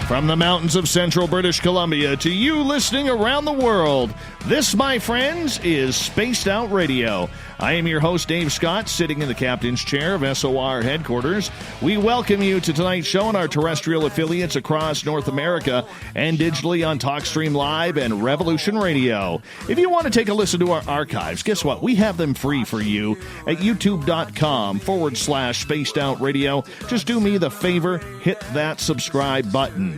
From the mountains of central British Columbia to you listening around the world, this, my friends, is Spaced Out Radio. I am your host, Dave Scott, sitting in the captain's chair of SOR headquarters. We welcome you to tonight's show on our terrestrial affiliates across North America and digitally on TalkStream Live and Revolution Radio. If you want to take a listen to our archives, guess what? We have them free for you at youtube.com/Spaced Out Radio. Just do me the favor, hit that subscribe button.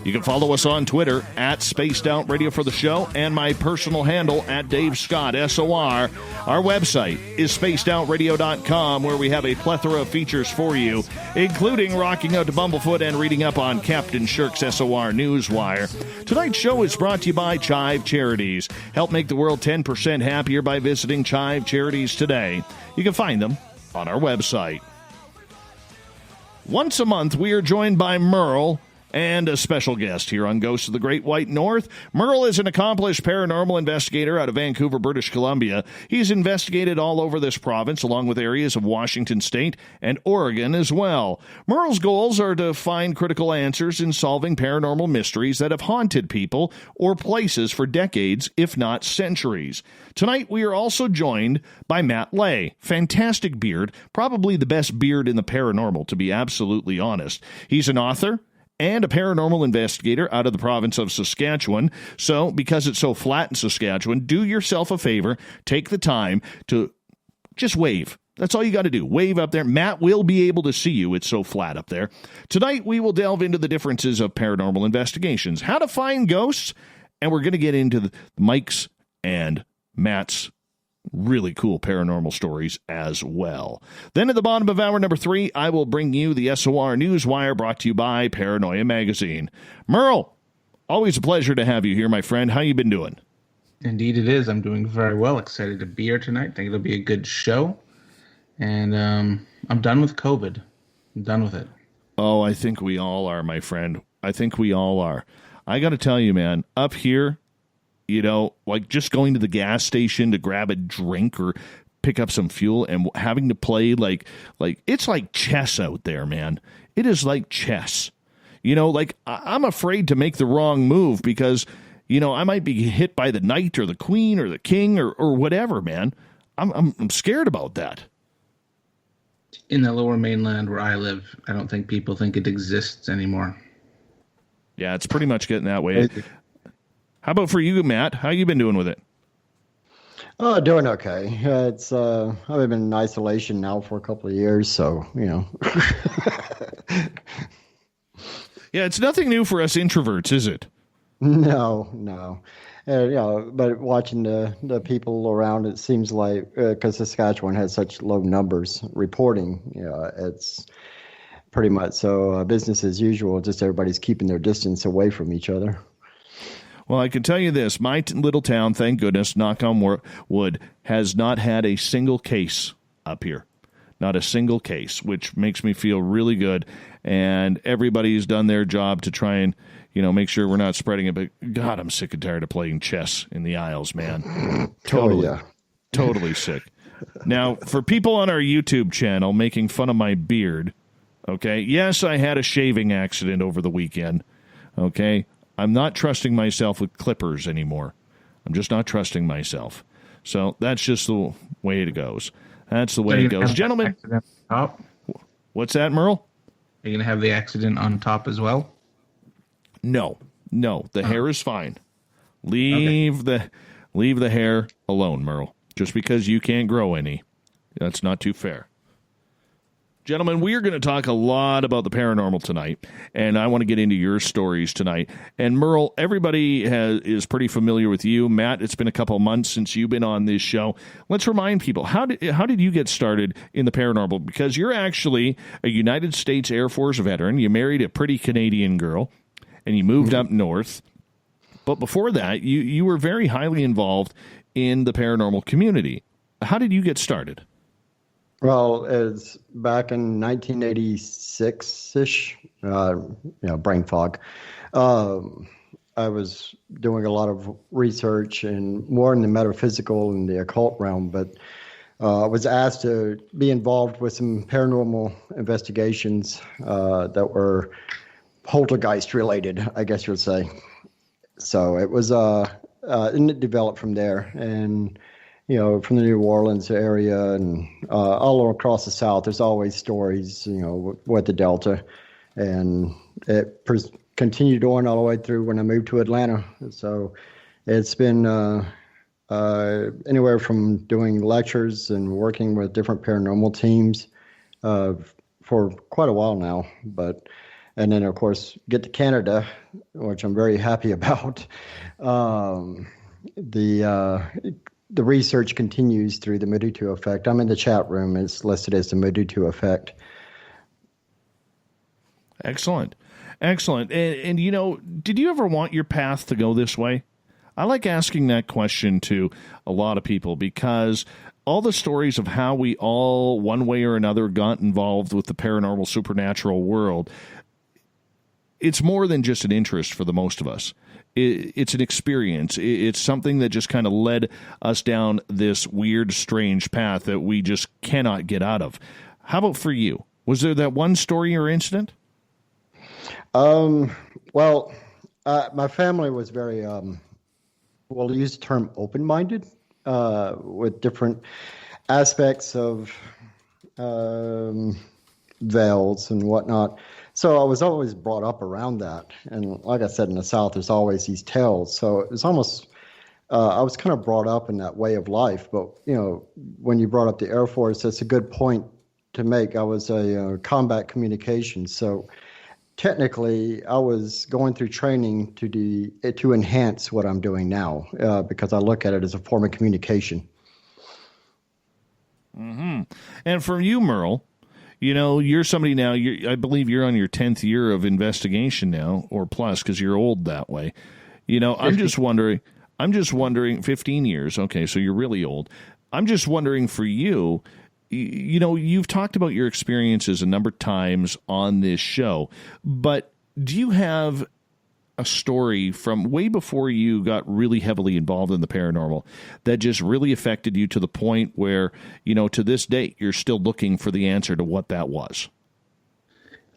You can follow us on Twitter at Spaced Out Radio for the show and my personal handle at Dave Scott, SOR. Our website is spacedoutradio.com, where we have a plethora of features for you, including rocking out to Bumblefoot and reading up on Captain Shirk's SOR Newswire. Tonight's show is brought to you by Chive Charities. Help make the world 10% happier by visiting Chive Charities today. You can find them on our website. Once a month, we are joined by Merle and a special guest here on Ghosts of the Great White North. Merle is an accomplished paranormal investigator out of Vancouver, British Columbia. He's investigated all over this province, along with areas of Washington State and Oregon as well. Merle's goals are to find critical answers in solving paranormal mysteries that have haunted people or places for decades, if not centuries. Tonight, we are also joined by Matt Lay. Fantastic beard, probably the best beard in the paranormal, to be absolutely honest. He's an author and a paranormal investigator out of the province of Saskatchewan. So, because it's so flat in Saskatchewan, do yourself a favor, take the time to just wave. That's all you got to do. Wave up there. Matt will be able to see you. It's so flat up there. Tonight, we will delve into the differences of paranormal investigations, how to find ghosts, and we're going to get into Mike's and Matt's really cool paranormal stories as well. Then at the bottom of hour number 3, I will bring you the SOR Newswire, brought to you by Paranoia Magazine. Merle, always a pleasure to have you here, my friend. How you been doing? Indeed it is. I'm doing very well. Excited to be here tonight. Think it'll be a good show. And I'm done with COVID. I'm done with it. Oh, I think we all are, my friend. I think we all are. I got to tell you, man, up here, you know, like just going to the gas station to grab a drink or pick up some fuel and having to play like it's like chess out there, man. It is like chess. You know, like I'm afraid to make the wrong move because, you know, I might be hit by the knight or the queen or the king or whatever, man. I'm scared about that. In the lower mainland where I live, I don't think people think it exists anymore. Yeah, it's pretty much getting that way. How about for you, Matt? How you been doing with it? Oh, doing okay. It's I've been in isolation now for a couple of years, so you know. Yeah, it's nothing new for us introverts, is it? No. You know, but watching the people around, it seems like because Saskatchewan has such low numbers reporting, you know, it's pretty much so business as usual. Just everybody's keeping their distance away from each other. Well, I can tell you this. My little town, thank goodness, knock on wood, has not had a single case up here. Not a single case, which makes me feel really good. And everybody's done their job to try and, you know, make sure we're not spreading it. But, God, I'm sick and tired of playing chess in the aisles, man. Totally. Oh, yeah. Totally sick. Now, for people on our YouTube channel making fun of my beard, okay, yes, I had a shaving accident over the weekend, okay? I'm not trusting myself with clippers anymore. I'm just not trusting myself. So that's just the way it goes. That's the way it goes. Gentlemen, top? What's that, Merle? Are you going to have the accident on top as well? No. The hair is fine. Leave the hair alone, Merle. Just because you can't grow any. That's not too fair. Gentlemen, we are going to talk a lot about the paranormal tonight, and I want to get into your stories tonight. And Merle, everybody is pretty familiar with you. Matt, it's been a couple of months since you've been on this show. Let's remind people, how did you get started in the paranormal? Because you're actually a United States Air Force veteran. You married a pretty Canadian girl, and you moved up north. But before that, you were very highly involved in the paranormal community. How did you get started? Well, it's back in 1986-ish, brain fog. I was doing a lot of research and more in the metaphysical and the occult realm, but I was asked to be involved with some paranormal investigations that were poltergeist related, I guess you'd say. So it was, and it developed from there. And, from the New Orleans area and all across the South, there's always stories, with the Delta. And it continued on all the way through when I moved to Atlanta. So it's been anywhere from doing lectures and working with different paranormal teams for quite a while now. And then, of course, get to Canada, which I'm very happy about. The research continues through the Modutu effect. I'm in the chat room. It's listed as the Modutu effect. Excellent. Excellent. And did you ever want your path to go this way? I like asking that question to a lot of people because all the stories of how we all, one way or another, got involved with the paranormal supernatural world, it's more than just an interest for the most of us. It's an experience. It's something that just kind of led us down this weird, strange path that we just cannot get out of. How about for you? Was there that one story or incident? Well, my family was very, we'll use the term open-minded, with different aspects of veils and whatnot. So I was always brought up around that. And like I said, in the South, there's always these tales. So it was almost, I was kind of brought up in that way of life. But, when you brought up the Air Force, that's a good point to make. I was a combat communications. So technically, I was going through training to enhance what I'm doing now, because I look at it as a form of communication. Mm-hmm. And for you, Merle, you're somebody now, I believe you're on your 10th year of investigation now, or plus, because you're old that way. I'm just wondering, 15 years. Okay, so you're really old. I'm just wondering for you, you've talked about your experiences a number of times on this show, but do you have a story from way before you got really heavily involved in the paranormal that just really affected you to the point where, to this date, you're still looking for the answer to what that was?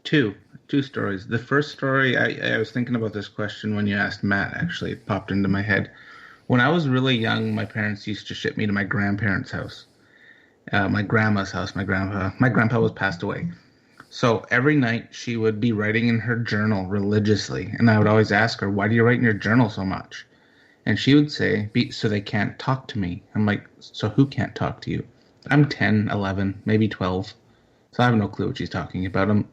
Two stories. The first story, I was thinking about this question when you asked Matt, actually. It popped into my head. When I was really young, my parents used to ship me to my grandparents' house. My grandma's house. My grandpa was passed away. So every night she would be writing in her journal religiously. And I would always ask her, why do you write in your journal so much? And she would say, so they can't talk to me. I'm like, so who can't talk to you? I'm 10, 11, maybe 12. So I have no clue what she's talking about.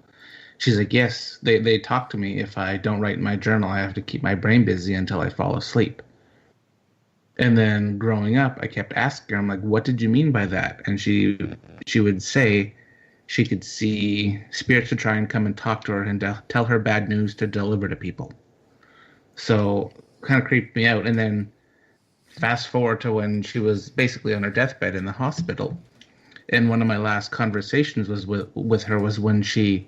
She's like, yes, they talk to me. If I don't write in my journal, I have to keep my brain busy until I fall asleep. And then growing up, I kept asking her, I'm like, what did you mean by that? And she would say she could see spirits to try and come and talk to her and tell her bad news to deliver to people. So kind of creeped me out. And then fast forward to when she was basically on her deathbed in the hospital. And one of my last conversations was with her was when she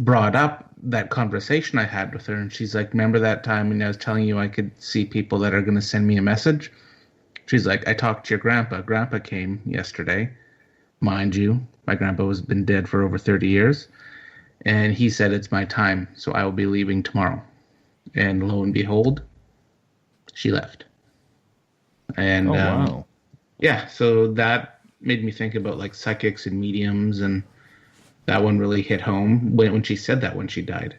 brought up that conversation I had with her. And she's like, remember that time when I was telling you I could see people that are going to send me a message? She's like, I talked to your grandpa. Grandpa came yesterday. Mind you, my grandpa has been dead for over 30 years. And he said, it's my time, so I will be leaving tomorrow. And lo and behold, she left. And wow. Yeah, so that made me think about like psychics and mediums, and that one really hit home when she said that when she died.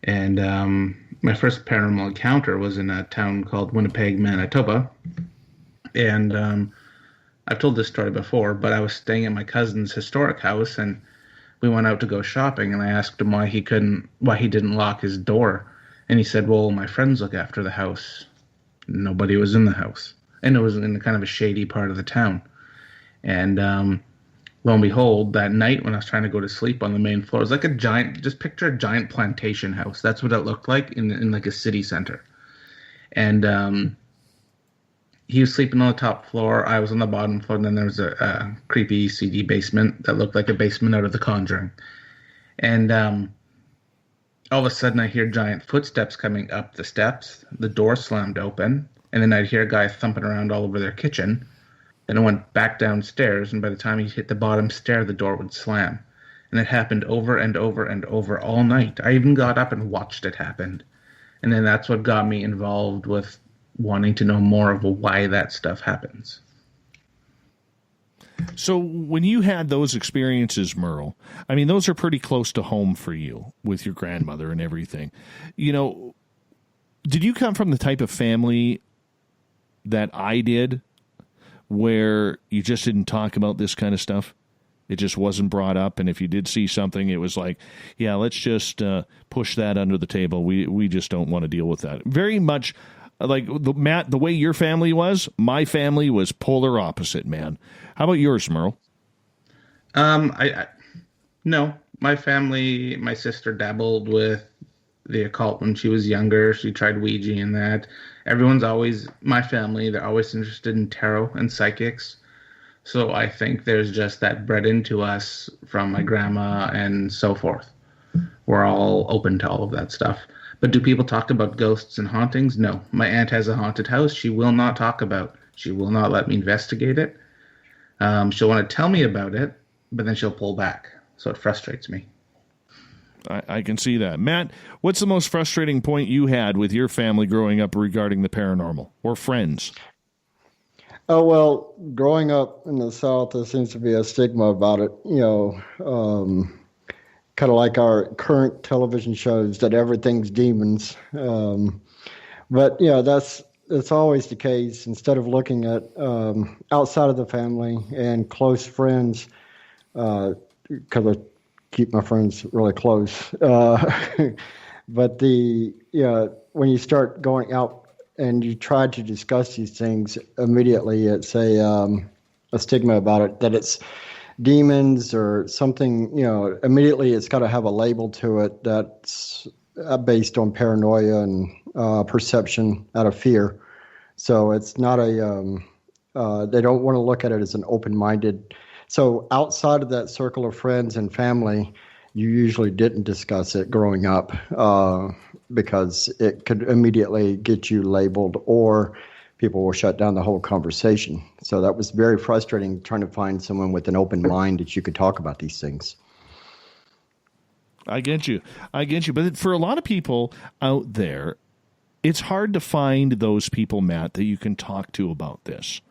And my first paranormal encounter was in a town called Winnipeg, Manitoba. And I've told this story before, but I was staying at my cousin's historic house, and we went out to go shopping, and I asked him why he didn't lock his door. And he said, well, my friends look after the house. Nobody was in the house. And it was in kind of a shady part of the town. And lo and behold, that night when I was trying to go to sleep on the main floor, it was like a giant, just picture a giant plantation house. That's what it looked like in like a city center. And he was sleeping on the top floor. I was on the bottom floor. And then there was a creepy, seedy basement that looked like a basement out of The Conjuring. And all of a sudden, I hear giant footsteps coming up the steps. The door slammed open. And then I'd hear a guy thumping around all over their kitchen. Then I went back downstairs. And by the time he hit the bottom stair, the door would slam. And it happened over and over and over all night. I even got up and watched it happen. And then that's what got me involved with wanting to know more of why that stuff happens. So when you had those experiences, Merle, I mean, those are pretty close to home for you with your grandmother and everything. You know, did you come from the type of family that I did where you just didn't talk about this kind of stuff? It just wasn't brought up. And if you did see something, it was like, yeah, let's just push that under the table. We just don't want to deal with that. Very much like Matt, the way your family was, my family was polar opposite, man. How about yours, Merle? No, my family, my sister dabbled with the occult when she was younger. She tried Ouija and that. Everyone's always, my family, they're always interested in tarot and psychics. So I think there's just that bred into us from my grandma and so forth. We're all open to all of that stuff. But do people talk about ghosts and hauntings? No. My aunt has a haunted house she will not talk about. She will not let me investigate it. She'll want to tell me about it, but then she'll pull back. So it frustrates me. I can see that. Matt, what's the most frustrating point you had with your family growing up regarding the paranormal or friends? Oh, well, growing up in the South, there seems to be a stigma about it, kind of like our current television shows that everything's demons. But, that's always the case. Instead of looking at outside of the family and close friends, because I keep my friends really close. But when you start going out and you try to discuss these things, immediately it's a stigma about it, that it's demons or something, immediately it's got to have a label to it that's based on paranoia and perception out of fear. So it's not they don't want to look at it as an open-minded. So outside of that circle of friends and family, you usually didn't discuss it growing up because it could immediately get you labeled, or people will shut down the whole conversation. So that was very frustrating, trying to find someone with an open mind that you could talk about these things. I get you. But for a lot of people out there, it's hard to find those people, Matt, that you can talk to about this.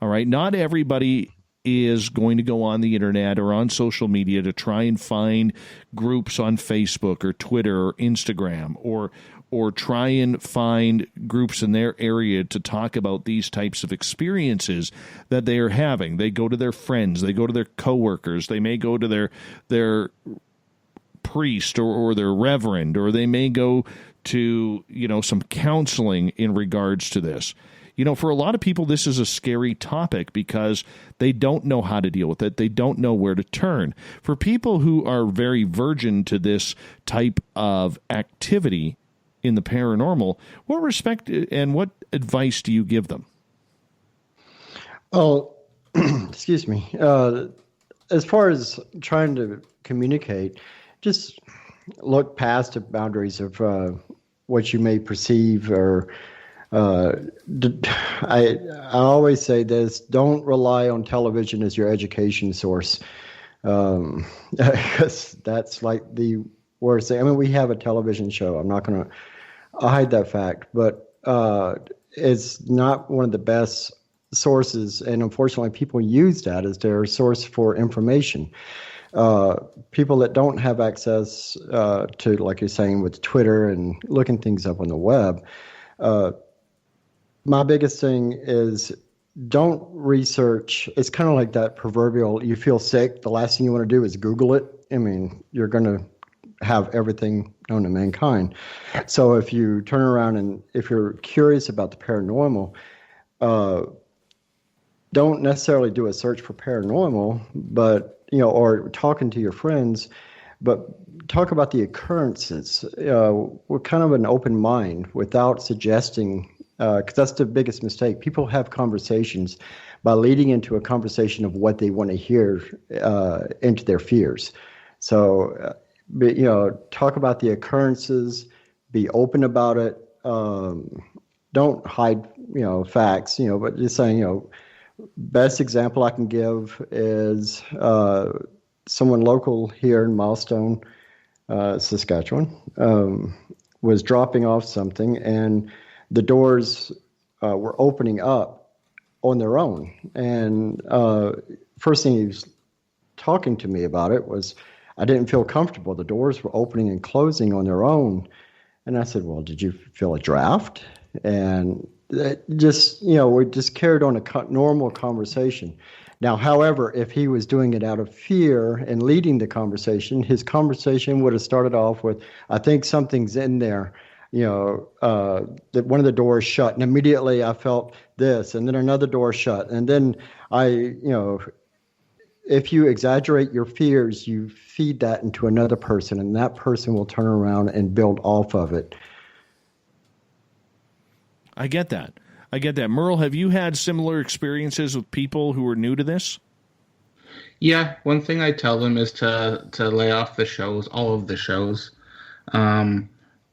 All right. Not everybody is going to go on the internet or on social media to try and find groups on Facebook or Twitter or Instagram, or try and find groups in their area to talk about these types of experiences that they are having. They go to their friends, they go to their coworkers, they may go to their priest or their reverend, or they may go to, some counseling in regards to this. For a lot of people, this is a scary topic because they don't know how to deal with it. They don't know where to turn. For people who are very virgin to this type of activity in the paranormal, what respect and what advice do you give them? Oh, excuse me. As far as trying to communicate, just look past the boundaries of what you may perceive, or I always say this: don't rely on television as your education source, because that's like the worst thing. I mean, we have a television show. I'm not going to hide that fact, but it's not one of the best sources, and unfortunately, people use that as their source for information. People that don't have access to, like you're saying, with Twitter and looking things up on the web. My biggest thing is don't research. It's kind of like that proverbial, you feel sick, the last thing you want to do is Google it. I mean, you're going to have everything known to mankind. So if you turn around and if you're curious about the paranormal, don't necessarily do a search for paranormal, but, or talking to your friends, but talk about the occurrences. We're kind of an open mind without suggesting, because that's the biggest mistake. People have conversations by leading into a conversation of what they want to hear into their fears. So, talk about the occurrences, be open about it. Don't hide, facts, but just saying, best example I can give is someone local here in Milestone, Saskatchewan, was dropping off something, and the doors were opening up on their own. And first thing he was talking to me about it was, I didn't feel comfortable. The doors were opening and closing on their own. And I said, well, did you feel a draft? And it just, we just carried on a normal conversation. Now, however, if he was doing it out of fear and leading the conversation, his conversation would have started off with, I think something's in there, that one of the doors shut, and immediately I felt this, and then another door shut. And then if you exaggerate your fears, you feed that into another person, and that person will turn around and build off of it. I get that. Merle, have you had similar experiences with people who are new to this? Yeah, one thing I tell them is to lay off the shows, all of the shows,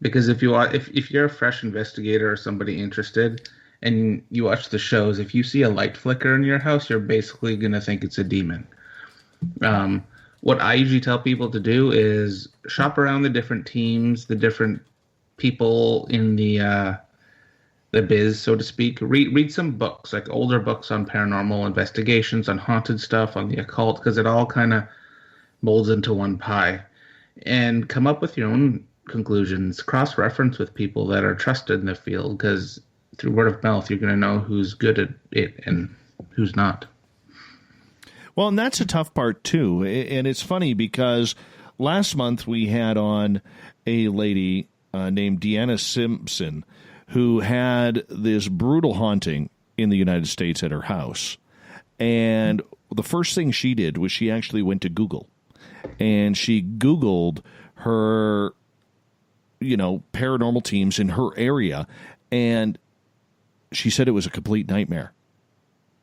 because if you're a fresh investigator or somebody interested, and you watch the shows, if you see a light flicker in your house, you're basically gonna think it's a demon. What I usually tell people to do is shop around the different teams, the different people in the biz, so to speak. Read some books, like older books on paranormal investigations, on haunted stuff, on the occult, because it all kind of molds into one pie. And come up with your own conclusions. Cross-reference with people that are trusted in the field, because through word of mouth, you're going to know who's good at it and who's not. Well, and that's a tough part, too. And it's funny because last month we had on a lady named Deanna Simpson who had this brutal haunting in the United States at her house. And the first thing she did was she actually went to Google. And she Googled her, paranormal teams in her area. And she said it was a complete nightmare.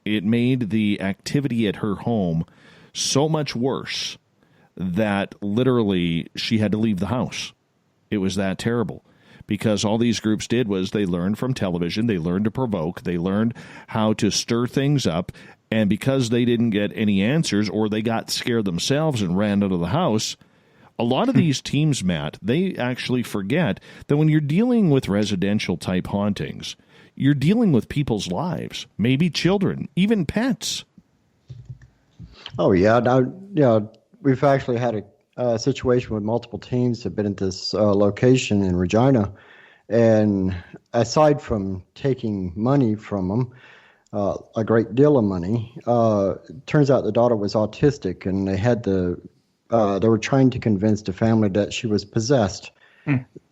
It made the activity at her home so much worse that literally she had to leave the house. It was that terrible. Because all these groups did was they learned from television, they learned to provoke, they learned how to stir things up, and because they didn't get any answers or they got scared themselves and ran out of the house, a lot of these teams, Matt, they actually forget that when you're dealing with residential type hauntings, you're dealing with people's lives, maybe children, even pets. Oh, yeah. Now, we've actually had a situation with multiple teams have been at this location in Regina. And aside from taking money from them, a great deal of money, turns out the daughter was autistic, and they were trying to convince the family that she was possessed.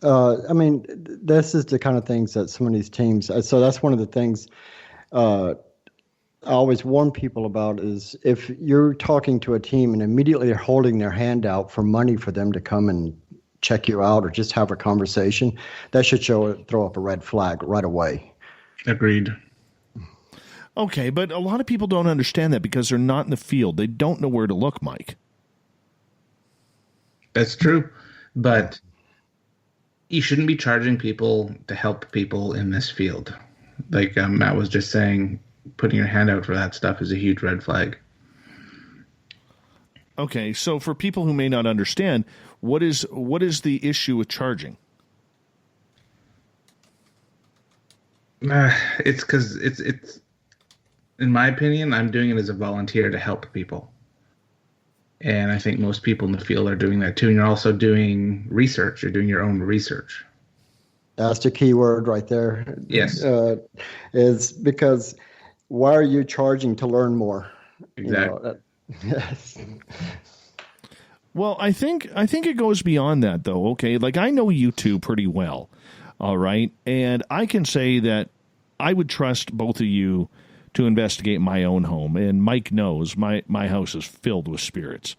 This is the kind of things that some of these teams, so that's one of the things I always warn people about is if you're talking to a team and immediately they're holding their hand out for money for them to come and check you out or just have a conversation, that should throw up a red flag right away. Agreed. Okay, but a lot of people don't understand that because they're not in the field. They don't know where to look, Mike. That's true, but you shouldn't be charging people to help people in this field. Like Matt was just saying, putting your hand out for that stuff is a huge red flag. Okay, so for people who may not understand, what is the issue with charging? It's because it's in my opinion, I'm doing it as a volunteer to help people. And I think most people in the field are doing that too. And you're also doing research. You're doing your own research. That's the key word right there. Yes. Is because why are you charging to learn more? Exactly. Yes. Well, I think it goes beyond that, though. Okay, like I know you two pretty well, all right, and I can say that I would trust both of you to investigate my own home, and Mike knows my house is filled with spirits,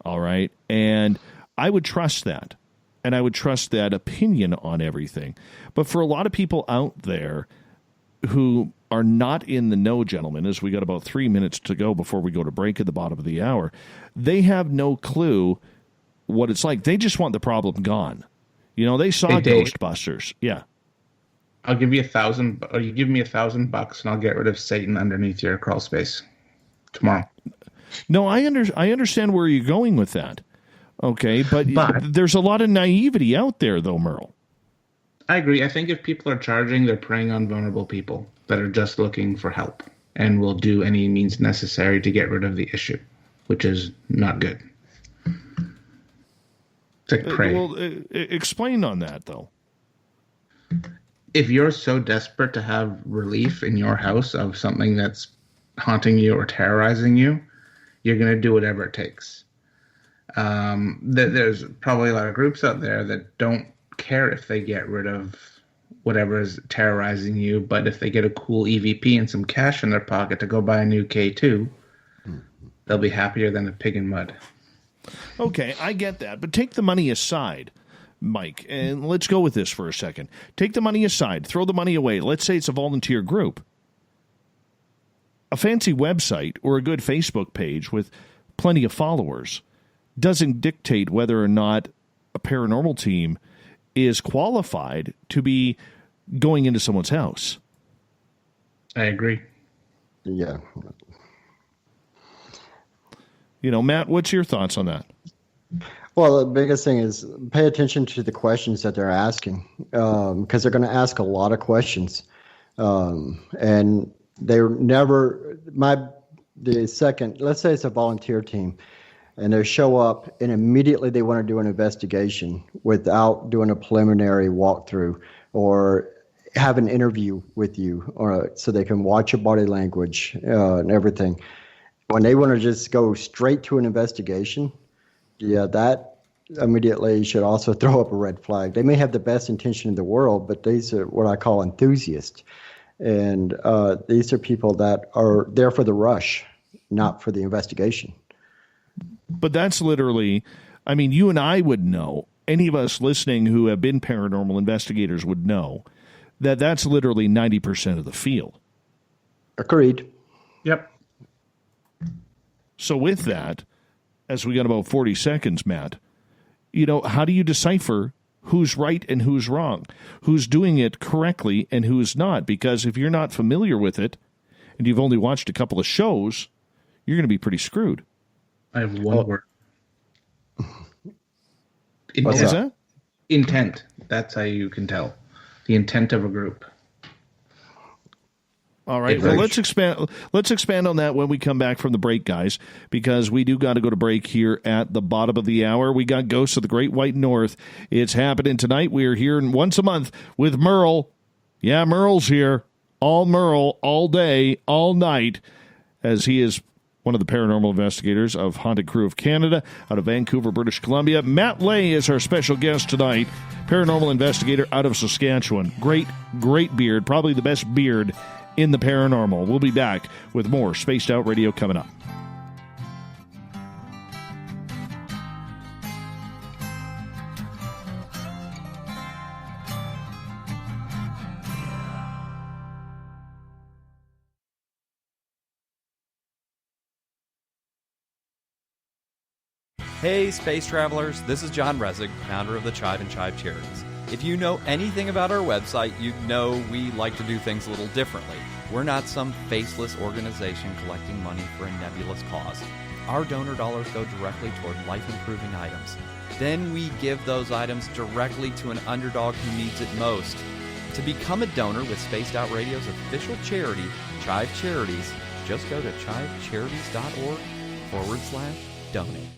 all right, and I would trust that, and I would trust that opinion on everything. But for a lot of people out there who are not in the know, gentlemen, as we got about 3 minutes to go before we go to break at the bottom of the hour, they have no clue what it's like. They just want the problem gone. You know, they saw Ghostbusters. Yeah. I'll give you $1,000, or you give me $1,000 and I'll get rid of Satan underneath your crawl space tomorrow. No, I understand where you're going with that. Okay, but there's a lot of naivety out there, though, Merle. I agree. I think if people are charging, they're preying on vulnerable people that are just looking for help and will do any means necessary to get rid of the issue, which is not good. It's like prey. Well, explain on that, though. If you're so desperate to have relief in your house of something that's haunting you or terrorizing you, you're going to do whatever it takes. There's probably a lot of groups out there that don't care if they get rid of whatever is terrorizing you, but if they get a cool EVP and some cash in their pocket to go buy a new K2, they'll be happier than a pig in mud. Okay, I get that, but take the money aside, Mike, and let's go with this for a second. Take the money aside, throw the money away. Let's say it's a volunteer group. A fancy website or a good Facebook page with plenty of followers doesn't dictate whether or not a paranormal team is qualified to be going into someone's house. I agree. Yeah. Matt, what's your thoughts on that? Well, the biggest thing is pay attention to the questions that they're asking, because they're going to ask a lot of questions. And they're never, let's say it's a volunteer team, and they show up and immediately they want to do an investigation without doing a preliminary walkthrough or have an interview with you, or so they can watch your body language and everything. When they want to just go straight to an investigation, that immediately should also throw up a red flag. They may have the best intention in the world, but these are what I call enthusiasts. And these are people that are there for the rush, not for the investigation. But that's literally, you and I would know, any of us listening who have been paranormal investigators would know that that's literally 90% of the field. Agreed. Yep. So with that, as we got about 40 seconds, Matt, how do you decipher who's right and who's wrong, who's doing it correctly and who's not? Because if you're not familiar with it and you've only watched a couple of shows, you're going to be pretty screwed. I have one word. What is that? Intent. That's how you can tell the intent of a group. All right. Well, let's expand on that when we come back from the break, guys, because we do got to go to break here at the bottom of the hour. We got Ghosts of the Great White North. It's happening tonight. We are here once a month with Merle. Yeah, Merle's here. All Merle, all day, all night, as he is one of the paranormal investigators of Haunted Crew of Canada out of Vancouver, British Columbia. Matt Lay is our special guest tonight, paranormal investigator out of Saskatchewan. Great, great beard, probably the best beard in the paranormal. We'll be back with more Spaced Out Radio coming up. Hey, space travelers, this is John Resig, founder of the Chive and Chive Charities. If you know anything about our website, you know we like to do things a little differently. We're not some faceless organization collecting money for a nebulous cause. Our donor dollars go directly toward life-improving items. Then we give those items directly to an underdog who needs it most. To become a donor with Spaced Out Radio's official charity, Chive Charities, just go to chivecharities.org/donate.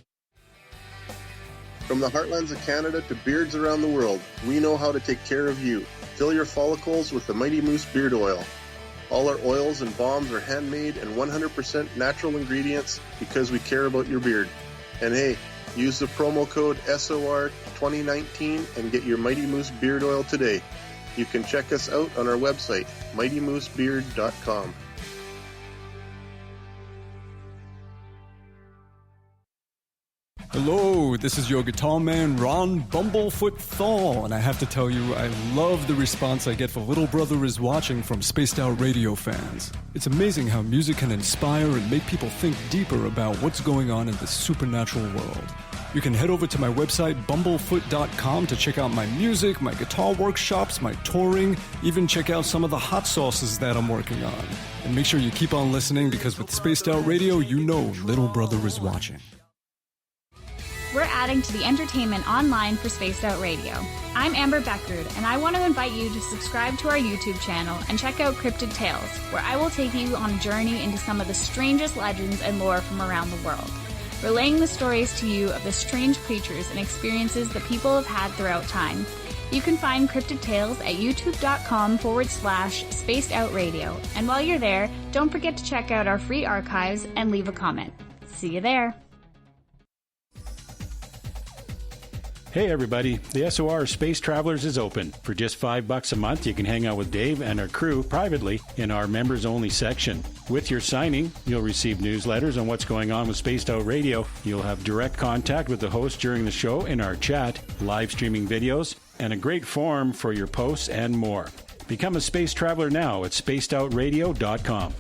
From the heartlands of Canada to beards around the world, we know how to take care of you. Fill your follicles with the Mighty Moose Beard Oil. All our oils and balms are handmade and 100% natural ingredients because we care about your beard. And hey, use the promo code SOR2019 and get your Mighty Moose Beard Oil today. You can check us out on our website, mightymoosebeard.com. Hello, this is your guitar man, Ron Bumblefoot Thal, and I have to tell you, I love the response I get for Little Brother is Watching from Spaced Out Radio fans. It's amazing how music can inspire and make people think deeper about what's going on in the supernatural world. You can head over to my website, bumblefoot.com, to check out my music, my guitar workshops, my touring, even check out some of the hot sauces that I'm working on. And make sure you keep on listening, because with Spaced Out Radio, you know little brother is watching. We're adding to the entertainment online for Spaced Out Radio. I'm Amber Beckrud, and I want to invite you to subscribe to our YouTube channel and check out Cryptid Tales, where I will take you on a journey into some of the strangest legends and lore from around the world, relaying the stories to you of the strange creatures and experiences that people have had throughout time. You can find Cryptid Tales at youtube.com/Spaced Out Radio. And while you're there, don't forget to check out our free archives and leave a comment. See you there. Hey everybody, the SOR Space Travelers is open. For just $5 a month, you can hang out with Dave and our crew privately in our members-only section. With your signing, you'll receive newsletters on what's going on with Spaced Out Radio. You'll have direct contact with the host during the show in our chat, live streaming videos, and a great forum for your posts and more. Become a space traveler now at spacedoutradio.com.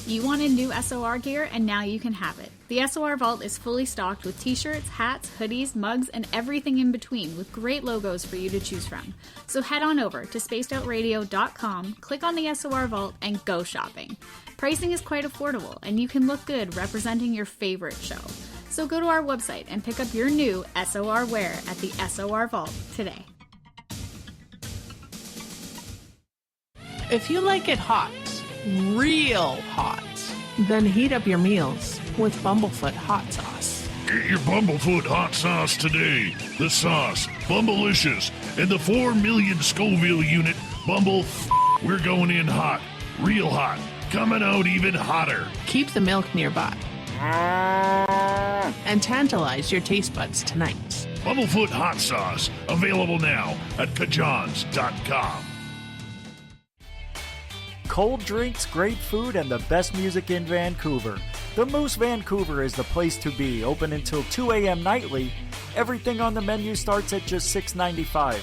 You wanted new SOR gear, and now you can have it. The SOR Vault is fully stocked with t-shirts, hats, hoodies, mugs, and everything in between, with great logos for you to choose from. So head on over to spacedoutradio.com, click on the SOR Vault, and go shopping. Pricing is quite affordable, and you can look good representing your favorite show. So go to our website and pick up your new SOR wear at the SOR Vault today. If you like it hot, real hot, then heat up your meals with Bumblefoot hot sauce. Get your Bumblefoot hot sauce today. The sauce, Bumblicious, and the 4 million Scoville unit Bumble. We're going in hot, real hot, coming out even hotter. Keep the milk nearby and tantalize your taste buds tonight. Bumblefoot hot sauce, available now at kajans.com. Cold drinks, great food, and the best music in Vancouver. The Moose Vancouver is the place to be, open until 2 a.m. nightly. Everything on the menu starts at just $6.95.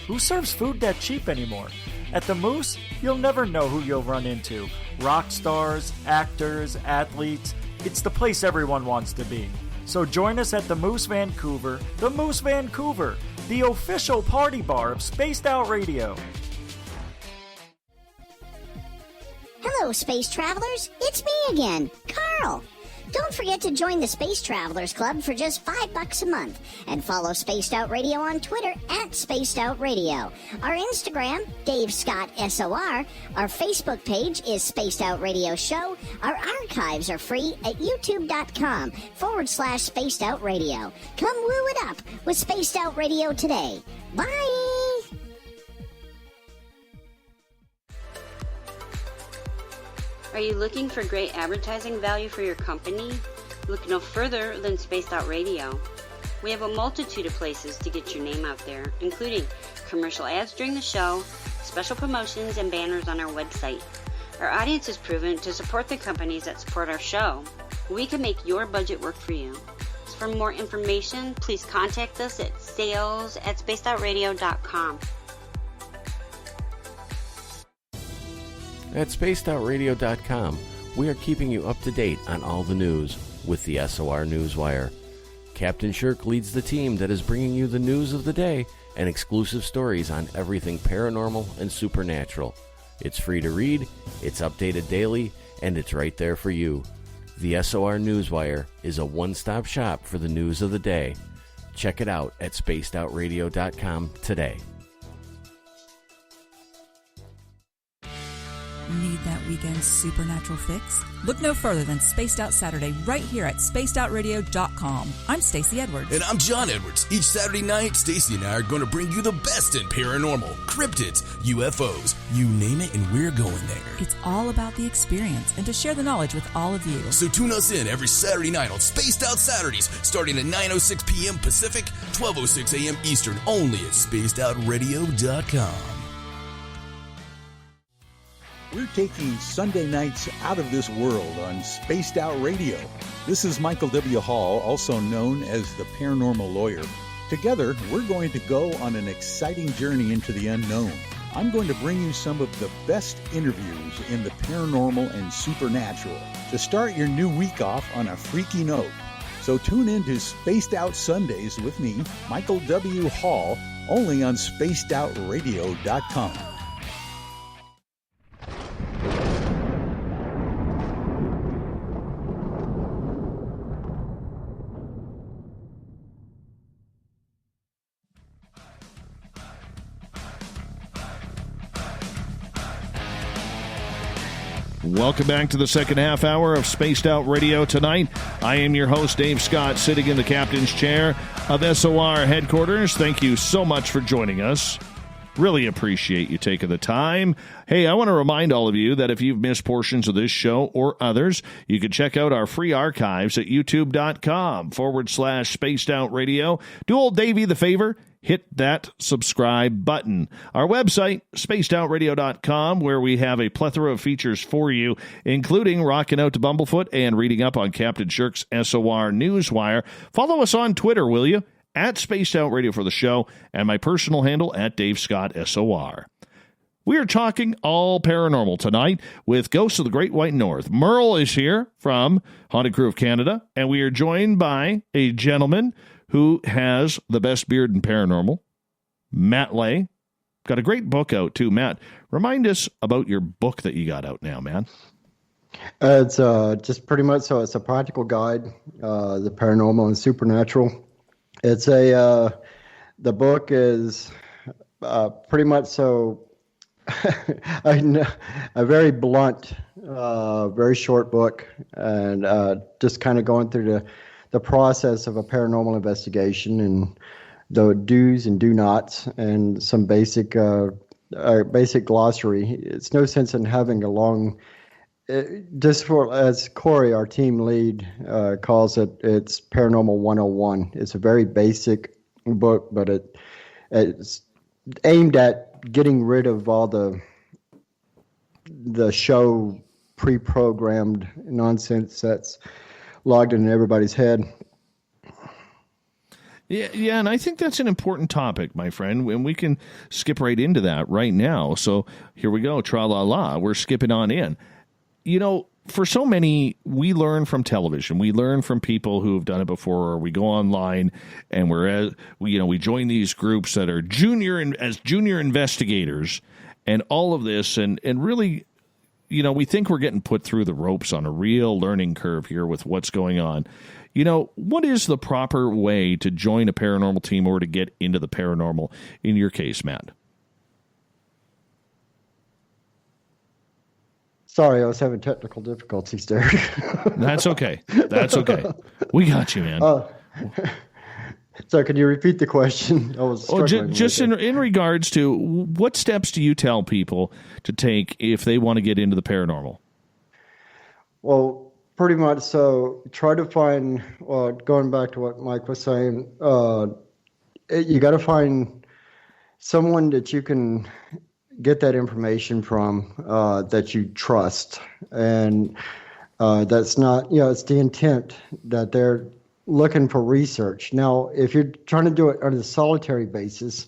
Who serves food that cheap anymore? At the Moose, you'll never know who you'll run into. Rock stars, actors, athletes. It's the place everyone wants to be. So join us at the Moose Vancouver, the official party bar of Spaced Out Radio. Hello, Space Travelers. It's me again, Carl. Don't forget to join the Space Travelers Club for just $5 a month and follow Spaced Out Radio on Twitter at Spaced Out Radio. Our Instagram, Dave Scott SOR. Our Facebook page is Spaced Out Radio Show. Our archives are free at youtube.com/Spaced Out Radio. Come woo it up with Spaced Out Radio today. Bye! Are you looking for great advertising value for your company? Look no further than Spaced Out Radio. We have a multitude of places to get your name out there, including commercial ads during the show, special promotions, and banners on our website. Our audience is proven to support the companies that support our show. We can make your budget work for you. So for more information, please contact us at sales@spacedoutradio.com. At spacedoutradio.com, we are keeping you up to date on all the news with the SOR Newswire. Captain Shirk leads the team that is bringing you the news of the day and exclusive stories on everything paranormal and supernatural. It's free to read, it's updated daily, and it's right there for you. The SOR Newswire is a one-stop shop for the news of the day. Check it out at spacedoutradio.com today. Need that weekend supernatural fix? Look no further than Spaced Out Saturday right here at spacedoutradio.com. I'm Stacey Edwards. And I'm John Edwards. Each Saturday night, Stacey and I are going to bring you the best in paranormal, cryptids, UFOs, you name it, and we're going there. It's all about the experience and to share the knowledge with all of you. So tune us in every Saturday night on Spaced Out Saturdays, starting at 9:06 p.m. Pacific, 12:06 a.m. Eastern, only at spacedoutradio.com. We're taking Sunday nights out of this world on Spaced Out Radio. This is Michael W. Hall, also known as the Paranormal Lawyer. Together, we're going to go on an exciting journey into the unknown. I'm going to bring you some of the best interviews in the paranormal and supernatural to start your new week off on a freaky note. So tune in to Spaced Out Sundays with me, Michael W. Hall, only on spacedoutradio.com. Welcome back to the second half hour of Spaced Out Radio tonight. I am your host, Dave Scott, sitting in the captain's chair of SOR headquarters. Thank you so much for joining us. Really appreciate you taking the time. Hey, I want to remind all of you that if you've missed portions of this show or others, you can check out our free archives at youtube.com/Spaced Out Radio. Do old Davey the favor. Hit that subscribe button. Our website, spacedoutradio.com, where we have a plethora of features for you, including rocking out to Bumblefoot and reading up on Captain Shirk's SOR Newswire. Follow us on Twitter, will you? At Spaced Out Radio for the show, and my personal handle at Dave Scott SOR. We are talking all paranormal tonight with Ghosts of the Great White North. Merle is here from Haunted Crew of Canada, and we are joined by a gentleman who has the best beard in paranormal, Matt Lay. Got a great book out, too. Matt, remind us about your book that you got out now, man. It's just pretty much, so it's a practical guide, the paranormal and supernatural. It's the book is pretty much so a very blunt, very short book, and just kind of going through the process of a paranormal investigation and the do's and do nots and some basic glossary. It's no sense in having a long, just for, as Corey, our team lead, calls it, it's Paranormal 101. It's a very basic book, but it's aimed at getting rid of all the show pre-programmed nonsense that's logged in everybody's head. Yeah, and I think that's an important topic, my friend, and we can skip right into that right now. So here we go, tra-la-la, we're skipping on in. You know, for so many, we learn from television. We learn from people who have done it before, or we go online and we join these groups that are junior investigators and all of this, and really, you know, we think we're getting put through the ropes on a real learning curve here with what's going on. You know, what is the proper way to join a paranormal team or to get into the paranormal in your case, Matt? Sorry, I was having technical difficulties there. That's okay. That's okay. We got you, man. So can you repeat the question? I was just in regards to what steps do you tell people to take if they want to get into the paranormal? Well, pretty much so. Try to find, going back to what Mike was saying, you got to find someone that you can get that information from, that you trust. And that's not, it's the intent that they're looking for research. Now, if you're trying to do it on a solitary basis,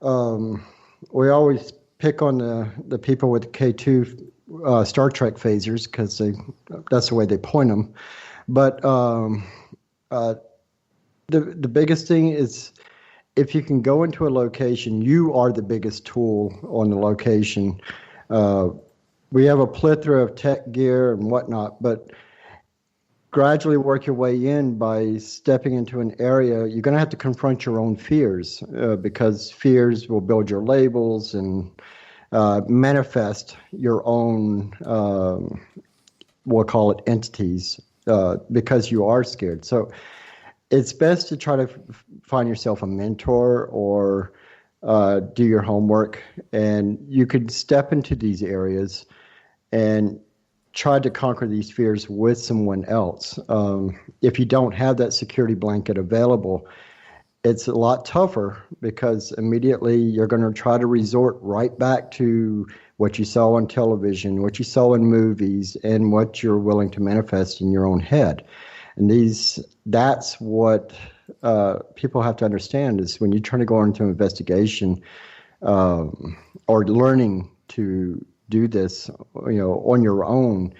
we always pick on the people with K2 Star Trek phasers because that's the way they point them. But the biggest thing is, if you can go into a location, you are the biggest tool on the location. We have a plethora of tech gear and whatnot, but gradually work your way in by stepping into an area. You're going to have to confront your own fears, because fears will build your labels and manifest your own, we'll call it entities, because you are scared. So it's best to try to find yourself a mentor or do your homework, and you could step into these areas and try to conquer these fears with someone else. If you don't have that security blanket available, it's a lot tougher because immediately you're going to try to resort right back to what you saw on television, what you saw in movies, and what you're willing to manifest in your own head. And that's what people have to understand is when you're trying to go into an investigation, or learning to do this, on your own,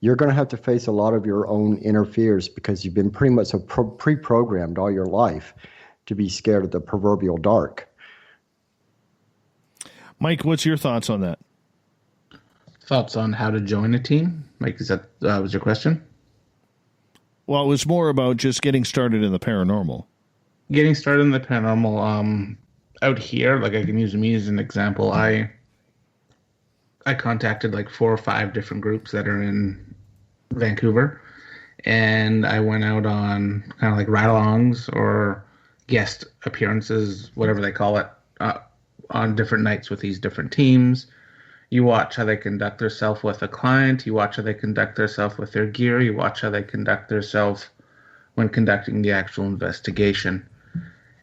you're going to have to face a lot of your own inner fears because you've been pretty much pre-programmed all your life to be scared of the proverbial dark. Mike, what's your thoughts on that? Thoughts on how to join a team? Mike, is that was your question? Well, it was more about just getting started in the paranormal. Getting started in the paranormal, out here, like I can use me as an example. I contacted like 4 or 5 different groups that are in Vancouver, and I went out on kind of like ride-alongs or guest appearances, whatever they call it, on different nights with these different teams. You watch how they conduct themselves with a client. You watch how they conduct themselves with their gear. You watch how they conduct themselves when conducting the actual investigation.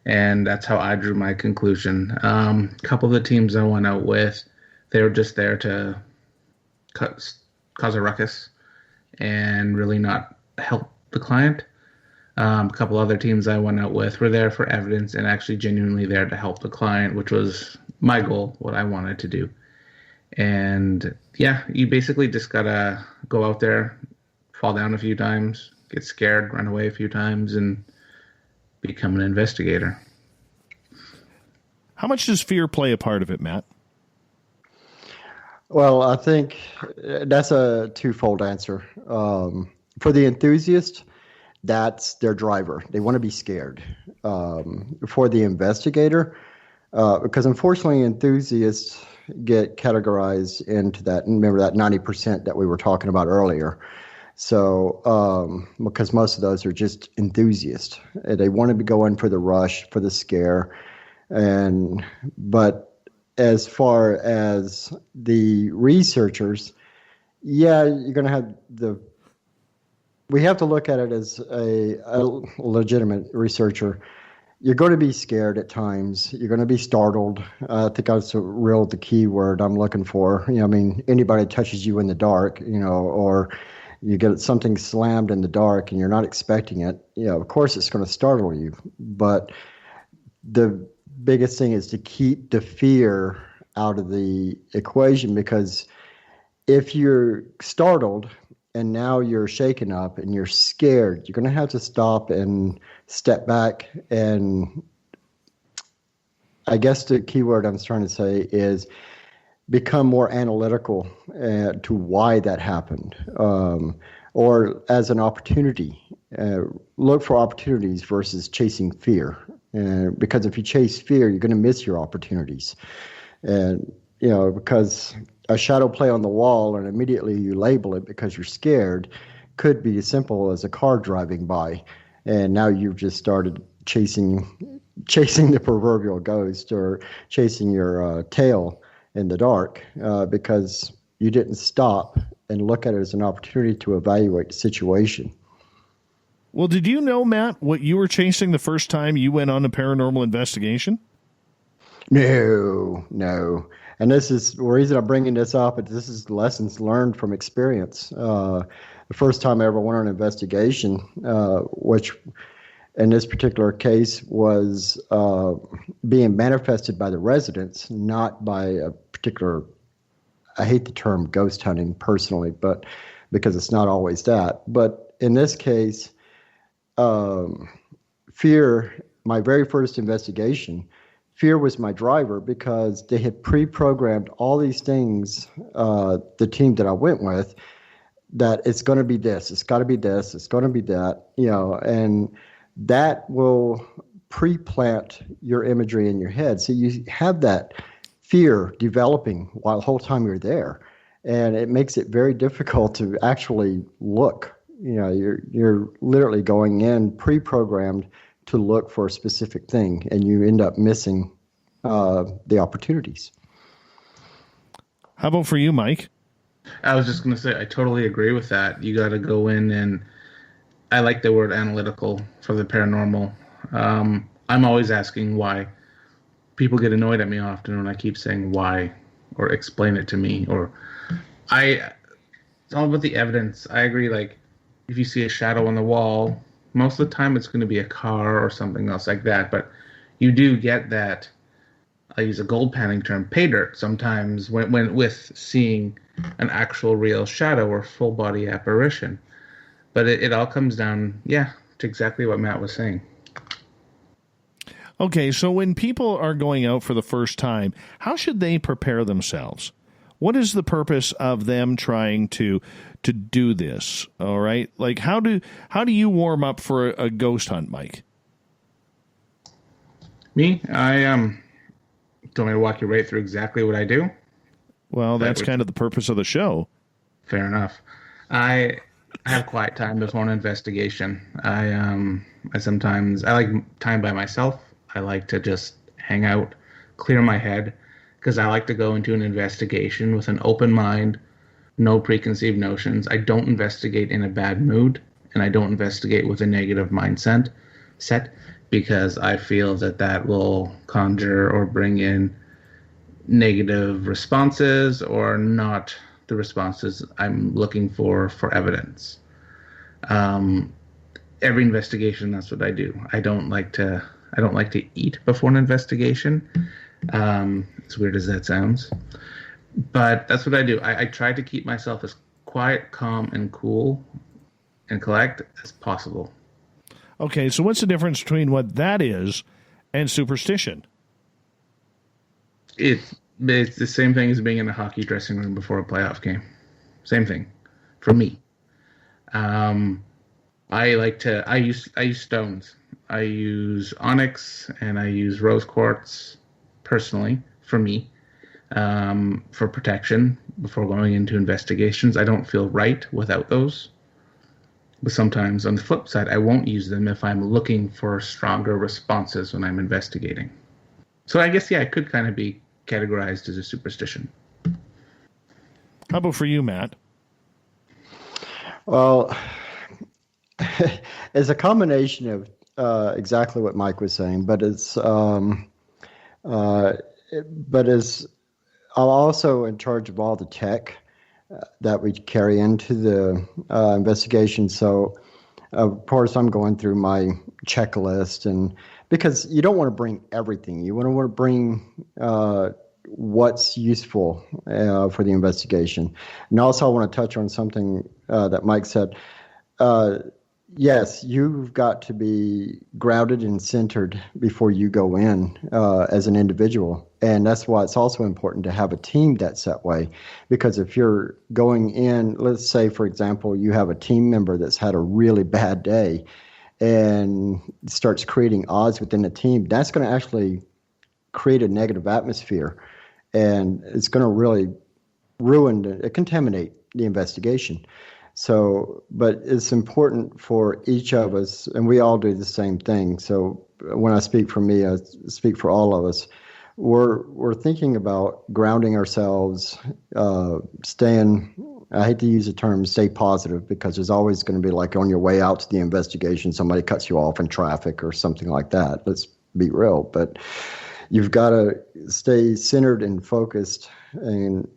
And that's how I drew my conclusion. A couple of the teams I went out with, they were just there to cause a ruckus and really not help the client. A couple other teams I went out with were there for evidence and actually genuinely there to help the client, which was my goal, what I wanted to do. And yeah, you basically just gotta go out there, fall down a few times, get scared, run away a few times, and become an investigator. How much does fear play a part of it, Matt? Well, I think that's a twofold answer. For the enthusiast, that's their driver. They want to be scared. For the investigator, because unfortunately enthusiasts get categorized into that. Remember that 90% that we were talking about earlier. So, because most of those are just enthusiasts. They want to go in for the rush, for the scare. But as far as the researchers, yeah, you're going to have we have to look at it as a legitimate researcher. You're going to be scared at times. You're going to be startled. I think that's the key word I'm looking for. Anybody touches you in the dark, or you get something slammed in the dark and you're not expecting it. Of course it's going to startle you. But the biggest thing is to keep the fear out of the equation, because if you're startled and now you're shaken up and you're scared, you're going to have to stop and step back. And I guess the key word I'm trying to say is become more analytical to why that happened, or as an opportunity. Look for opportunities versus chasing fear. Because if you chase fear, you're going to miss your opportunities. And, because a shadow play on the wall and immediately you label it because you're scared could be as simple as a car driving by. And now you've just started chasing the proverbial ghost or chasing your tail in the dark because you didn't stop and look at it as an opportunity to evaluate the situation. Well, did you know, Matt, what you were chasing the first time you went on a paranormal investigation? No. And this is the reason I'm bringing this up. This is lessons learned from experience. The first time I ever went on an investigation, which in this particular case was being manifested by the residents, not by a particular, I hate the term ghost hunting personally, but because it's not always that. But in this case, fear, my very first investigation, fear was my driver because they had pre-programmed all these things, the team that I went with, that it's going to be this, it's got to be this, it's going to be that, and that will pre-plant your imagery in your head. So you have that fear developing while the whole time you're there. And it makes it very difficult to actually look. You're literally going in pre-programmed to look for a specific thing, and you end up missing the opportunities. How about for you, Mike? I was just going to say, I totally agree with that. You got to go in, and I like the word analytical for the paranormal. I'm always asking why. People get annoyed at me often when I keep saying why or explain it to me. It's all about the evidence. I agree, like, if you see a shadow on the wall, most of the time it's going to be a car or something else like that. But you do get that I use a gold panning term, pay dirt, sometimes when with seeing an actual real shadow or full body apparition. But it all comes down, to exactly what Matt was saying. Okay, so when people are going out for the first time, how should they prepare themselves? What is the purpose of them trying to do this? All right, like how do you warm up for a ghost hunt, Mike? Me, I do you want me to walk you right through exactly what I do? Well, that's kind of the purpose of the show. Fair enough. I have quiet time before an investigation. I like time by myself. I like to just hang out, clear my head, because I like to go into an investigation with an open mind, no preconceived notions. I don't investigate in a bad mood, and I don't investigate with a negative mindset, because I feel that will conjure or bring in negative responses or not the responses I'm looking for evidence. Every investigation, that's what I do. I don't like to eat before an investigation. As weird as that sounds, but that's what I do. I try to keep myself as quiet, calm, and cool and collect as possible. Okay, so what's the difference between what that is and superstition? It's the same thing as being in a hockey dressing room before a playoff game. Same thing for me. I use stones. I use onyx and I use rose quartz personally for me, for protection before going into investigations. I don't feel right without those. But sometimes on the flip side, I won't use them if I'm looking for stronger responses when I'm investigating. So I guess, it could kind of be categorized as a superstition. How about for you, Matt? Well, it's a combination of exactly what Mike was saying, but I'm also in charge of all the tech that we carry into the investigation. So, of course, I'm going through my checklist, and because you don't want to bring everything, you want to bring what's useful for the investigation. And also, I want to touch on something that Mike said. Yes, you've got to be grounded and centered before you go in as an individual. And that's why it's also important to have a team that's that way. Because if you're going in, let's say, for example, you have a team member that's had a really bad day and starts creating odds within the team, that's going to actually create a negative atmosphere. And it's going to really contaminate the investigation. So, but it's important for each of us, and we all do the same thing. So when I speak for me, I speak for all of us. We're thinking about grounding ourselves, staying, I hate to use the term stay positive, because there's always going to be, like, on your way out to the investigation, somebody cuts you off in traffic or something like that. Let's be real. But you've got to stay centered and focused and,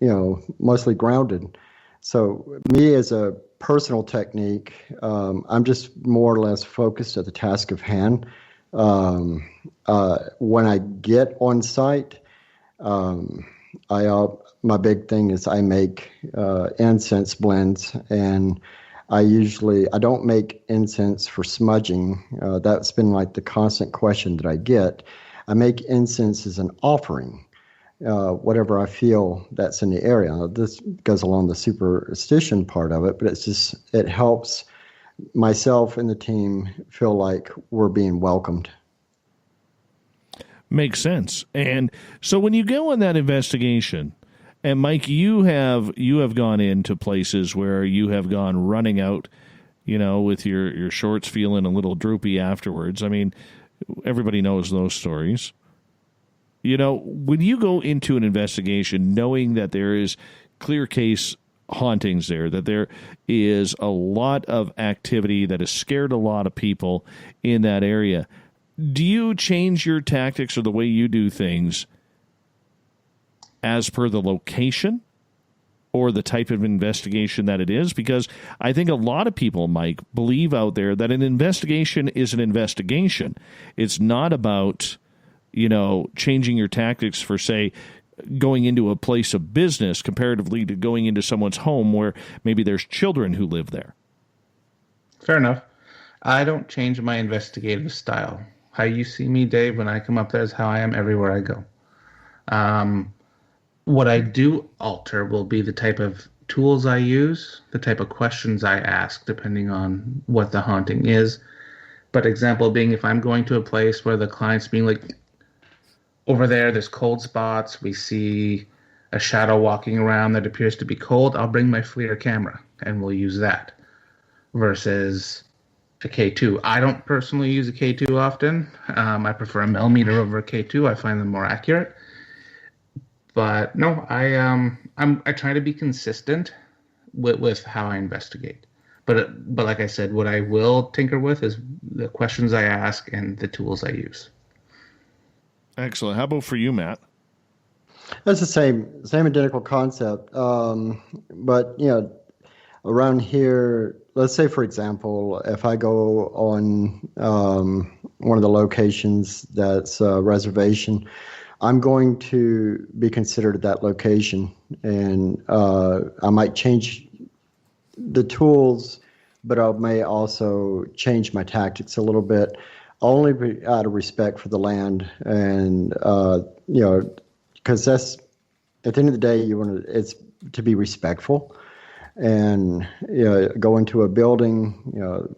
mostly grounded. So me, as a personal technique, I'm just more or less focused at the task of hand. When I get on site, my big thing is I make incense blends, and I don't make incense for smudging. That's been like the constant question that I get. I make incense as an offering. Whatever I feel that's in the area. Now, this goes along the superstition part of it, but it helps myself and the team feel like we're being welcomed. Makes sense. And so when you go on that investigation, and Mike, you have gone into places where you have gone running out, with your shorts feeling a little droopy afterwards. I mean, everybody knows those stories. When you go into an investigation knowing that there is clear case hauntings there, that there is a lot of activity that has scared a lot of people in that area, do you change your tactics or the way you do things as per the location or the type of investigation that it is? Because I think a lot of people, Mike, believe out there that an investigation is an investigation. It's not about changing your tactics for, say, going into a place of business comparatively to going into someone's home where maybe there's children who live there? Fair enough. I don't change my investigative style. How you see me, Dave, when I come up there is how I am everywhere I go. What I do alter will be the type of tools I use, the type of questions I ask, depending on what the haunting is. But example being, if I'm going to a place where the client's being like, over there's cold spots, we see a shadow walking around that appears to be cold, I'll bring my FLIR camera and we'll use that. Versus a K2. I don't personally use a K2 often. I prefer a millimeter over a K2. I find them more accurate. But no, I try to be consistent with how I investigate. But like I said, what I will tinker with is the questions I ask and the tools I use. Excellent. How about for you, Matt? That's the same identical concept. But around here, let's say, for example, if I go on one of the locations that's a reservation, I'm going to be considered at that location, and I might change the tools, but I may also change my tactics a little bit, only out of respect for the land, and because that's, at the end of the day, it's to be respectful, and go into a building,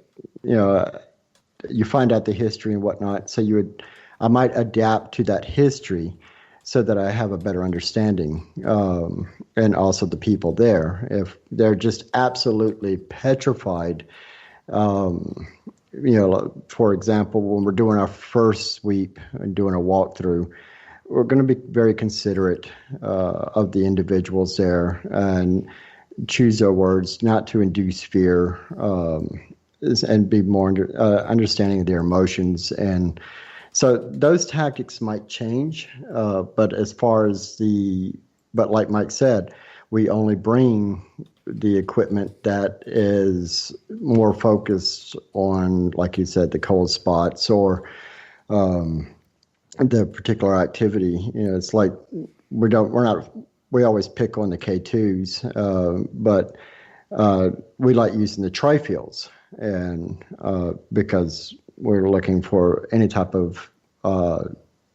you find out the history and whatnot, so I might adapt to that history so that I have a better understanding, and also the people there. If they're just absolutely petrified, for example, when we're doing our first sweep and doing a walkthrough, we're going to be very considerate of the individuals there and choose our words not to induce fear, and be more understanding of their emotions. And so those tactics might change, but but like Mike said, we only bring the equipment that is more focused on, like you said, the cold spots or the particular activity. It's like we always pick on the K2s, but we like using the tri-fields, and because we're looking for any type of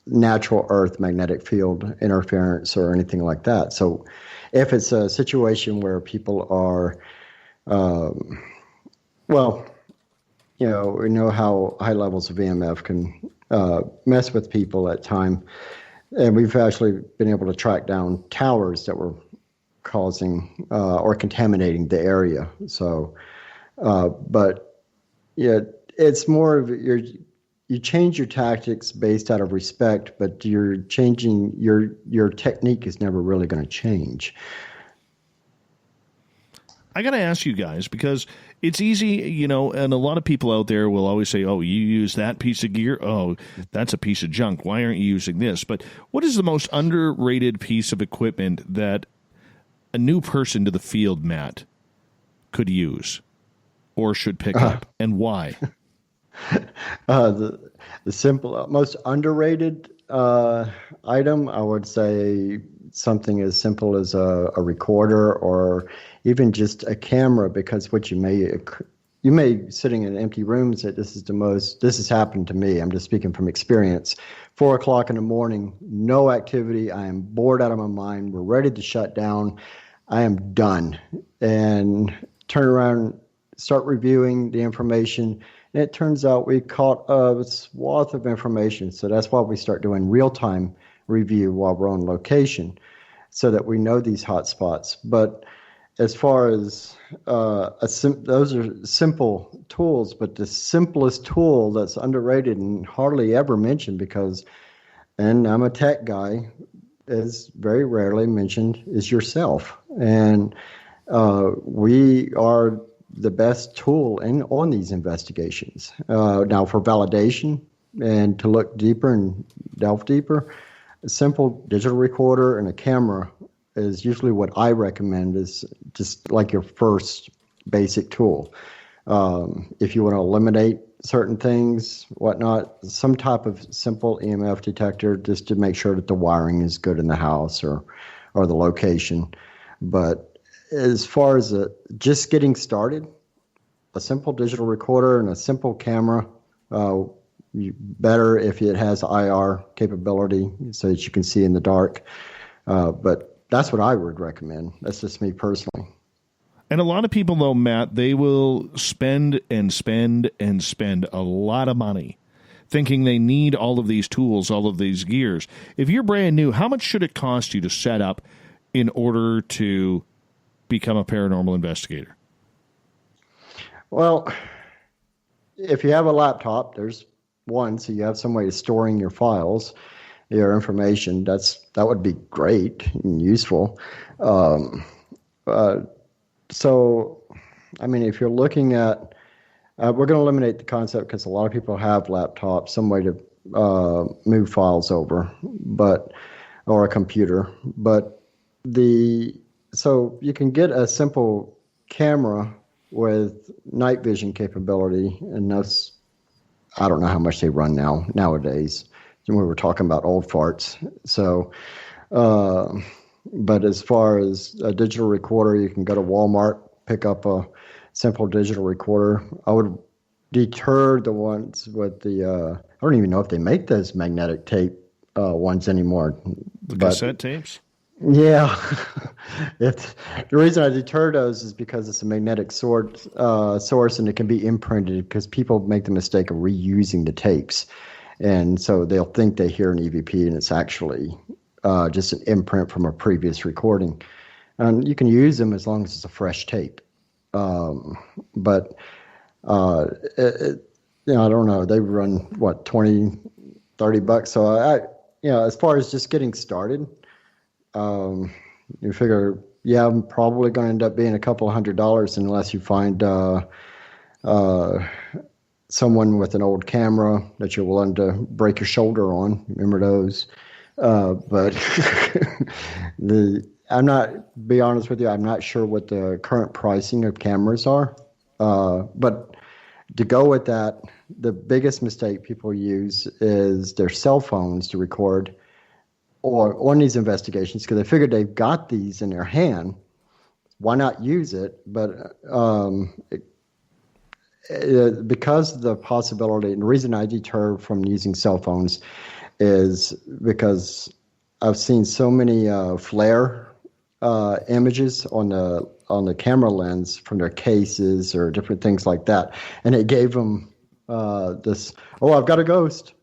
natural earth magnetic field interference or anything like that. So if it's a situation where people are, we know how high levels of EMF can mess with people at time. And we've actually been able to track down towers that were causing or contaminating the area. So, but yeah, it's more of you change your tactics based out of respect, but you're changing your technique is never really going to change. I got to ask you guys, because it's easy, and a lot of people out there will always say, oh, you use that piece of gear? Oh, that's a piece of junk. Why aren't you using this? But what is the most underrated piece of equipment that a new person to the field, Matt, could use or should pick up, and why? The simple, most underrated item, I would say something as simple as a recorder or even just a camera, because what you may sitting in an empty room say, this has happened to me. I'm just speaking from experience. 4:00 in the morning, no activity. I am bored out of my mind. We're ready to shut down. I am done. And turn around, start reviewing the information. And it turns out we caught a swath of information. So that's why we start doing real-time review while we're on location, so that we know these hot spots. But as far as those are simple tools, but the simplest tool that's underrated and hardly ever mentioned, and I'm a tech guy, is very rarely mentioned, is yourself. And we are the best tool on these investigations. Now, for validation and to look deeper and delve deeper, a simple digital recorder and a camera is usually what I recommend, is just like your first basic tool. If you want to eliminate certain things, whatnot, some type of simple EMF detector just to make sure that the wiring is good in the house or the location. But as far as just getting started, a simple digital recorder and a simple camera, better if it has IR capability so that you can see in the dark. But that's what I would recommend. That's just me personally. And a lot of people, though, Matt, they will spend and spend and spend a lot of money thinking they need all of these tools, all of these gears. If you're brand new, how much should it cost you to set up in order to become a paranormal investigator? Well, if you have a laptop, there's one, so you have some way of storing your files, your information. That would be great and useful. So, I mean, if you're looking at, we're going to eliminate the concept because a lot of people have laptops, some way to move files over, or a computer. But so you can get a simple camera with night vision capability, and that's, I don't know how much they run nowadays. We were talking about old farts. So, but as far as a digital recorder, you can go to Walmart, pick up a simple digital recorder. I would deter the ones with I don't even know if they make those magnetic tape ones anymore. The cassette tapes? Yeah. The reason I deter those is because it's a magnetic source and it can be imprinted because people make the mistake of reusing the tapes. And so they'll think they hear an EVP and it's actually just an imprint from a previous recording. And you can use them as long as it's a fresh tape. But I don't know. They run, what, $20, $30? So as far as just getting started, you figure, I'm probably going to end up being a couple $100 unless you find someone with an old camera that you're willing to break your shoulder on. Remember those? But be honest with you, I'm not sure what the current pricing of cameras are. But to go with that, the biggest mistake people use is their cell phones to record or on these investigations because they figured they've got these in their hand. Why not use it? But because of the possibility, and the reason I deter from using cell phones is because I've seen so many flare images on the camera lens from their cases or different things like that, and it gave them this, I've got a ghost.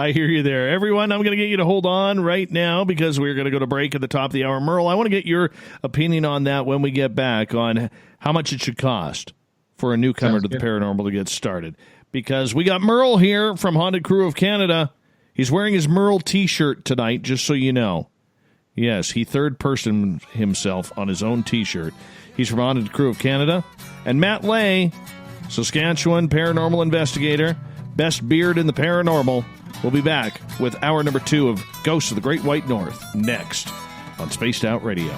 I hear you there. Everyone, I'm going to get you to hold on right now because we're going to go to break at the top of the hour. Merle, I want to get your opinion on that when we get back on how much it should cost for a newcomer to the paranormal to get started. Because we got Merle here from Haunted Crew of Canada. He's wearing his Merle T-shirt tonight, just so you know. Yes, he third-person himself on his own T-shirt. He's from Haunted Crew of Canada. And Matt Lay, Saskatchewan paranormal investigator, best beard in the paranormal. We'll be back with hour number 2 of Ghosts of the Great White North next on Spaced Out Radio.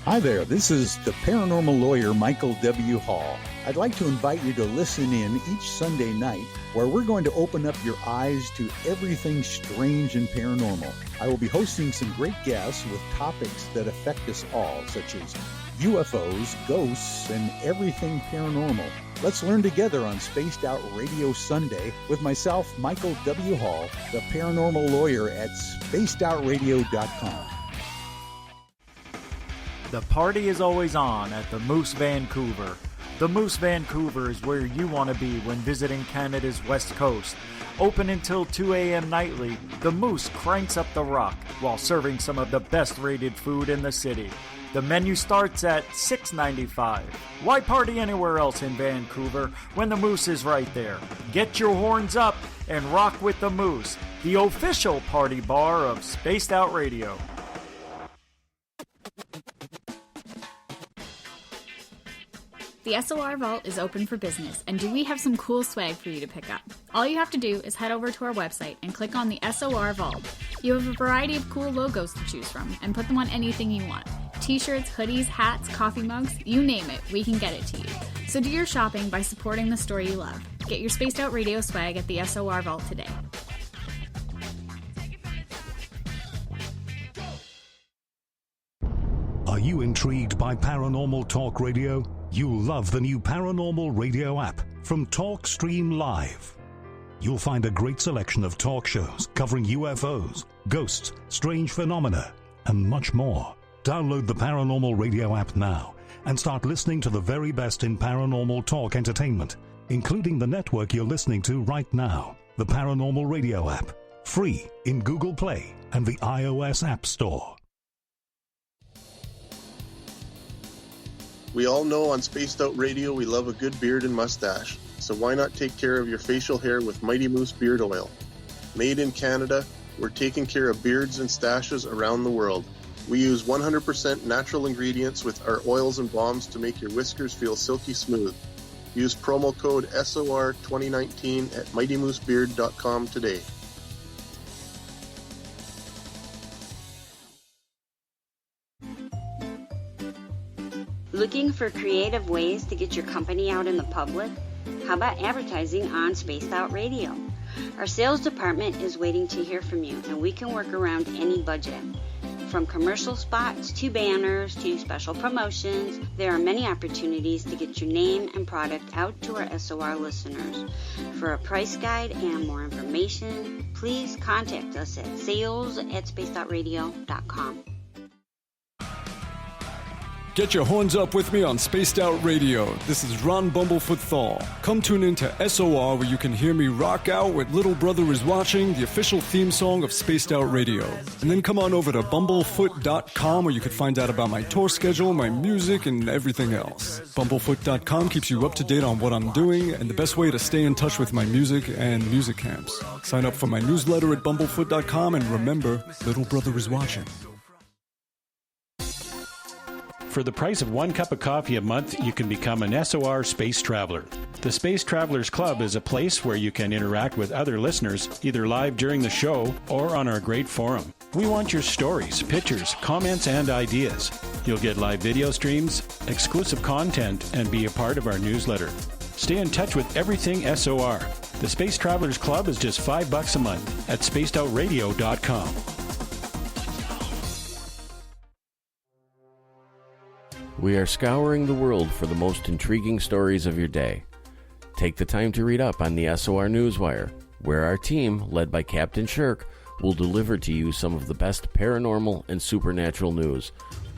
Hi there, this is the paranormal lawyer Michael W. Hall. I'd like to invite you to listen in each Sunday night where we're going to open up your eyes to everything strange and paranormal. I will be hosting some great guests with topics that affect us all, such as UFOs, ghosts, and everything paranormal. Let's learn together on Spaced Out Radio Sunday with myself, Michael W. Hall, the paranormal lawyer at spacedoutradio.com. The party is always on at the Moose Vancouver. The Moose Vancouver is where you want to be when visiting Canada's West Coast. Open until 2 a.m. nightly, the Moose cranks up the rock while serving some of the best rated food in the city. The menu starts at $6.95. Why party anywhere else in Vancouver when the Moose is right there? Get your horns up and rock with the Moose, the official party bar of Spaced Out Radio. The SOR Vault is open for business, and do we have some cool swag for you to pick up? All you have to do is head over to our website and click on the SOR Vault. You have a variety of cool logos to choose from, and put them on anything you want. T-shirts, hoodies, hats, coffee mugs, you name it, we can get it to you. So do your shopping by supporting the store you love. Get your Spaced Out Radio swag at the SOR Vault today. Are you intrigued by Paranormal Talk Radio? You'll love the new Paranormal Radio app from TalkStream Live. You'll find a great selection of talk shows covering UFOs, ghosts, strange phenomena, and much more. Download the Paranormal Radio app now and start listening to the very best in paranormal talk entertainment, including the network you're listening to right now, the Paranormal Radio app, free in Google Play and the iOS App Store. We all know on Spaced Out Radio we love a good beard and mustache, so why not take care of your facial hair with Mighty Moose Beard Oil? Made in Canada, we're taking care of beards and stashes around the world. We use 100% natural ingredients with our oils and balms to make your whiskers feel silky smooth. Use promo code SOR2019 at MightyMooseBeard.com today. Looking for creative ways to get your company out in the public? How about advertising on Spaced Out Radio? Our sales department is waiting to hear from you, and we can work around any budget. From commercial spots to banners to special promotions, there are many opportunities to get your name and product out to our SOR listeners. For a price guide and more information, please contact us at sales@spacedoutradio.com. Get your horns up with me on Spaced Out Radio. This is Ron Bumblefoot Thal. Come tune in to SOR where you can hear me rock out with Little Brother Is Watching, the official theme song of Spaced Out Radio. And then come on over to bumblefoot.com where you can find out about my tour schedule, my music, and everything else. Bumblefoot.com keeps you up to date on what I'm doing and the best way to stay in touch with my music and music camps. Sign up for my newsletter at bumblefoot.com and remember, Little Brother Is Watching. For the price of 1 cup of coffee a month, you can become an SOR Space Traveler. The Space Travelers Club is a place where you can interact with other listeners, either live during the show or on our great forum. We want your stories, pictures, comments, and ideas. You'll get live video streams, exclusive content, and be a part of our newsletter. Stay in touch with everything SOR. The Space Travelers Club is just $5 a month at spacedoutradio.com. We are scouring the world for the most intriguing stories of your day. Take the time to read up on the SOR Newswire, where our team, led by Captain Shirk, will deliver to you some of the best paranormal and supernatural news,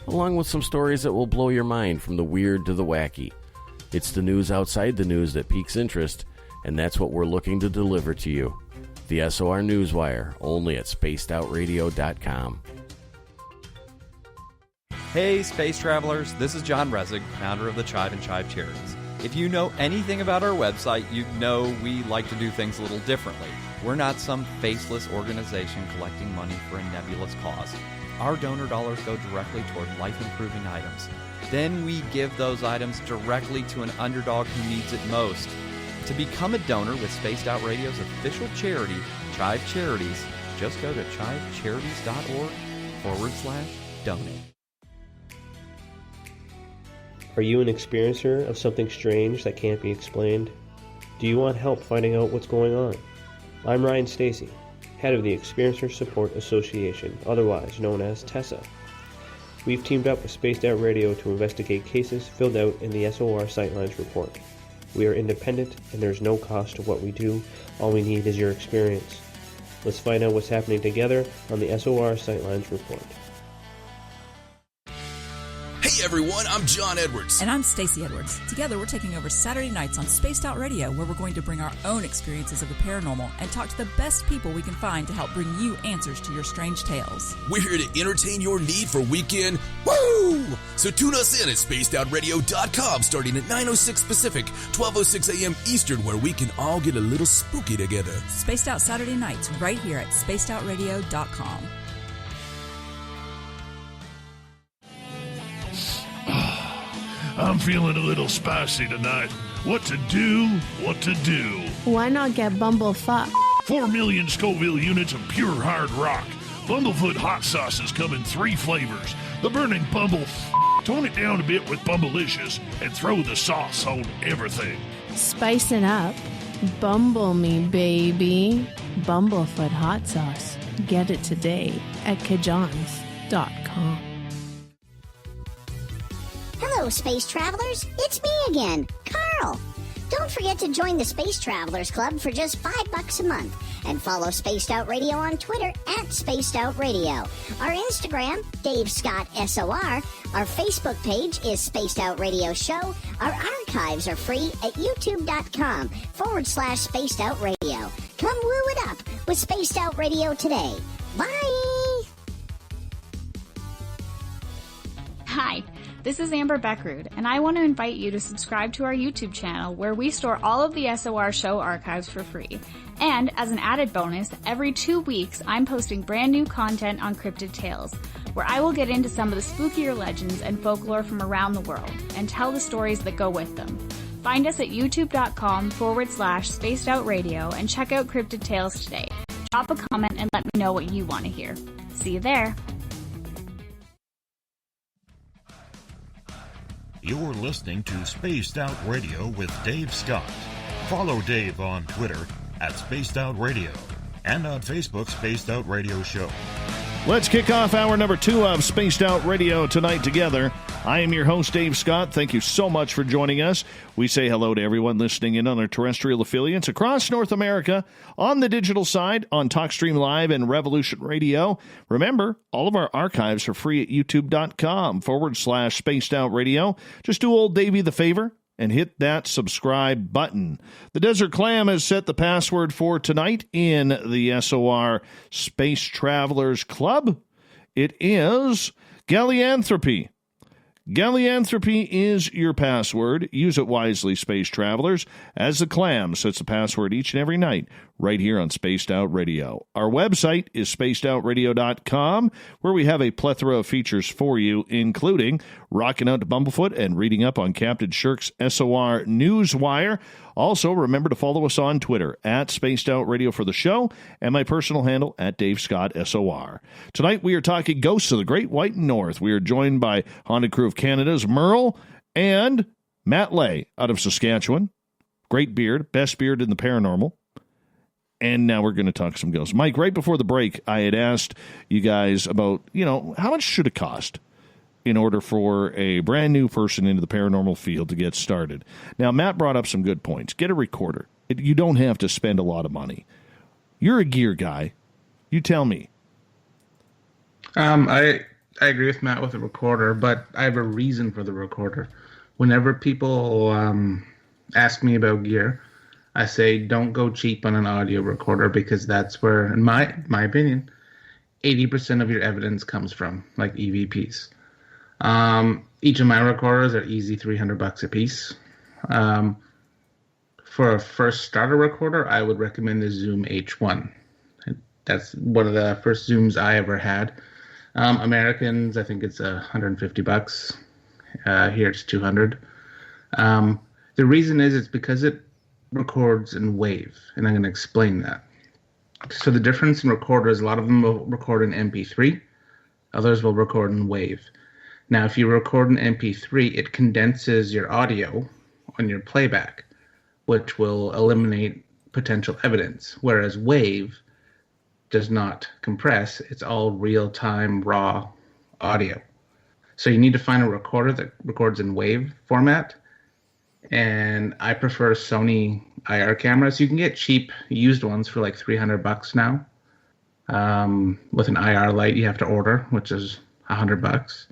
along with some stories that will blow your mind from the weird to the wacky. It's the news outside the news that piques interest, and that's what we're looking to deliver to you. The SOR Newswire, only at spacedoutradio.com. Hey, space travelers, this is John Resig, founder of the Chive and Chive Charities. If you know anything about our website, you know we like to do things a little differently. We're not some faceless organization collecting money for a nebulous cause. Our donor dollars go directly toward life-improving items. Then we give those items directly to an underdog who needs it most. To become a donor with Spaced Out Radio's official charity, Chive Charities, just go to chivecharities.org/donate. Are you an experiencer of something strange that can't be explained? Do you want help finding out what's going on? I'm Ryan Stacy, head of the Experiencer Support Association, otherwise known as TESSA. We've teamed up with Spaced Out Radio to investigate cases filled out in the SOR Sightlines report. We are independent and there's no cost to what we do. All we need is your experience. Let's find out what's happening together on the SOR Sightlines report. Hey everyone, I'm John Edwards. And I'm Stacey Edwards. Together we're taking over Saturday nights on Spaced Out Radio, where we're going to bring our own experiences of the paranormal and talk to the best people we can find to help bring you answers to your strange tales. We're here to entertain your need for weekend woo! So tune us in at spacedoutradio.com starting at 9:06 Pacific, 12:06 a.m. Eastern, where we can all get a little spooky together. Spaced Out Saturday nights right here at spacedoutradio.com. I'm feeling a little spicy tonight. What to do? What to do? Why not get Bumblefuck? 4 million Scoville units of pure hard rock. Bumblefoot hot sauces come in 3 flavors. The burning tone it down a bit with Bumblicious and throw the sauce on everything. Spice it up. Bumble me, baby. Bumblefoot hot sauce. Get it today at kajans.com. Hello, space travelers. It's me again, Carl. Don't forget to join the Space Travelers Club for just $5 a month and follow Spaced Out Radio on Twitter at Spaced Out Radio. Our Instagram, Dave Scott SOR. Our Facebook page is Spaced Out Radio Show. Our archives are free at youtube.com/Spaced Out Radio. Come woo it up with Spaced Out Radio today. Bye! Hi, this is Amber Beckrud, and I want to invite you to subscribe to our YouTube channel where we store all of the SOR show archives for free. And as an added bonus, every 2 weeks I'm posting brand new content on Cryptid Tales, where I will get into some of the spookier legends and folklore from around the world and tell the stories that go with them. Find us at youtube.com/Spaced Out Radio and check out Cryptid Tales today. Drop a comment and let me know what you want to hear. See you there. You're listening to Spaced Out Radio with Dave Scott. Follow Dave on Twitter at Spaced Out Radio and on Facebook, Spaced Out Radio Show. Let's kick off hour number 2 of Spaced Out Radio tonight together. I am your host, Dave Scott. Thank you so much for joining us. We say hello to everyone listening in on our terrestrial affiliates across North America, on the digital side, on TalkStream Live and Revolution Radio. Remember, all of our archives are free at youtube.com/Spaced Out Radio. Just do old Davey the favor and hit that subscribe button. The Desert Clam has set the password for tonight in the SOR Space Travelers Club. It is Gallianthropy. Gallianthropy is your password. Use it wisely, Space Travelers, as the Clam sets the password each and every night right here on Spaced Out Radio. Our website is spacedoutradio.com, where we have a plethora of features for you, including rocking out to Bumblefoot and reading up on Captain Shirk's SOR Newswire. Also, remember to follow us on Twitter at Spaced Out Radio for the show, and my personal handle at Dave Scott SOR. Tonight we are talking Ghosts of the Great White North. We are joined by Haunted Crew of Canada's Merle and Matt Lay out of Saskatchewan. Great beard, best beard in the paranormal. And now we're going to talk some ghosts. Mike, right before the break, I had asked you guys about, how much should it cost in order for a brand new person into the paranormal field to get started. Now, Matt brought up some good points. Get a recorder. You don't have to spend a lot of money. You're a gear guy. You tell me. I agree with Matt with the recorder, but I have a reason for the recorder. Whenever people ask me about gear, I say don't go cheap on an audio recorder, because that's where, in my opinion, 80% of your evidence comes from, like EVPs. Each of my recorders are easy $300 a piece. For a first starter recorder, I would recommend the Zoom H1. That's one of the first Zooms I ever had. Americans, I think it's $150. Here it's $200. The reason is it's because it records in wave, and I'm going to explain that. So the difference in recorders, a lot of them will record in MP3, others will record in wave. Now, if you record in MP3, it condenses your audio on your playback, which will eliminate potential evidence, whereas wave does not compress. It's all real-time, raw audio. So you need to find a recorder that records in wave format, and I prefer Sony IR cameras. You can get cheap used ones for like $300 now. With an IR light you have to order, which is $100.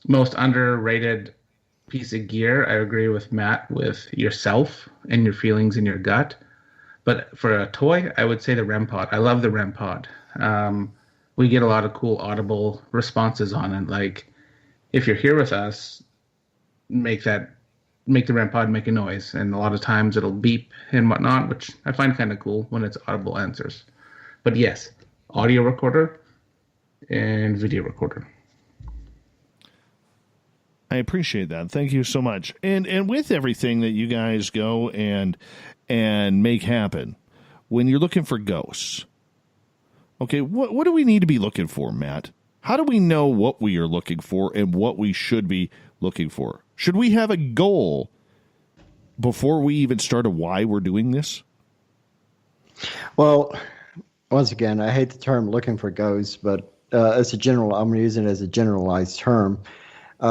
Most underrated piece of gear, I agree with Matt, with yourself and your feelings in your gut. But for a toy, I would say the REM pod. I love the REM pod. We get a lot of cool audible responses on it. Like, if you're here with us, make the REM pod make a noise. And a lot of times it'll beep and whatnot, which I find kind of cool when it's audible answers. But yes, audio recorder and video recorder. I appreciate that. Thank you so much. And with everything that you guys go and make happen, when you're looking for ghosts, okay, what do we need to be looking for, Matt? How do we know what we are looking for and what we should be looking for? Should we have a goal before we even start of why we're doing this? Well, once again, I hate the term looking for ghosts, but as a general, I'm going to use it as a generalized term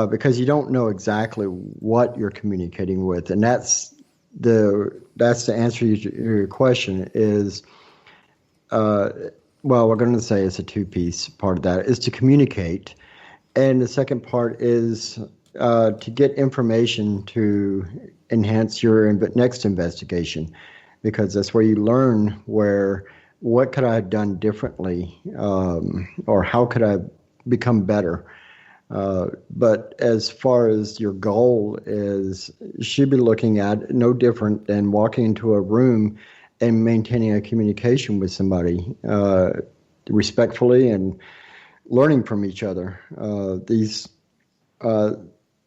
because you don't know exactly what you're communicating with. And that's the answer to your question is, well, we're going to say it's a two-piece part of that is to communicate. And the second part is to get information to enhance your next investigation, because that's where you learn what could I have done differently, or how could I become better. But as far as your goal is, you should be looking at no different than walking into a room and maintaining a communication with somebody respectfully and learning from each other.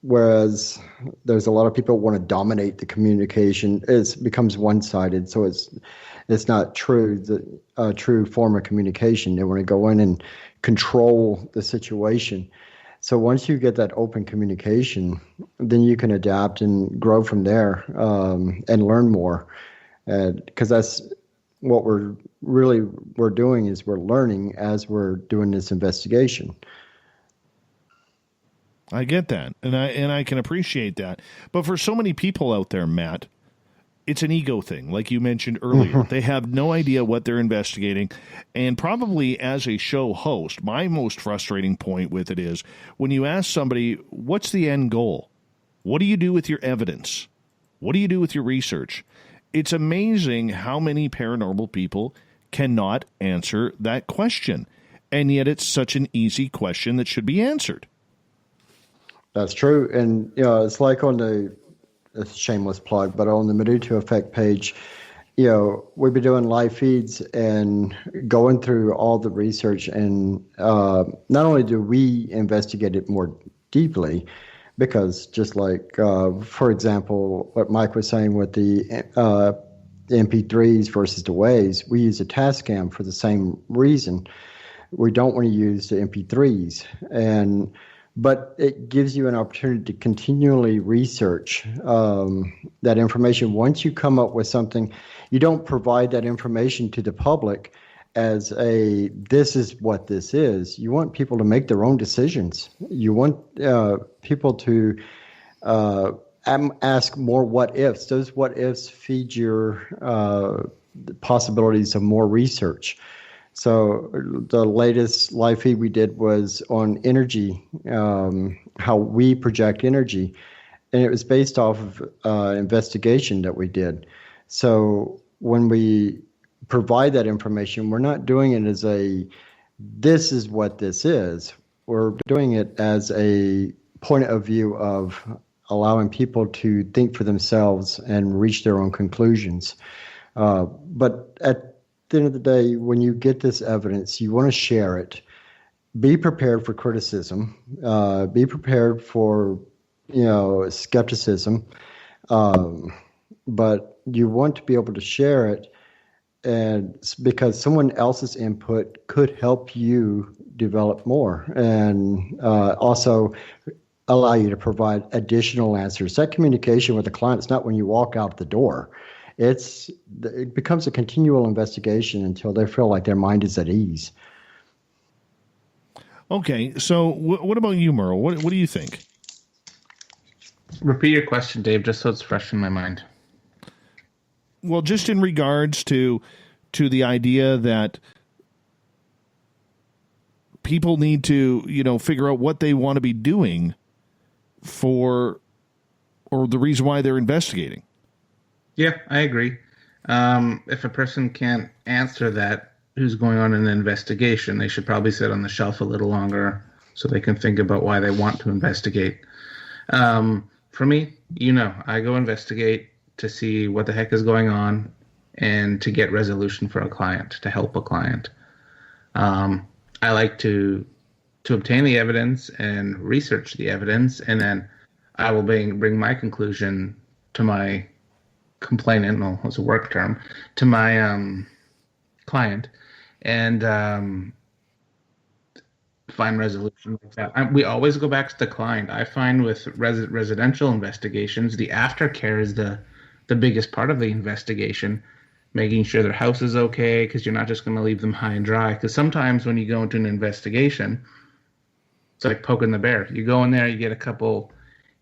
Whereas there's a lot of people who want to dominate the communication, it becomes one-sided. So it's not true, a true form of communication. They want to go in and control the situation. So once you get that open communication, then you can adapt and grow from there and learn more. Because that's what we're doing is we're learning as we're doing this investigation. I get that, and I can appreciate that. But for so many people out there, Matt, it's an ego thing, like you mentioned earlier. They have no idea what they're investigating, and probably as a show host, my most frustrating point with it is when you ask somebody, what's the end goal? What do you do with your evidence? What do you do with your research? It's amazing how many paranormal people cannot answer that question, and yet it's such an easy question that should be answered. That's true. And, it's like on it's a shameless plug, but on the Meduto Effect page, we've been doing live feeds and going through all the research. And not only do we investigate it more deeply, because just like, for example, what Mike was saying with the MP3s versus the WAVs, we use a Tascam for the same reason. We don't want to use the MP3s. But it gives you an opportunity to continually research that information. Once you come up with something, you don't provide that information to the public as this is what this is. You want people to make their own decisions. You want people to ask more what ifs. Those what ifs feed your possibilities of more research. So the latest live feed we did was on energy, how we project energy, and it was based off of investigation that we did. So when we provide that information, we're not doing it as this is what this is. We're doing it as a point of view of allowing people to think for themselves and reach their own conclusions. But at the end of the day, when you get this evidence, you want to share it. Be prepared for criticism. Be prepared for, skepticism. But you want to be able to share it, and because someone else's input could help you develop more, and also allow you to provide additional answers. That communication with the client is not when you walk out the door. It becomes a continual investigation until they feel like their mind is at ease. Okay, so what about you, Merle? What do you think? Repeat your question, Dave, just so it's fresh in my mind. Well, just in regards to the idea that people need to, figure out what they want to be doing or the reason why they're investigating. Yeah, I agree. If a person can't answer that, who's going on an investigation, they should probably sit on the shelf a little longer so they can think about why they want to investigate. For me, I go investigate to see what the heck is going on and to get resolution for a client, to help a client. I like to obtain the evidence and research the evidence and then I will bring my conclusion to my complainant, well, it's a work term, to my client, and find resolution like that. We always go back to the client. I find with residential investigations, the aftercare is the biggest part of the investigation, making sure their house is okay, because you're not just going to leave them high and dry. Because sometimes when you go into an investigation, it's like poking the bear. You go in there, you get a couple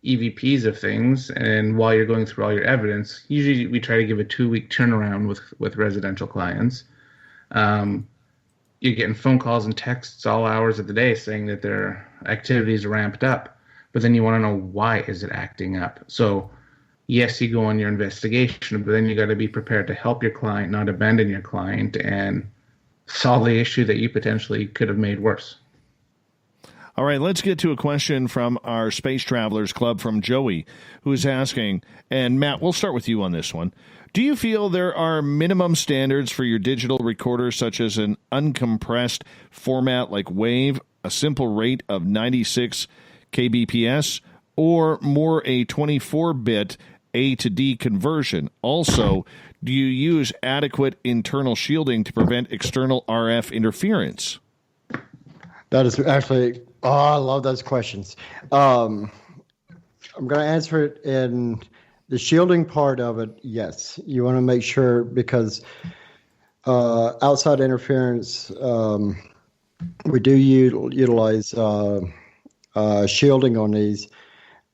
EVPs of things, and while you're going through all your evidence, usually we try to give a 2-week turnaround with residential clients. You're getting phone calls and texts all hours of the day saying that their activities are ramped up, but then you want to know, why is it acting up? So yes, you go on your investigation, but then you got to be prepared to help your client, not abandon your client, and solve the issue that you potentially could have made worse. All right, let's get to a question from our Space Travelers Club from Joey, who is asking, and Matt, we'll start with you on this one. Do you feel there are minimum standards for your digital recorder, such as an uncompressed format like WAV, a simple rate of 96 kbps, or more a 24-bit A to D conversion? Also, do you use adequate internal shielding to prevent external RF interference? That is actually, I love those questions. I'm going to answer it in the shielding part of it. Yes, you want to make sure, because outside interference, we do utilize shielding on these.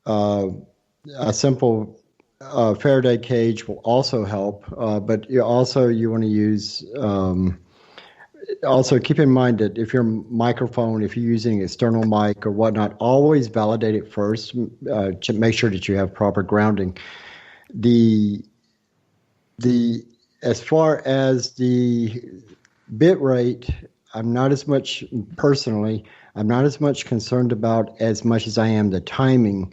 A simple Faraday cage will also help, but you want to use. Also, keep in mind that if your microphone, if you're using external mic or whatnot, always validate it first to make sure that you have proper grounding. As far as the bit rate, I'm not as much concerned about as much as I am the timing,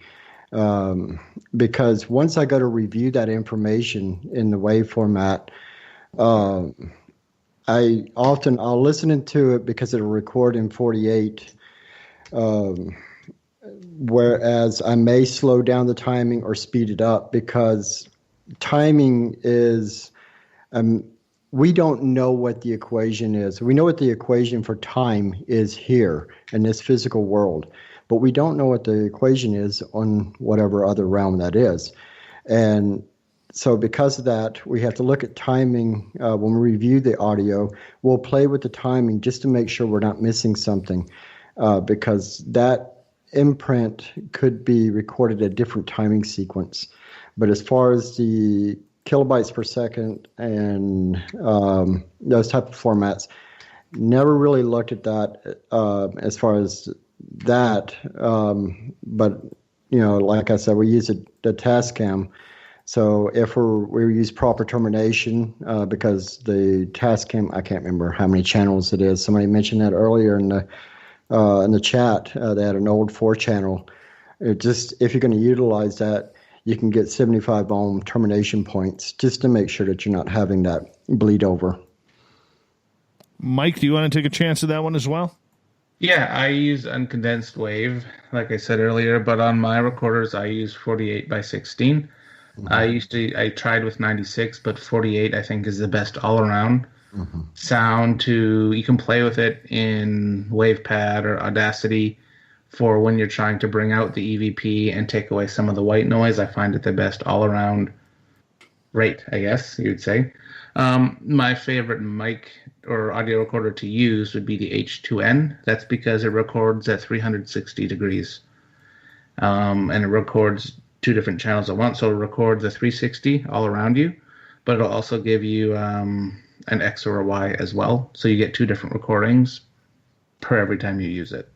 because once I go to review that information in the WAV format, I'll listen into it because it'll record in 48, whereas I may slow down the timing or speed it up, because timing is, we don't know what the equation is. We know what the equation for time is here in this physical world, but we don't know what the equation is on whatever other realm that is. And so because of that, we have to look at timing. When we review the audio, we'll play with the timing just to make sure we're not missing something, because that imprint could be recorded at a different timing sequence. But as far as the kilobytes per second and those type of formats, never really looked at that as far as that. But, like I said, we use the Tascam. So if we use proper termination, because the Tascam, I can't remember how many channels it is. Somebody mentioned that earlier in the chat. They had an old 4-channel. If you're going to utilize that, you can get 75 ohm termination points just to make sure that you're not having that bleed over. Mike, do you want to take a chance at that one as well? Yeah, I use uncondensed wave, like I said earlier, but on my recorders, I use 48 by 16. Mm-hmm. I tried with 96, but 48 I think is the best all around sound. You can play with it in WavePad or Audacity for when you're trying to bring out the EVP and take away some of the white noise. I find it the best all around rate, I guess you would say. My favorite mic or audio recorder to use would be the H2N. That's because it records at 360 degrees. And it records 2 different channels at once. So it records a 360 all around you, but it'll also give you an X or a Y as well. So you get 2 different recordings per every time you use it.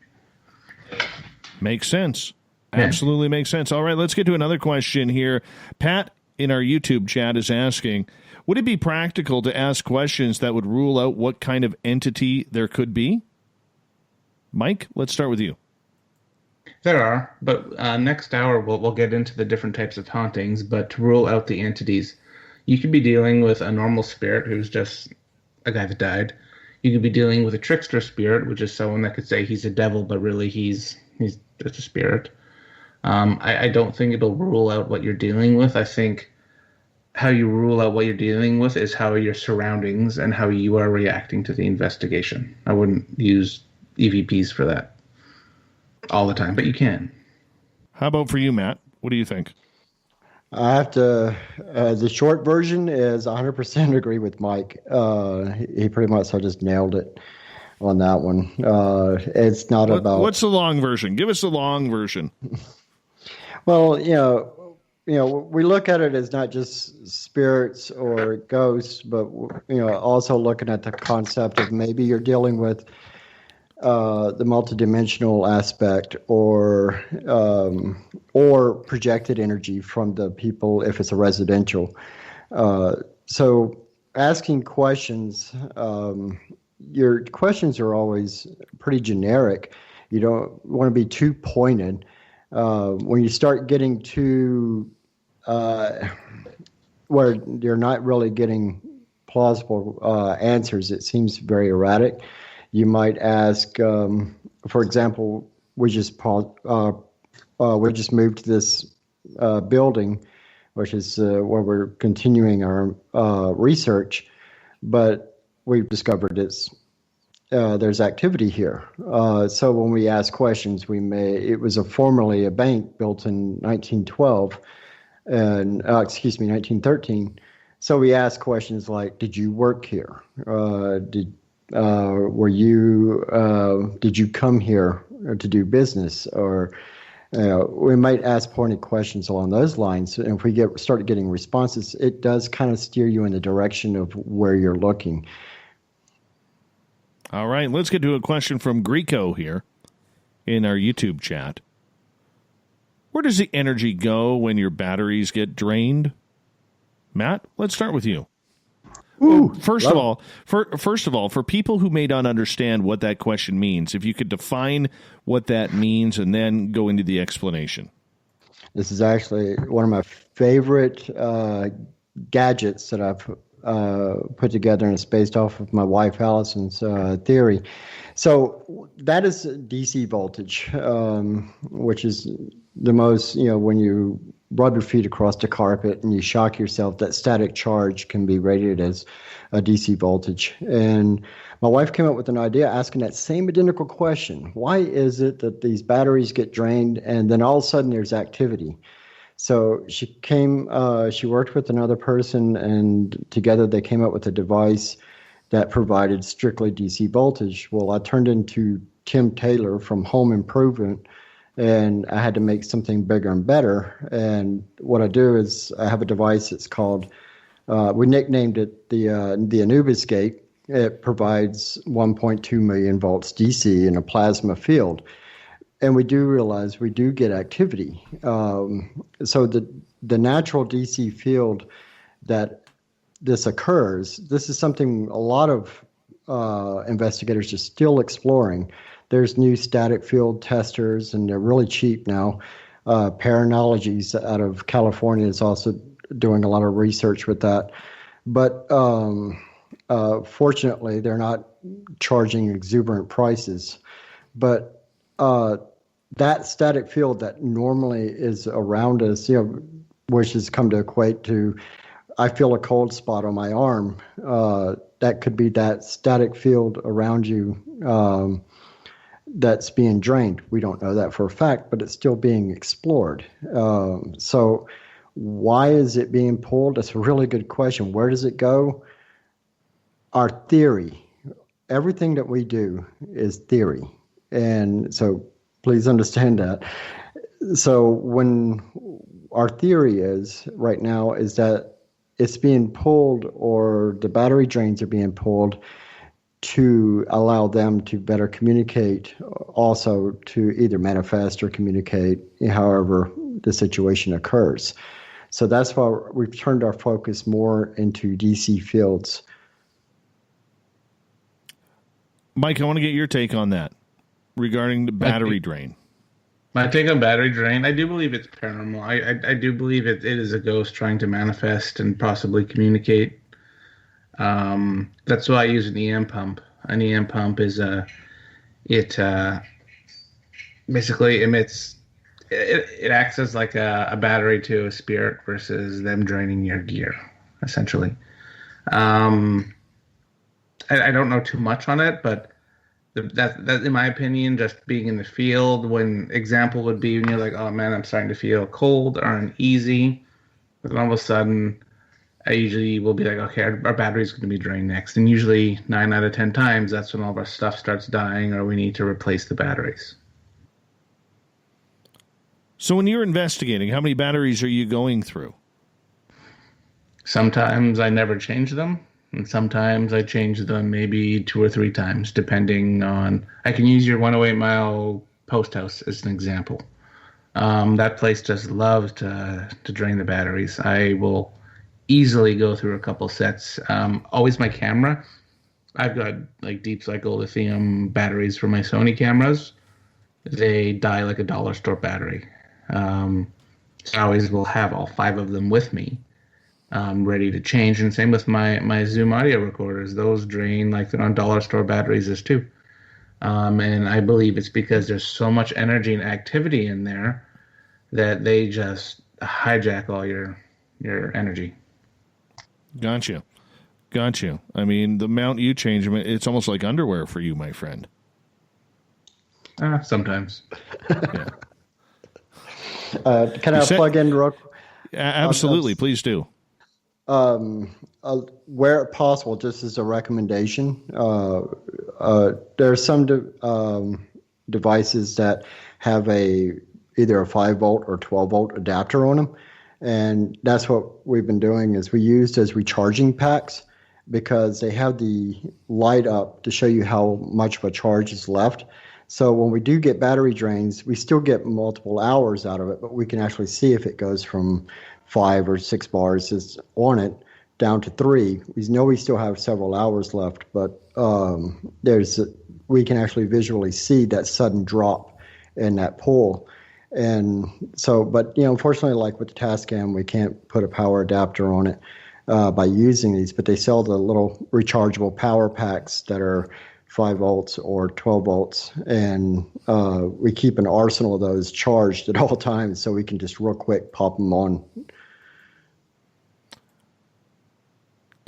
Makes sense. Absolutely makes sense. All right, let's get to another question here. Pat in our YouTube chat is asking, would it be practical to ask questions that would rule out what kind of entity there could be? Mike, let's start with you. There are, but next hour we'll get into the different types of hauntings, but to rule out the entities, you could be dealing with a normal spirit who's just a guy that died. You could be dealing with a trickster spirit, which is someone that could say he's a devil, but really he's just a spirit. I don't think it'll rule out what you're dealing with. I think how you rule out what you're dealing with is how your surroundings and how you are reacting to the investigation. I wouldn't use EVPs for that all the time, but you can. How about for you, Matt? What do you think? I have to, the short version is 100% agree with Mike. He pretty much just nailed it on that one. It's not about... What's the long version? Give us the long version. Well, we look at it as not just spirits or ghosts, but, also looking at the concept of maybe you're dealing with the multidimensional aspect or projected energy from the people if it's a residential. So asking questions, your questions are always pretty generic. You don't want to be too pointed. When you start getting too where you're not really getting plausible answers, it seems very erratic. You might ask, for example, we just moved to this building, which is where we're continuing our research, but we've discovered there's activity here. So when we ask questions, it was formerly a bank built in 1912, and 1913. So we ask questions like, did you work here? Did you come here to do business? Or we might ask pointed questions along those lines. And if we start getting responses, it does kind of steer you in the direction of where you're looking. All right, let's get to a question from Greco here in our YouTube chat. Where does the energy go when your batteries get drained? Matt, let's start with you. Ooh, first of all, for people who may not understand what that question means, if you could define what that means and then go into the explanation. This is actually one of my favorite gadgets that I've put together, and it's based off of my wife Allison's theory. So that is DC voltage, which is the most, when you rub your feet across the carpet and you shock yourself, that static charge can be rated as a DC voltage. And my wife came up with an idea asking that same identical question. Why is it that these batteries get drained and then all of a sudden there's activity? So she worked with another person, and together they came up with a device that provided strictly DC voltage. Well, I turned into Tim Taylor from Home Improvement, and I had to make something bigger and better. And what I do is I have a device that's called, we nicknamed it the Anubis Gate. It provides 1.2 million volts DC in a plasma field. And we do realize we do get activity. So the natural DC field that this occurs, this is something a lot of investigators are still exploring. There's new static field testers, and they're really cheap now. Paranologies out of California is also doing a lot of research with that. But fortunately, they're not charging exuberant prices. But that static field that normally is around us, which has come to equate to, I feel a cold spot on my arm. That could be that static field around you that's being drained. We don't know that for a fact, but it's still being explored. So why is it being pulled? That's a really good question. Where does it go? Our theory, everything that we do is theory. And so please understand that. So when our theory is right now is that it's being pulled, or the battery drains are being pulled to allow them to better communicate, also to either manifest or communicate however the situation occurs. So that's why we've turned our focus more into DC fields. Mike, I want to get your take on that regarding the battery drain. My take on battery drain, I do believe it's paranormal. I do believe it is a ghost trying to manifest and possibly communicate. That's why I use an EM pump. An EM pump is basically emits it acts as like a battery to a spirit versus them draining your gear, essentially. I don't know too much on it, but that in my opinion, just being in the field, when example would be when you're like, oh man, I'm starting to feel cold or uneasy, but then all of a sudden, I usually will be like, okay, our battery's going to be drained next, and usually 9 out of 10 times, that's when all of our stuff starts dying, or we need to replace the batteries. So when you're investigating, how many batteries are you going through? Sometimes I never change them, and sometimes I change them maybe 2 or 3 times, depending on... I can use your 108 Mile post house as an example. That place just loves to drain the batteries. I will easily go through a couple sets. Always my camera. I've got like deep cycle lithium batteries for my Sony cameras. They die like a dollar store battery. So I always will have all 5 of them with me, ready to change. And same with my Zoom audio recorders. Those drain like they're on dollar store batteries as too. And I believe it's because there's so much energy and activity in there that they just hijack all your energy. Gotcha. I mean, the amount you change them, it's almost like underwear for you, my friend. Sometimes. Yeah. Can I plug in real quick? Absolutely, please do. Where possible, just as a recommendation, there are some devices that have either a 5-volt or 12-volt adapter on them. And that's what we've been doing is we used as recharging packs because they have the light up to show you how much of a charge is left. So when we do get battery drains, we still get multiple hours out of it, but we can actually see if it goes from 5 or 6 bars on it down to 3. We know we still have several hours left, but we can actually visually see that sudden drop in that pull. And so, but unfortunately, like with the Tascam, we can't put a power adapter on it by using these, but they sell the little rechargeable power packs that are 5 volts or 12 volts. And we keep an arsenal of those charged at all times so we can just real quick pop them on.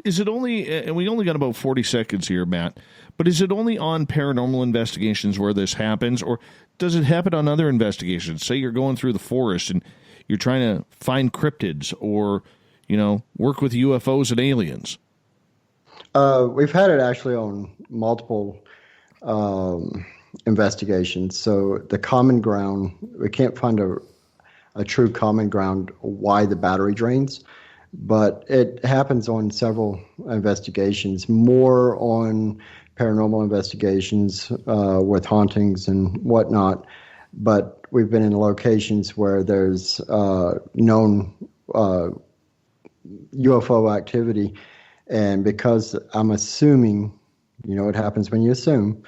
Is it only, and we only got about 40 seconds here, Matt, but is it only on paranormal investigations where this happens, or does it happen on other investigations? Say you're going through the forest and you're trying to find cryptids or, work with UFOs and aliens. We've had it actually on multiple investigations. So the common ground, we can't find a true common ground why the battery drains, but it happens on several investigations, more on paranormal investigations with hauntings and whatnot. But we've been in locations where there's known UFO activity. And because I'm assuming, what happens when you assume.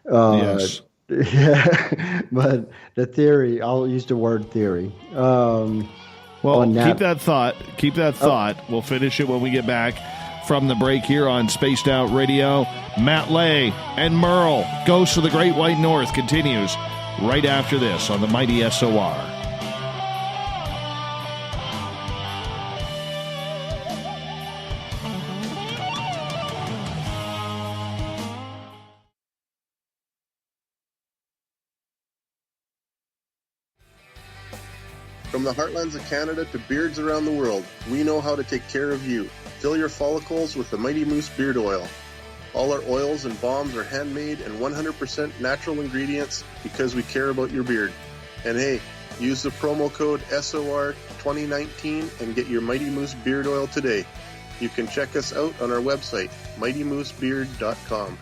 Yes. Yeah, but the theory, I'll use the word theory. Well, keep that thought. We'll finish it when we get back from the break here on Spaced Out Radio. Matt Lay and Merle, Ghosts of the Great White North, continues right after this on the Mighty SOR. From the heartlands of Canada to beards around the world, we know how to take care of you. Fill your follicles with the Mighty Moose Beard Oil. All our oils and balms are handmade and 100% natural ingredients because we care about your beard. And hey, use the promo code SOR2019 and get your Mighty Moose Beard Oil today. You can check us out on our website, mightymoosebeard.com.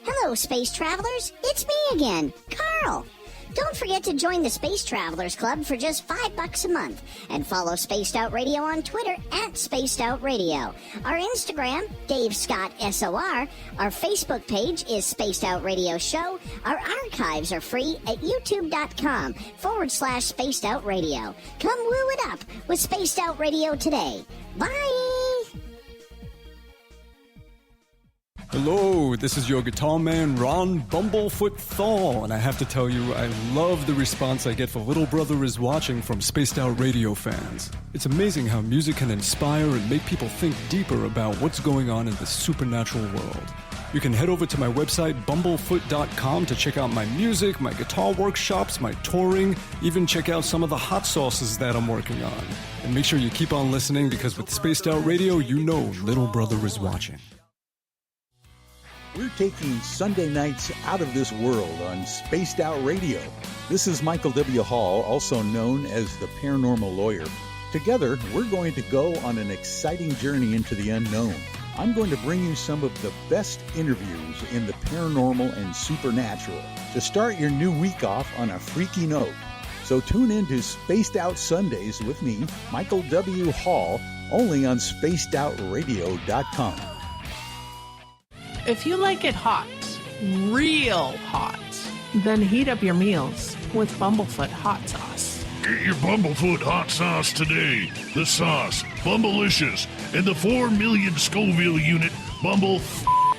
Hello, space travelers. It's me again, Carl. Don't forget to join the Space Travelers Club for just $5 a month and follow Spaced Out Radio on Twitter at Spaced Out Radio. Our Instagram, Dave Scott SOR. Our Facebook page is Spaced Out Radio Show. Our archives are free at youtube.com/Spaced Out Radio. Come woo it up with Spaced Out Radio today. Bye! Hello, this is your guitar man, Ron Bumblefoot Thal, and I have to tell you, I love the response I get for Little Brother is Watching from Spaced Out Radio fans. It's amazing how music can inspire and make people think deeper about what's going on in the supernatural world. You can head over to my website, bumblefoot.com, to check out my music, my guitar workshops, my touring, even check out some of the hot sauces that I'm working on. And make sure you keep on listening, because with Spaced Out Radio, you know Little Brother is watching. We're taking Sunday nights out of this world on Spaced Out Radio. This is Michael W. Hall, also known as the Paranormal Lawyer. Together, we're going to go on an exciting journey into the unknown. I'm going to bring you some of the best interviews in the paranormal and supernatural to start your new week off on a freaky note. So tune in to Spaced Out Sundays with me, Michael W. Hall, only on spacedoutradio.com. If you like it hot, real hot, then heat up your meals with Bumblefoot hot sauce. Get your Bumblefoot hot sauce today. The sauce, Bumblicious, and the 4 million Scoville unit Bumble.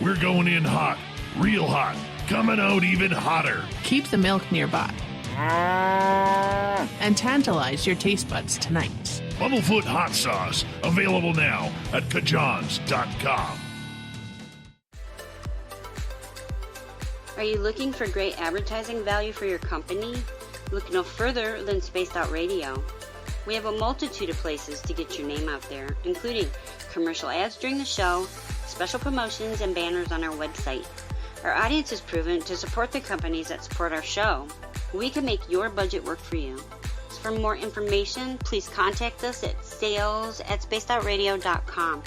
We're going in hot, real hot, coming out even hotter. Keep the milk nearby and tantalize your taste buds tonight. Bumblefoot hot sauce, available now at kajans.com. Are you looking for great advertising value for your company? Look no further than Spaced Out Radio. We have a multitude of places to get your name out there, including commercial ads during the show, special promotions, and banners on our website. Our audience is proven to support the companies that support our show. We can make your budget work for you. So for more information, please contact us at sales@spacedoutradio.com.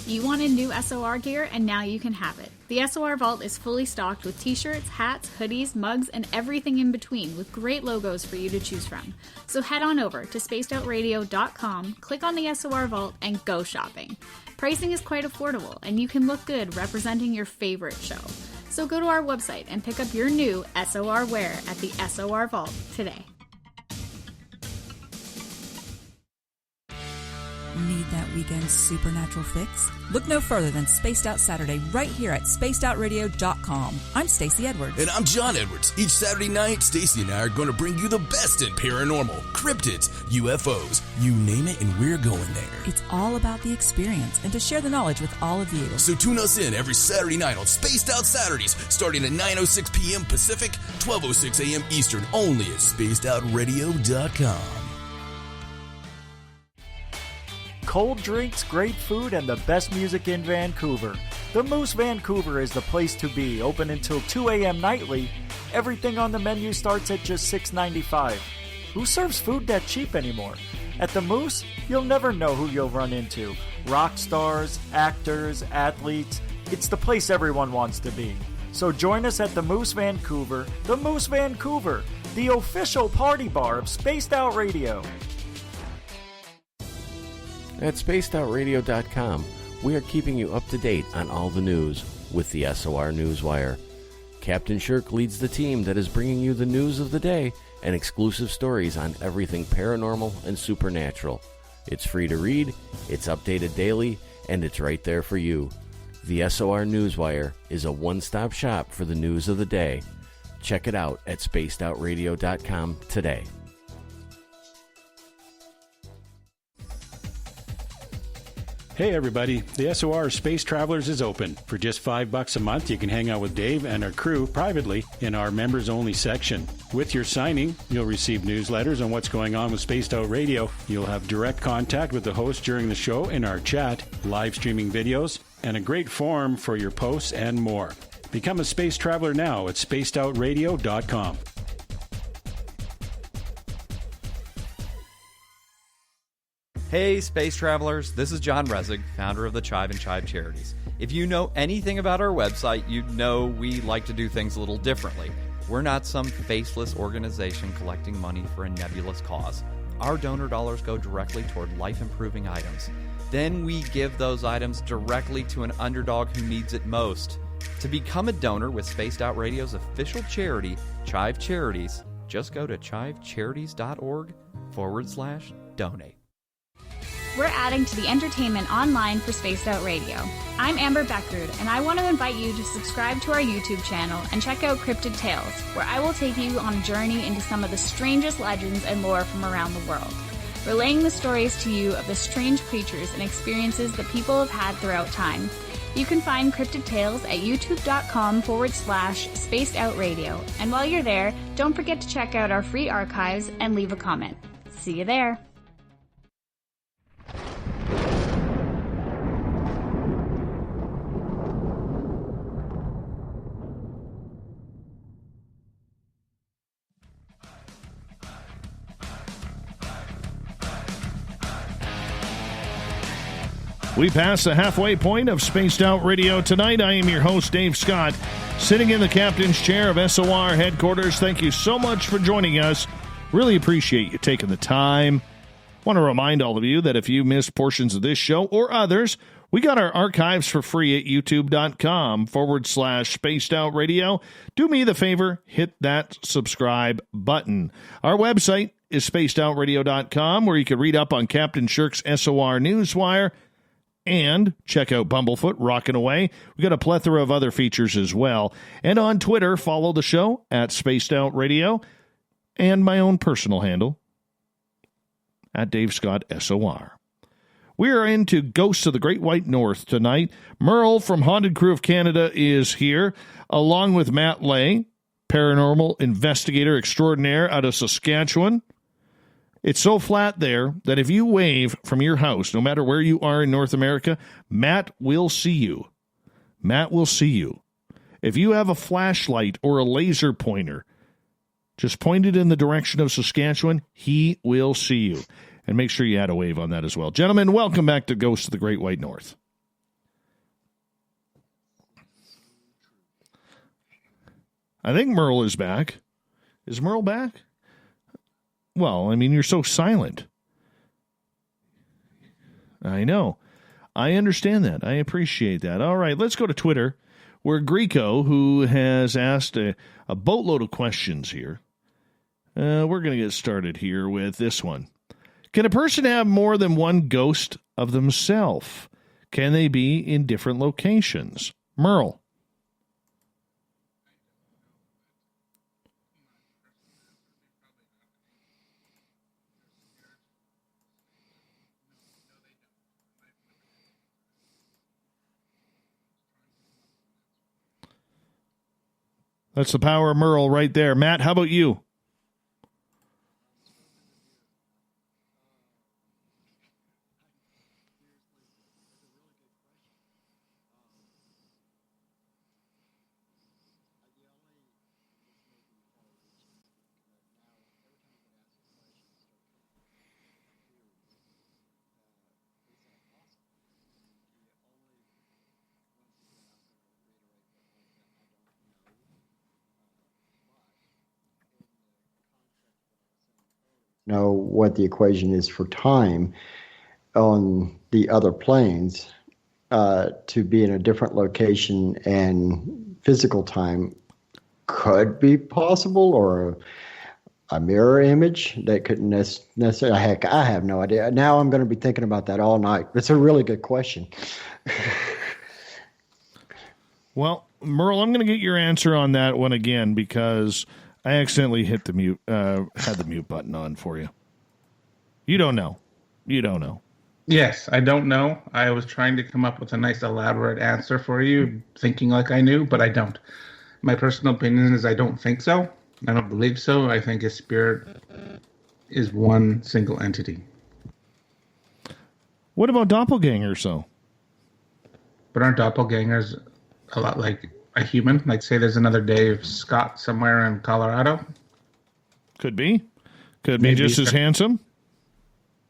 You wanted new SOR gear, and now you can have it. The SOR Vault is fully stocked with t-shirts, hats, hoodies, mugs, and everything in between, with great logos for you to choose from. So head on over to spacedoutradio.com, click on the SOR Vault, and go shopping. Pricing is quite affordable, and you can look good representing your favorite show. So go to our website and pick up your new SOR wear at the SOR Vault today. Need that weekend supernatural fix? Look no further than Spaced Out Saturday right here at spacedoutradio.com. I'm Stacey Edwards. And I'm John Edwards. Each Saturday night, Stacey and I are going to bring you the best in paranormal, cryptids, UFOs, you name it, and we're going there. It's all about the experience and to share the knowledge with all of you. So tune us in every Saturday night on Spaced Out Saturdays, starting at 9:06 p.m. Pacific, 12:06 a.m. Eastern, only at spacedoutradio.com. Cold drinks, great food, and the best music in Vancouver. The Moose Vancouver is the place to be, open until 2 a.m. nightly. Everything on the menu starts at just $6.95. Who serves food that cheap anymore? At the Moose, you'll never know who you'll run into. Rock stars, actors, athletes. It's the place everyone wants to be. So join us at the Moose Vancouver, the official party bar of Spaced Out Radio. At spacedoutradio.com, we are keeping you up to date on all the news with the SOR Newswire. Captain Shirk leads the team that is bringing you the news of the day and exclusive stories on everything paranormal and supernatural. It's free to read, it's updated daily, and it's right there for you. The SOR Newswire is a one-stop shop for the news of the day. Check it out at spacedoutradio.com today. Hey everybody, the SOR Space Travelers is open. For just $5 a month, you can hang out with Dave and our crew privately in our members-only section. With your signing, you'll receive newsletters on what's going on with Spaced Out Radio. You'll have direct contact with the host during the show in our chat, live streaming videos, and a great forum for your posts and more. Become a space traveler now at spacedoutradio.com. Hey, space travelers, this is John Resig, founder of the Chive and Chive Charities. If you know anything about our website, you know we like to do things a little differently. We're not some faceless organization collecting money for a nebulous cause. Our donor dollars go directly toward life-improving items. Then we give those items directly to an underdog who needs it most. To become a donor with Spaced Out Radio's official charity, Chive Charities, just go to chivecharities.org/donate. we're adding to the entertainment online for Spaced Out Radio. I'm Amber Beckrud, and I want to invite you to subscribe to our YouTube channel and check out Cryptid Tales, where I will take you on a journey into some of the strangest legends and lore from around the world, relaying the stories to you of the strange creatures and experiences that people have had throughout time. You can find Cryptid Tales at youtube.com/Spaced Out Radio. And while you're there, don't forget to check out our free archives and leave a comment. See you there. We pass the halfway point of Spaced Out Radio tonight. I am your host, Dave Scott, sitting in the captain's chair of SOR headquarters. Thank you so much for joining us. Really appreciate you taking the time. Want to remind all of you that if you missed portions of this show or others, we got our archives for free at youtube.com/Spaced Out Radio. Do me the favor, hit that subscribe button. Our website is spacedoutradio.com, where you can read up on Captain Shirk's SOR Newswire and check out Bumblefoot rocking away. We got a plethora of other features as well. And on Twitter, follow the show at Spaced Out Radio and my own personal handle at Dave Scott SOR. We are into Ghosts of the Great White North tonight. Merle from Haunted Crew of Canada is here, along with Matt Lay, paranormal investigator extraordinaire out of Saskatchewan. It's so flat there that if you wave from your house, no matter where you are in North America, Matt will see you. Matt will see you. If you have a flashlight or a laser pointer, just point it in the direction of Saskatchewan, he will see you. And make sure you add a wave on that as well. Gentlemen, welcome back to Ghosts of the Great White North. I think Merle is back. Is Merle back? Well, I mean, you're so silent. I know. I understand that. I appreciate that. All right, let's go to Twitter, where Greco, who has asked a boatload of questions here. We're going to get started here with this one. Can a person have more than one ghost of themselves? Can they be in different locations? Merle. That's the power of Merle right there. Matt, how about you? Know what the equation is for time on the other planes, to be in a different location and physical time could be possible, or a mirror image that couldn't necessarily. Heck, I have no idea. Now I'm going to be thinking about that all night. It's a really good question. Well, Merle, I'm going to get your answer on that one again, because I accidentally hit the mute, had the mute button on for you. You don't know. You don't know. Yes, I don't know. I was trying to come up with a nice elaborate answer for you, thinking like I knew, but I don't. My personal opinion is I don't think so. I don't believe so. I think a spirit is one single entity. What about doppelgangers, though? But aren't doppelgangers a lot like a human? Like, say there's another Dave Scott somewhere in Colorado? Could be. Could be just as handsome.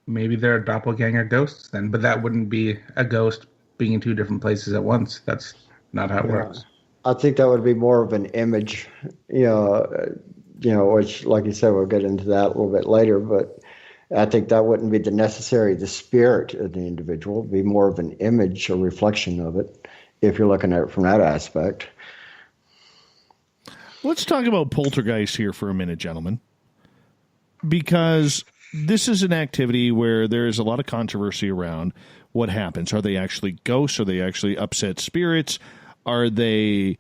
Maybe they're doppelganger ghosts then, but that wouldn't be a ghost being in two different places at once. That's not how it works. I think that would be more of an image, which, like you said, we'll get into that a little bit later, but I think that wouldn't be the spirit of the individual. It'd be more of an image, a reflection of it, if you're looking at it from that aspect. Let's talk about poltergeist here for a minute, gentlemen, because this is an activity where there is a lot of controversy around what happens. Are they actually ghosts? Are they actually upset spirits? Are they,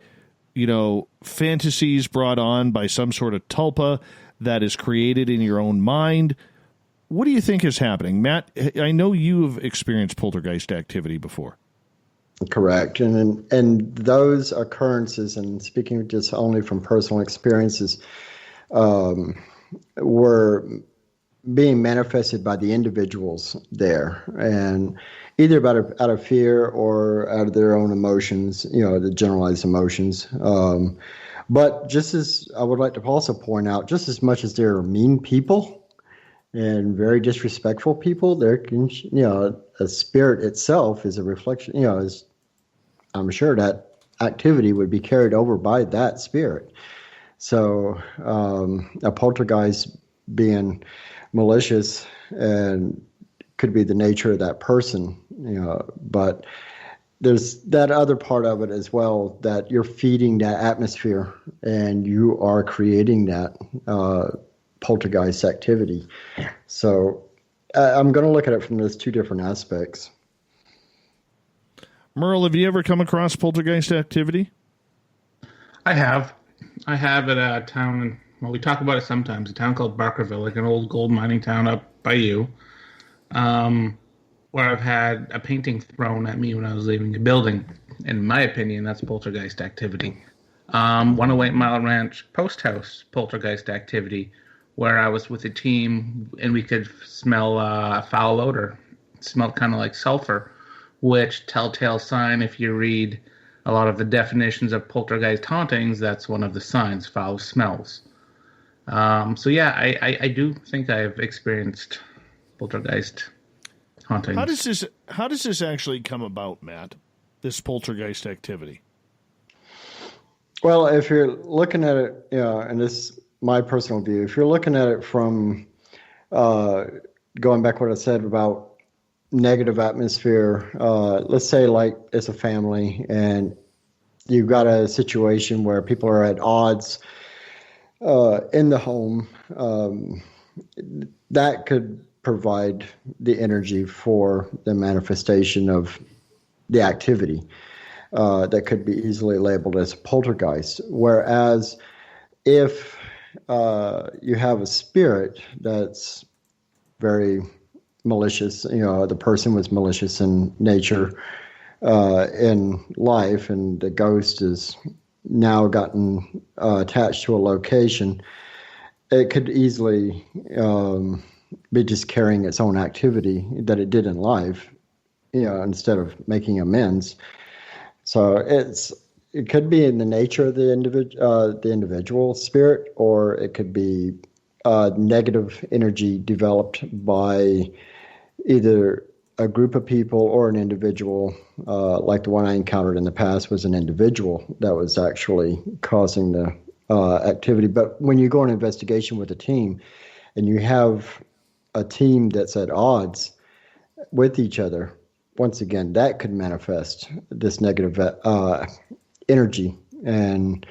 fantasies brought on by some sort of tulpa that is created in your own mind? What do you think is happening? Matt, I know you have experienced poltergeist activity before. Correct. And those occurrences, and speaking just only from personal experiences, were being manifested by the individuals there, and either out of fear or out of their own emotions, the generalized emotions. But just as I would like to also point out, just as much as there are mean people and very disrespectful people, there can, a spirit itself is a reflection, I'm sure that activity would be carried over by that spirit. So a poltergeist being malicious and could be the nature of that person, but there's that other part of it as well, that you're feeding that atmosphere and you are creating that poltergeist activity. So I'm going to look at it from those two different aspects. Merle, have you ever come across poltergeist activity? I have at a town, we talk about it sometimes, a town called Barkerville, like an old gold mining town up by you, where I've had a painting thrown at me when I was leaving a building. In my opinion, that's poltergeist activity. 108 Mile Ranch Post House poltergeist activity, where I was with a team and we could smell foul odor. It smelled kind of like sulfur, which telltale sign, if you read a lot of the definitions of poltergeist hauntings, that's one of the signs, foul smells. So yeah, I do think I've experienced poltergeist hauntings. How does this actually come about, Matt? This poltergeist activity? Well, if you're looking at it, and this is my personal view, if you're looking at it from going back what I said about negative atmosphere, let's say like it's a family and you've got a situation where people are at odds in the home, that could provide the energy for the manifestation of the activity that could be easily labeled as poltergeist. Whereas if you have a spirit that's very malicious, the person was malicious in nature in life, and the ghost is now gotten attached to a location, it could easily be just carrying its own activity that it did in life, instead of making amends. So it could be in the nature of the individual spirit, or it could be negative energy developed by either a group of people or an individual, like the one I encountered in the past was an individual that was actually causing the activity. But when you go on an investigation with a team and you have a team that's at odds with each other, once again, that could manifest this negative energy. And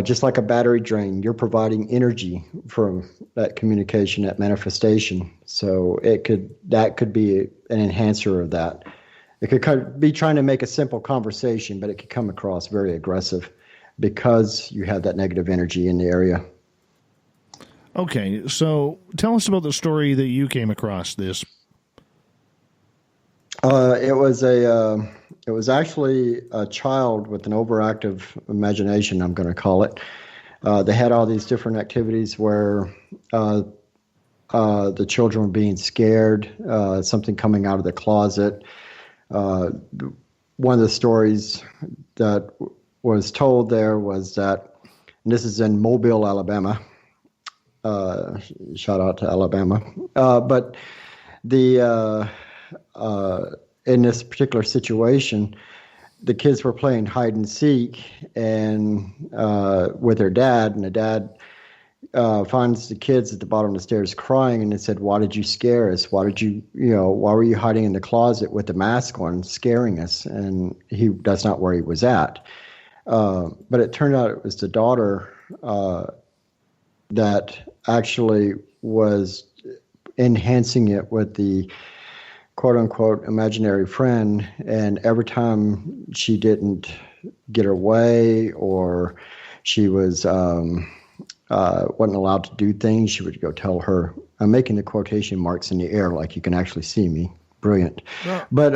just like a battery drain, you're providing energy from that communication, that manifestation. So that could be an enhancer of that. It could be trying to make a simple conversation, but it could come across very aggressive because you have that negative energy in the area. Okay, so tell us about the story that you came across this. It was actually a child with an overactive imagination, I'm going to call it. They had all these different activities where the children were being scared, something coming out of the closet. One of the stories that was told there was that, and this is in Mobile, Alabama. Shout out to Alabama. But in this particular situation, the kids were playing hide and seek and with their dad, and the dad finds the kids at the bottom of the stairs crying, and they said, "Why did you scare us? Why were you hiding in the closet with the mask on, scaring us?" And that's not where he was at. But it turned out it was the daughter that actually was enhancing it with the quote unquote imaginary friend. And every time she didn't get her way, or she was wasn't allowed to do things, she would go tell her. I'm making the quotation marks in the air like you can actually see me. Brilliant. Yeah. But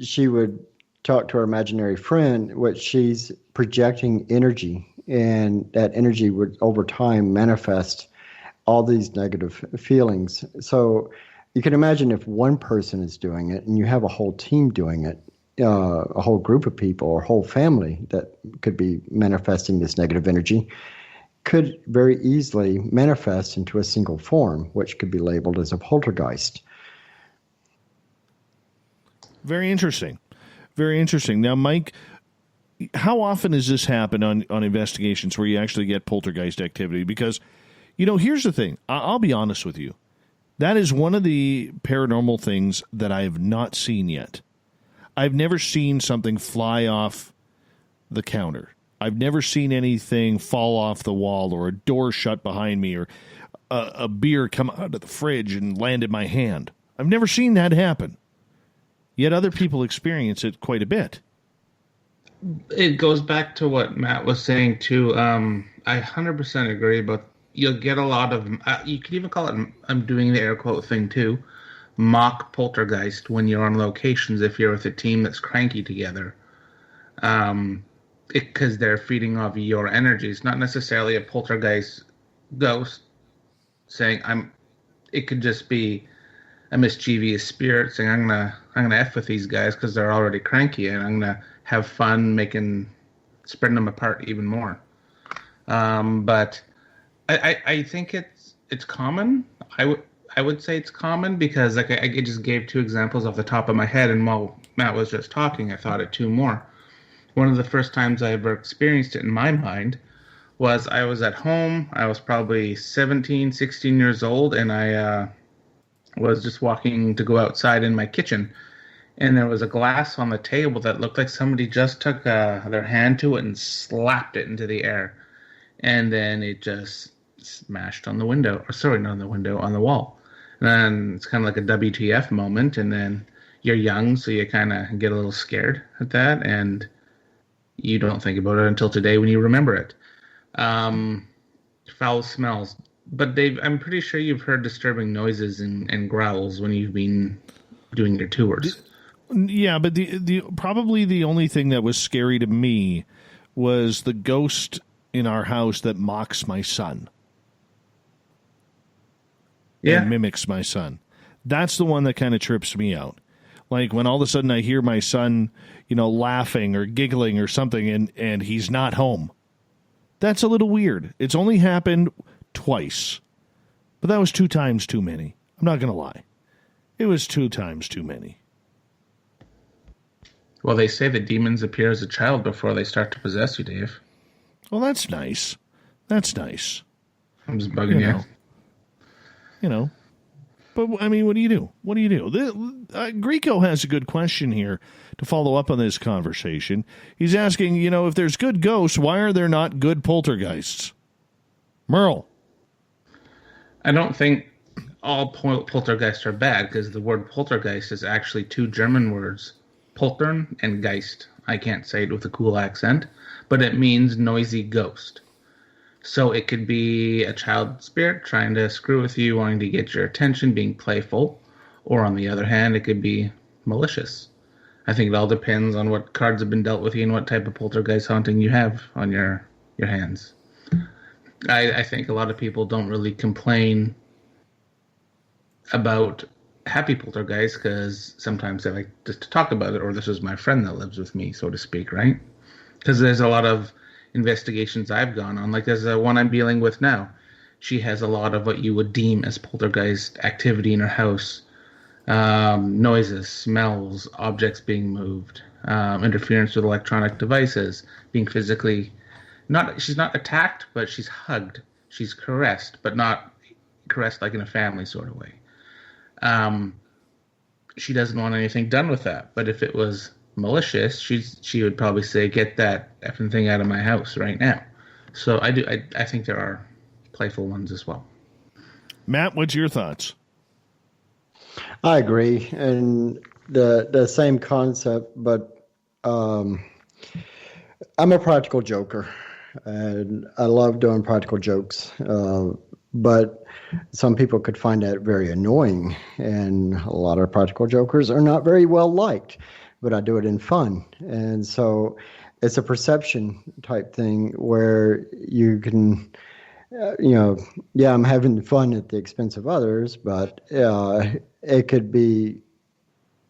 she would talk to her imaginary friend, which she's projecting energy, and that energy would over time manifest all these negative feelings. So you can imagine if one person is doing it and you have a whole team doing it, a whole group of people or whole family that could be manifesting this negative energy, could very easily manifest into a single form, which could be labeled as a poltergeist. Very interesting. Very interesting. Now, Mike, how often does this happen on investigations where you actually get poltergeist activity? Because, here's the thing. I'll be honest with you. That is one of the paranormal things that I have not seen yet. I've never seen something fly off the counter. I've never seen anything fall off the wall, or a door shut behind me, or a beer come out of the fridge and land in my hand. I've never seen that happen. Yet other people experience it quite a bit. It goes back to what Matt was saying, too. I 100% agree, but you'll get a lot of, you could even call it, I'm doing the air quote thing, too, mock poltergeist when you're on locations if you're with a team that's cranky together. Because they're feeding off your energy. It's not necessarily a poltergeist ghost saying it could just be a mischievous spirit saying I'm gonna F with these guys because they're already cranky, and I'm gonna have fun spreading them apart even more. But I think it's common. I would say it's common because I just gave two examples off the top of my head, and while Matt was just talking, I thought of two more. One of the first times I ever experienced it in my mind was I was at home. I was probably 17, 16 years old, and I was just walking to go outside in my kitchen. And there was a glass on the table that looked like somebody just took their hand to it and slapped it into the air. And then it just smashed on the window. Or sorry, not on the window, on the wall. And then it's kind of like a WTF moment. And then you're young, so you kind of get a little scared at that. And you don't think about it until today when you remember it. Foul smells. But Dave, I'm pretty sure you've heard disturbing noises and growls when you've been doing your tours. Yeah, but the probably the only thing that was scary to me was the ghost in our house that mocks my son. Yeah. And mimics my son. That's the one that kind of trips me out. Like when all of a sudden I hear my son, laughing or giggling or something, and he's not home. That's a little weird. It's only happened twice. But that was 2 times too many. I'm not going to lie. It was 2 times too many. Well, they say the demons appear as a child before they start to possess you, Dave. Well, that's nice. That's nice. I'm just bugging you. But, I mean, what do you do? What do you do? Greco has a good question here to follow up on this conversation. He's asking, if there's good ghosts, why are there not good poltergeists? Merle. I don't think all poltergeists are bad, because the word poltergeist is actually 2 German words, poltern and geist. I can't say it with a cool accent, but it means noisy ghost. So it could be a child spirit trying to screw with you, wanting to get your attention, being playful. Or on the other hand, it could be malicious. I think it all depends on what cards have been dealt with you and what type of poltergeist haunting you have on your hands. I think a lot of people don't really complain about happy poltergeists because sometimes they like just to talk about it, or this is my friend that lives with me, so to speak, right? Because there's a lot of investigations I've gone on, like there's one I'm dealing with now. She has a lot of what you would deem as poltergeist activity in her house. Noises, smells, objects being moved, interference with electronic devices, being physically she's not attacked, but she's hugged. She's caressed, but not caressed like in a family sort of way. She doesn't want anything done with that. But if it was malicious, she would probably say, "Get that effing thing out of my house right now." So I think there are playful ones as well. Matt, what's your thoughts? I agree, and the same concept, but I'm a practical joker, and I love doing practical jokes. But some people could find that very annoying, and a lot of practical jokers are not very well liked. But I do it in fun, and so it's a perception type thing where you can. I'm having fun at the expense of others, but it could be,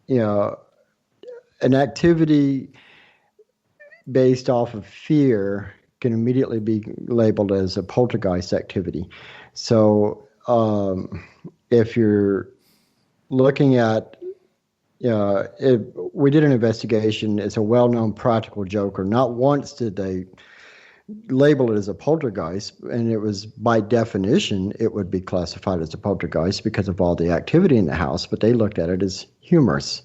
an activity based off of fear can immediately be labeled as a poltergeist activity. So if you're looking at, we did an investigation. It's a well-known practical joker. Not once did they label it as a poltergeist, and it was by definition it would be classified as a poltergeist because of all the activity in the house, but they looked at it as humorous,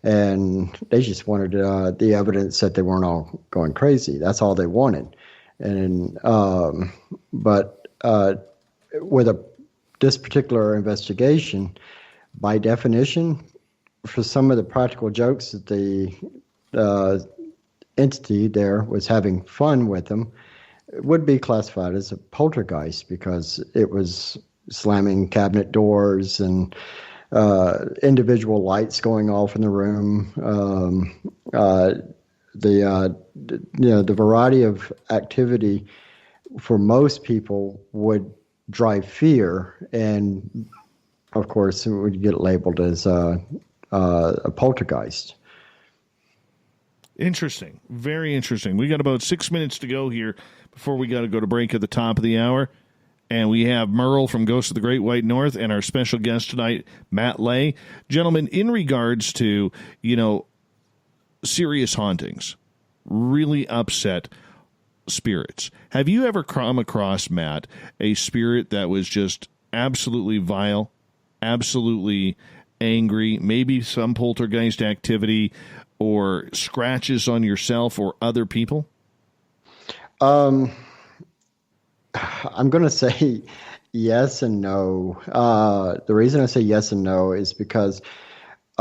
and they just wanted the evidence that they weren't all going crazy. That's all they wanted. And but with this particular investigation, by definition, for some of the practical jokes that the entity there was having fun with them, it would be classified as a poltergeist because it was slamming cabinet doors and individual lights going off in the room. The variety of activity for most people would drive fear, and of course it would get labeled as a poltergeist. Interesting. Very interesting. We got about 6 minutes to go here before we got to go to break at the top of the hour. And we have Merle from Ghosts of the Great White North and our special guest tonight, Matt Lay. Gentlemen, in regards to, serious hauntings, really upset spirits, have you ever come across, Matt, a spirit that was just absolutely vile, absolutely angry, maybe some poltergeist activity, or scratches on yourself or other people? I'm going to say yes and no. The reason I say yes and no is because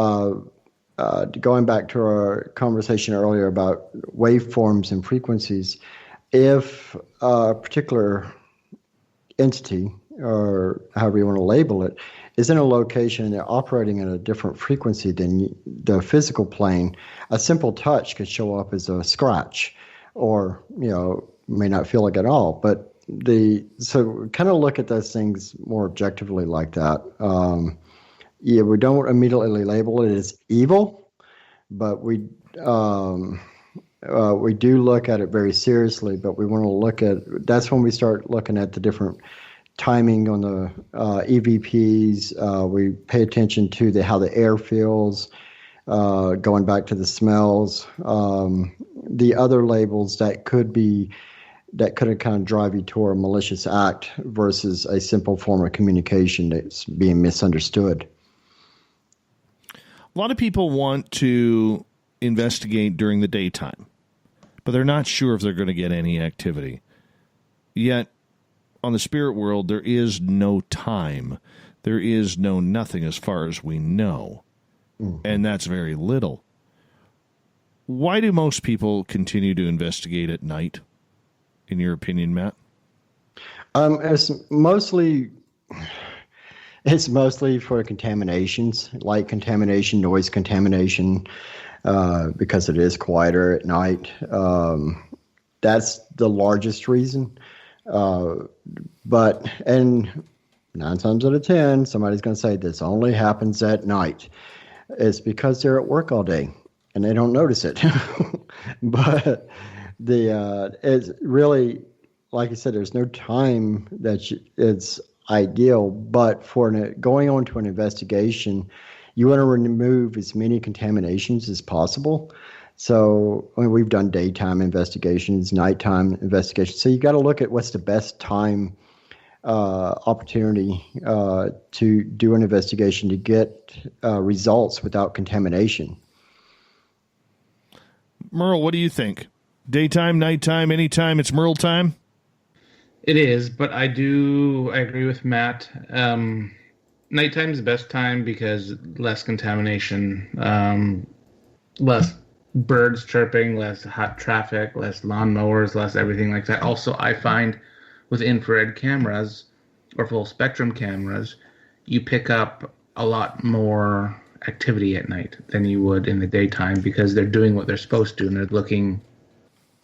going back to our conversation earlier about waveforms and frequencies, if a particular entity, or however you want to label it, is in a location and they're operating at a different frequency than the physical plane, a simple touch could show up as a scratch, or may not feel like it at all. But so kind of look at those things more objectively like that. We don't immediately label it as evil, but we do look at it very seriously. But we want to look at, that's when we start looking at the different timing on the EVPs. We pay attention to how the air feels, going back to the smells, the other labels that could kind of drive you toward a malicious act versus a simple form of communication that's being misunderstood. A lot of people want to investigate during the daytime, but they're not sure if they're going to get any activity. Yet, on the spirit world, there is no time. There is no nothing as far as we know. Mm-hmm. And that's very little. Why do most people continue to investigate at night, in your opinion, Matt? It's mostly for contaminations, light contamination, noise contamination, because it is quieter at night. That's the largest reason. And 9 times out of 10, somebody's going to say this only happens at night. It's because they're at work all day and they don't notice it. But it's really, like I said, there's no time that it's ideal. But for going on to an investigation, you want to remove as many contaminations as possible. So we've done daytime investigations, nighttime investigations. So you got to look at what's the best time opportunity to do an investigation to get results without contamination. Merle, what do you think? Daytime, nighttime, anytime it's Merle time? It is, but I agree with Matt. Nighttime's the best time because less contamination, less birds chirping, less hot traffic, less lawnmowers, less everything like that. Also, I find with infrared cameras or full spectrum cameras, you pick up a lot more activity at night than you would in the daytime because they're doing what they're supposed to and they're looking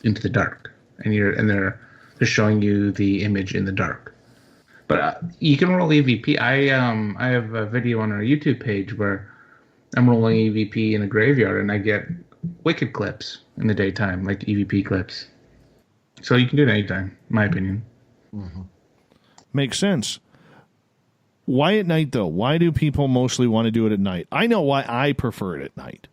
into the dark and they're showing you the image in the dark. But you can roll EVP. I have a video on our YouTube page where I'm rolling EVP in a graveyard and I get wicked clips in the daytime, like EVP clips. So you can do it anytime, in my opinion. Mm-hmm. Makes sense. Why at night, though? Why do people mostly want to do it at night? I know why I prefer it at night.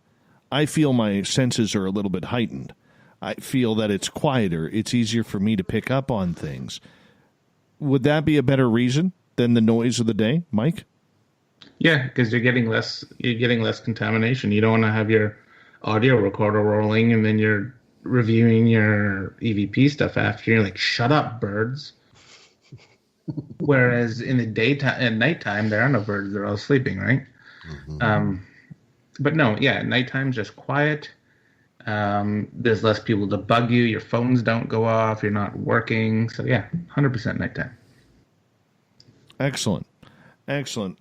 I feel my senses are a little bit heightened. I feel that it's quieter. It's easier for me to pick up on things. Would that be a better reason than the noise of the day, Mike? Yeah, because you're getting less contamination. You don't want to have your audio recorder rolling and then you're reviewing your EVP stuff after. You're like, shut up, birds. Whereas in the daytime and nighttime, there are no birds. They're all sleeping, right? Mm-hmm. But no, yeah, nighttime's just quiet. There's less people to bug you. Your phones don't go off. You're not working. So yeah, 100% nighttime. Excellent.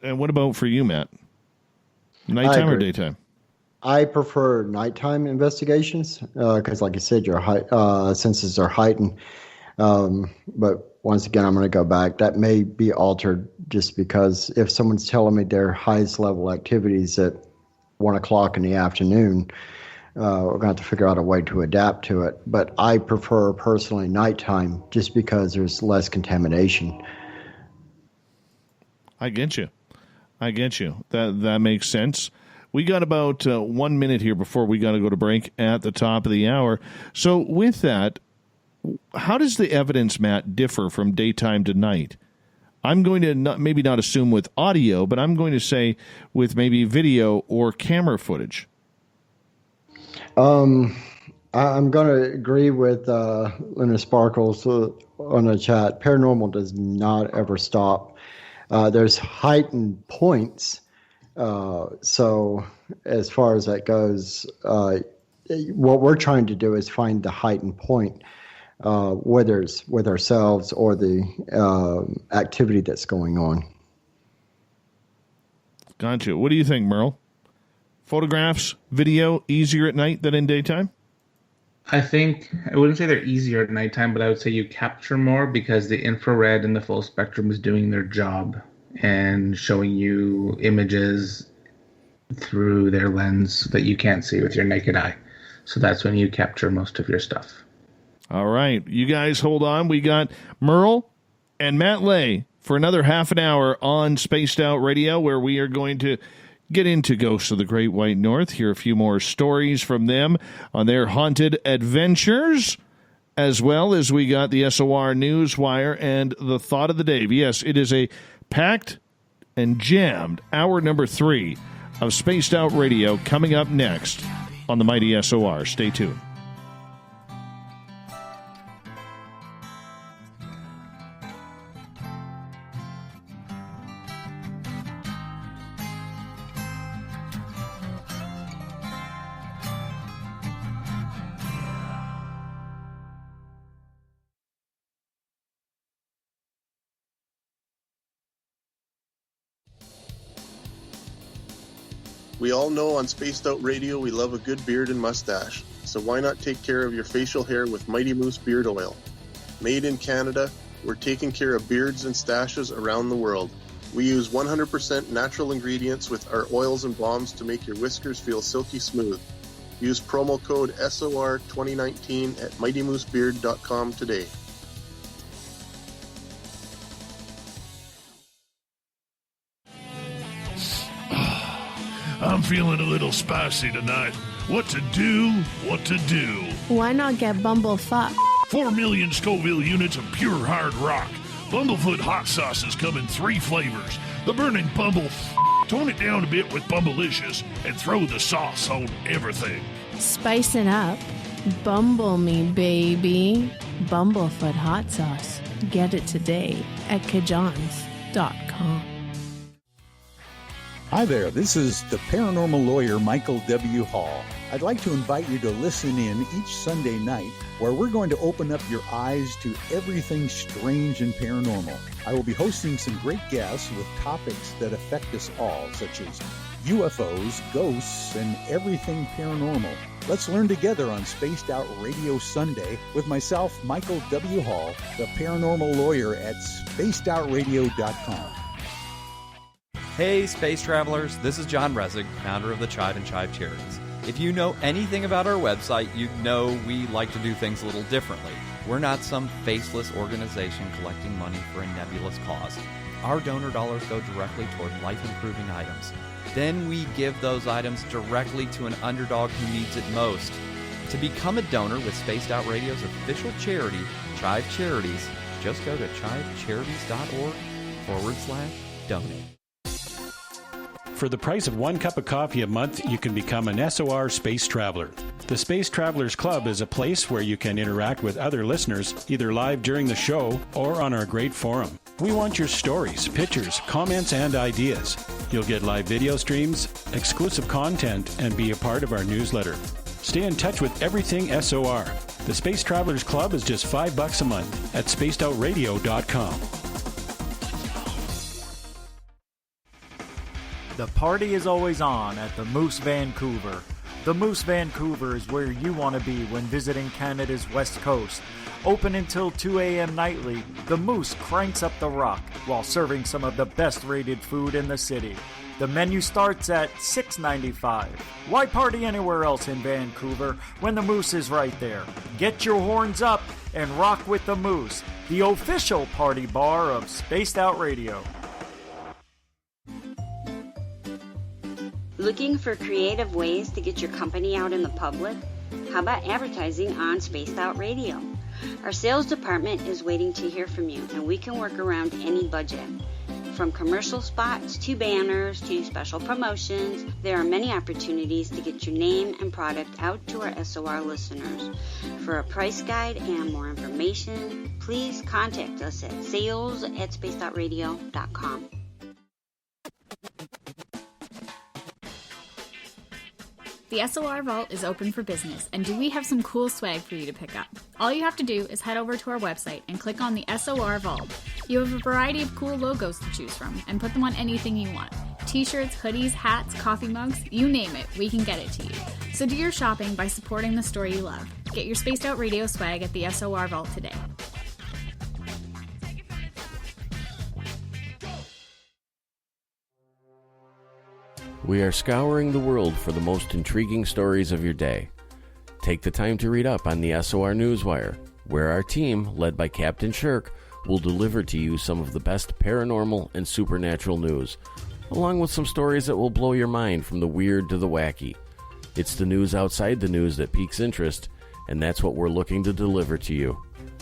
And what about for you, Matt? Nighttime or daytime? I prefer nighttime investigations because, like I said, your senses are heightened. But once again, I'm going to go back. That may be altered just because if someone's telling me their highest level activities at 1 o'clock in the afternoon, we're going to have to figure out a way to adapt to it. But I prefer personally nighttime just because there's less contamination. I get you. That makes sense. We got about 1 minute here before we got to go to break at the top of the hour. So with that, how does the evidence, Matt, differ from daytime to night? I'm going to maybe not assume with audio, but I'm going to say with maybe video or camera footage. I'm going to agree with Linda Sparkles on the chat. Paranormal does not ever stop. There's heightened points. So as far as that goes, what we're trying to do is find the heightened point, whether it's with ourselves or the activity that's going on. Gotcha. What do you think, Merle? Photographs, video, easier at night than in daytime? I wouldn't say they're easier at nighttime, but I would say you capture more because the infrared and the full spectrum is doing their job and showing you images through their lens that you can't see with your naked eye. So that's when you capture most of your stuff. All right. You guys hold on. We got Merle and Matt Lay for another half an hour on Spaced Out Radio, where we are going to get into Ghosts of the Great White North, hear a few more stories from them on their haunted adventures, as well as we got the SOR Newswire and the Thought of the Day. Yes, it is a packed and jammed hour number 3 of Spaced Out Radio coming up next on the mighty SOR. Stay tuned. We all know on Spaced Out Radio we love a good beard and mustache, so why not take care of your facial hair with Mighty Moose Beard Oil? Made in Canada, we're taking care of beards and stashes around the world. We use 100% natural ingredients with our oils and balms to make your whiskers feel silky smooth. Use promo code SOR2019 at mightymoosebeard.com today. I'm feeling a little spicy tonight. What to do? Why not get Bumblefuck? 4 million Scoville units of pure hard rock. Bumblefoot hot sauces come in 3 flavors. The burning Bumble. Tone it down a bit with Bumblicious and throw the sauce on everything. Spice it up. Bumble me, baby. Bumblefoot hot sauce. Get it today at kajans.com. Hi there, this is the paranormal lawyer Michael W. Hall. I'd like to invite you to listen in each Sunday night where we're going to open up your eyes to everything strange and paranormal. I will be hosting some great guests with topics that affect us all, such as UFOs, ghosts, and everything paranormal. Let's learn together on Spaced Out Radio Sunday with myself, Michael W. Hall, the paranormal lawyer at spacedoutradio.com. Hey, space travelers, this is John Resig, founder of the Chive and Chive Charities. If you know anything about our website, you know we like to do things a little differently. We're not some faceless organization collecting money for a nebulous cause. Our donor dollars go directly toward life-improving items. Then we give those items directly to an underdog who needs it most. To become a donor with Spaced Out Radio's official charity, Chive Charities, just go to chivecharities.org/donate. For the price of 1 cup of coffee a month, you can become an SOR Space Traveler. The Space Travelers Club is a place where you can interact with other listeners, either live during the show or on our great forum. We want your stories, pictures, comments, and ideas. You'll get live video streams, exclusive content, and be a part of our newsletter. Stay in touch with everything SOR. The Space Travelers Club is just $5 a month at spacedoutradio.com. The party is always on at the Moose Vancouver. The Moose Vancouver is where you want to be when visiting Canada's West Coast. Open until 2 a.m. nightly, the Moose cranks up the rock while serving some of the best rated food in the city. The menu starts at $6.95. Why party anywhere else in Vancouver when the Moose is right there? Get your horns up and rock with the Moose, the official party bar of Spaced Out Radio. Looking for creative ways to get your company out in the public? How about advertising on Spaced Out Radio? Our sales department is waiting to hear from you, and we can work around any budget. From commercial spots to banners to special promotions, there are many opportunities to get your name and product out to our SOR listeners. For a price guide and more information, please contact us at sales@spacedoutradio.com. The SOR Vault is open for business, and do we have some cool swag for you to pick up? All you have to do is head over to our website and click on the SOR Vault. You have a variety of cool logos to choose from, and put them on anything you want. T-shirts, hoodies, hats, coffee mugs, you name it, we can get it to you. So do your shopping by supporting the store you love. Get your Spaced Out Radio swag at the SOR Vault today. We are scouring the world for the most intriguing stories of your day. Take the time to read up on the SOR Newswire, where our team, led by Captain Shirk, will deliver to you some of the best paranormal and supernatural news, along with some stories that will blow your mind from the weird to the wacky. It's the news outside the news that piques interest, and that's what we're looking to deliver to you.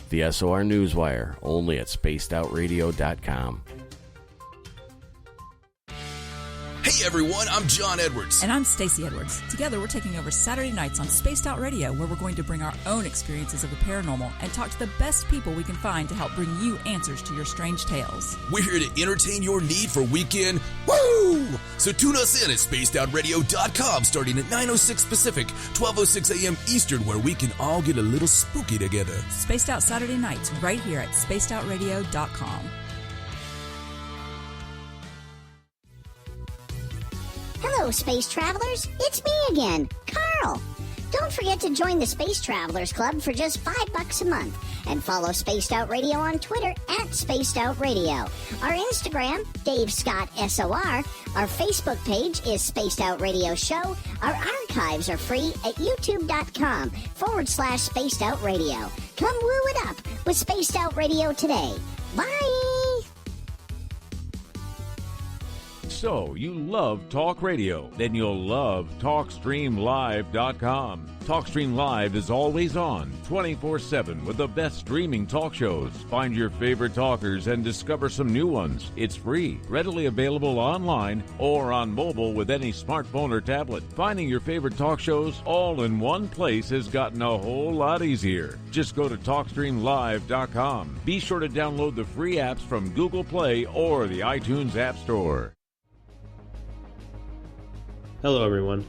The SOR Newswire, only at spacedoutradio.com. Hey everyone, I'm John Edwards. And I'm Stacey Edwards. Together we're taking over Saturday nights on Spaced Out Radio, where we're going to bring our own experiences of the paranormal and talk to the best people we can find to help bring you answers to your strange tales. We're here to entertain your need for weekend woo! So tune us in at spacedoutradio.com starting at 9:06 Pacific, 12:06 a.m. Eastern, where we can all get a little spooky together. Spaced Out Saturday nights right here at spacedoutradio.com. Hello, space travelers. It's me again, Carl. Don't forget to join the Space Travelers Club for just $5 a month. And follow Spaced Out Radio on Twitter at Spaced Out Radio. Our Instagram, Dave Scott SOR. Our Facebook page is Spaced Out Radio Show. Our archives are free at youtube.com/Spaced Out Radio. Come woo it up with Spaced Out Radio today. Bye! So, you love talk radio? Then you'll love TalkStreamLive.com. TalkStream Live is always on, 24/7, with the best streaming talk shows. Find your favorite talkers and discover some new ones. It's free, readily available online or on mobile with any smartphone or tablet. Finding your favorite talk shows all in one place has gotten a whole lot easier. Just go to TalkStreamLive.com. Be sure to download the free apps from Google Play or the iTunes App Store. Hello everyone,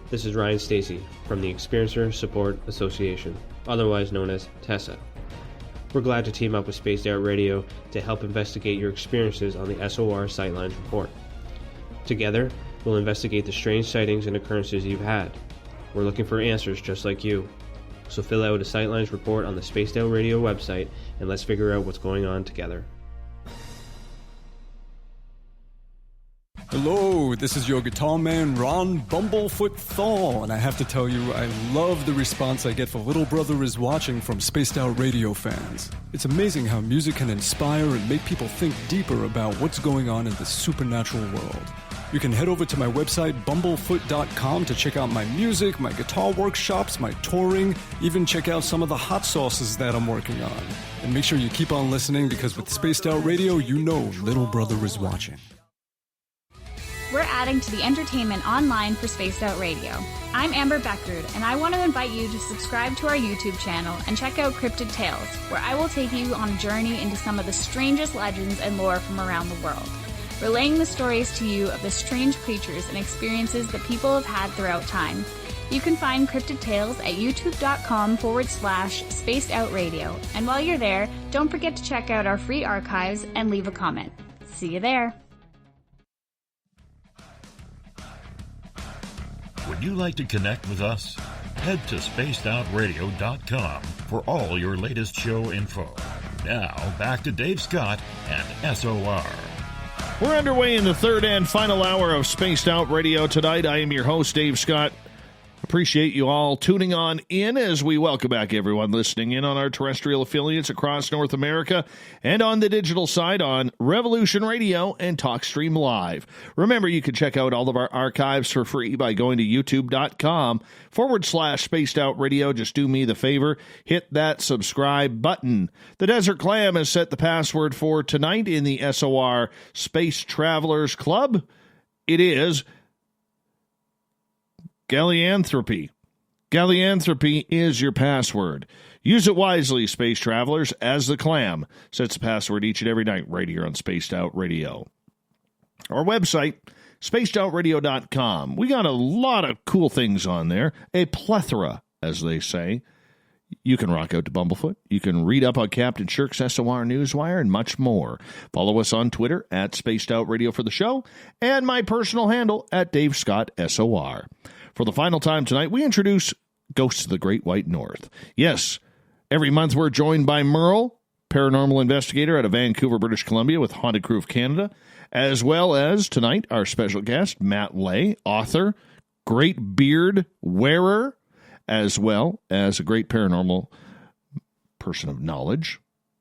this is Ryan Stacy from the Experiencer Support Association, otherwise known as TESSA. We're glad to team up with Spaced Out Radio to help investigate your experiences on the SOR Sightlines Report. Together, we'll investigate the strange sightings and occurrences you've had. We're looking for answers just like you. So fill out a Sightlines report on the Spaced Out Radio website and let's figure out what's going on together. Hello, this is your guitar man, Ron Bumblefoot Thal, and I have to tell you, I love the response I get for Little Brother is Watching from Spaced Out Radio fans. It's amazing how music can inspire and make people think deeper about what's going on in the supernatural world. You can head over to my website, bumblefoot.com, to check out my music, my guitar workshops, my touring, even check out some of the hot sauces that I'm working on. And make sure you keep on listening, because with Spaced Out Radio, you know Little Brother is watching. We're adding to the entertainment online for Spaced Out Radio. I'm Amber Beckrud, and I want to invite you to subscribe to our YouTube channel and check out Cryptid Tales, where I will take you on a journey into some of the strangest legends and lore from around the world, relaying the stories to you of the strange creatures and experiences that people have had throughout time. You can find Cryptid Tales at youtube.com/Spaced Out Radio. And while you're there, don't forget to check out our free archives and leave a comment. See you there. Would you like to connect with us? Head to spacedoutradio.com for all your latest show info. Now, back to Dave Scott and SOR. We're underway in the third and final hour of Spaced Out Radio tonight. I am your host, Dave Scott. Appreciate you all tuning on in as we welcome back everyone listening in on our terrestrial affiliates across North America and on the digital side on Revolution Radio and TalkStream Live. Remember, you can check out all of our archives for free by going to youtube.com/Spaced Out Radio. Just do me the favor, hit that subscribe button. The Desert Clam has set the password for tonight in the SOR Space Travelers Club. It is Gallianthropy. Gallianthropy is your password. Use it wisely, space travelers, as the Clam sets the password each and every night right here on Spaced Out Radio. Our website, spacedoutradio.com. We got a lot of cool things on there, a plethora, as they say. You can rock out to Bumblefoot. You can read up on Captain Shirk's SOR Newswire and much more. Follow us on Twitter at Spaced Out Radio for the show and my personal handle at Dave Scott SOR. For the final time tonight, we introduce Ghosts of the Great White North. Yes, every month we're joined by Merle, paranormal investigator out of Vancouver, British Columbia with Haunted Crew of Canada, as well as tonight our special guest, Matt Lay, author, great beard wearer, as well as a great paranormal person of knowledge,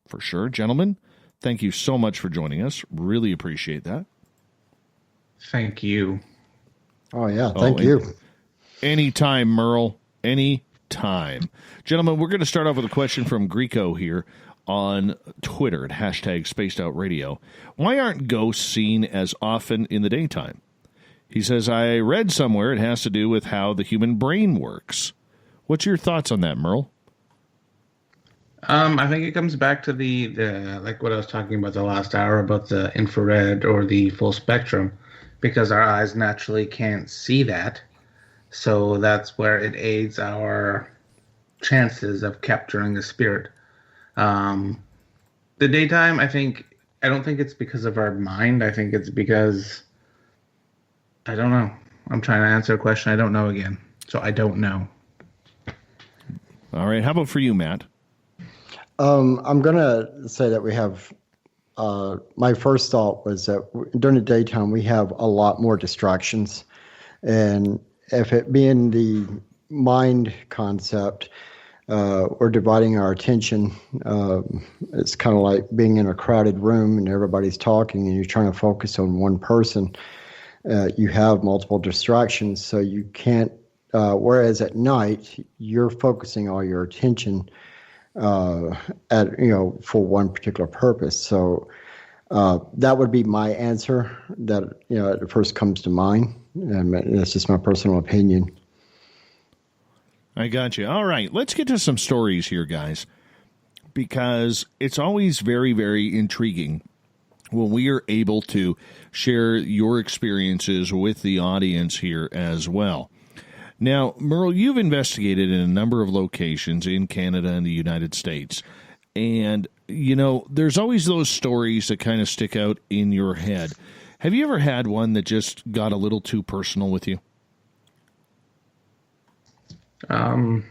for sure. Gentlemen, thank you so much for joining us. Really appreciate that. Thank you. Oh, yeah. Thank you. Anytime, Merle. Anytime. Gentlemen, we're going to start off with a question from Greco here on Twitter at hashtag Spaced Out Radio. Why aren't ghosts seen as often in the daytime? He says, I read somewhere it has to do with how the human brain works. What's your thoughts on that, Merle? I think it comes back to the like what I was talking about the last hour about the infrared or the full spectrum, because our eyes naturally can't see that. So that's where it aids our chances of capturing the spirit. The daytime, I don't think it's because of our mind. I think it's because, I don't know. I'm trying to answer a question I don't know again. So I don't know. All right. How about for you, Matt? I'm going to say that we have, my first thought was that during the daytime, we have a lot more distractions. And if it being the mind concept, we're dividing our attention. It's kind of like being in a crowded room and everybody's talking and you're trying to focus on one person. you have multiple distractions, so you can't. Whereas at night, you're focusing all your attention for one particular purpose. So that would be my answer that at first comes to mind, and that's just my personal opinion. I got you. All right, let's get to some stories here, guys, because it's always very, very intriguing when we are able to share your experiences with the audience here as well. Now, Merle, you've investigated in a number of locations in Canada and the United States, and, there's always those stories that kind of stick out in your head. Have you ever had one that just got a little too personal with you? I'm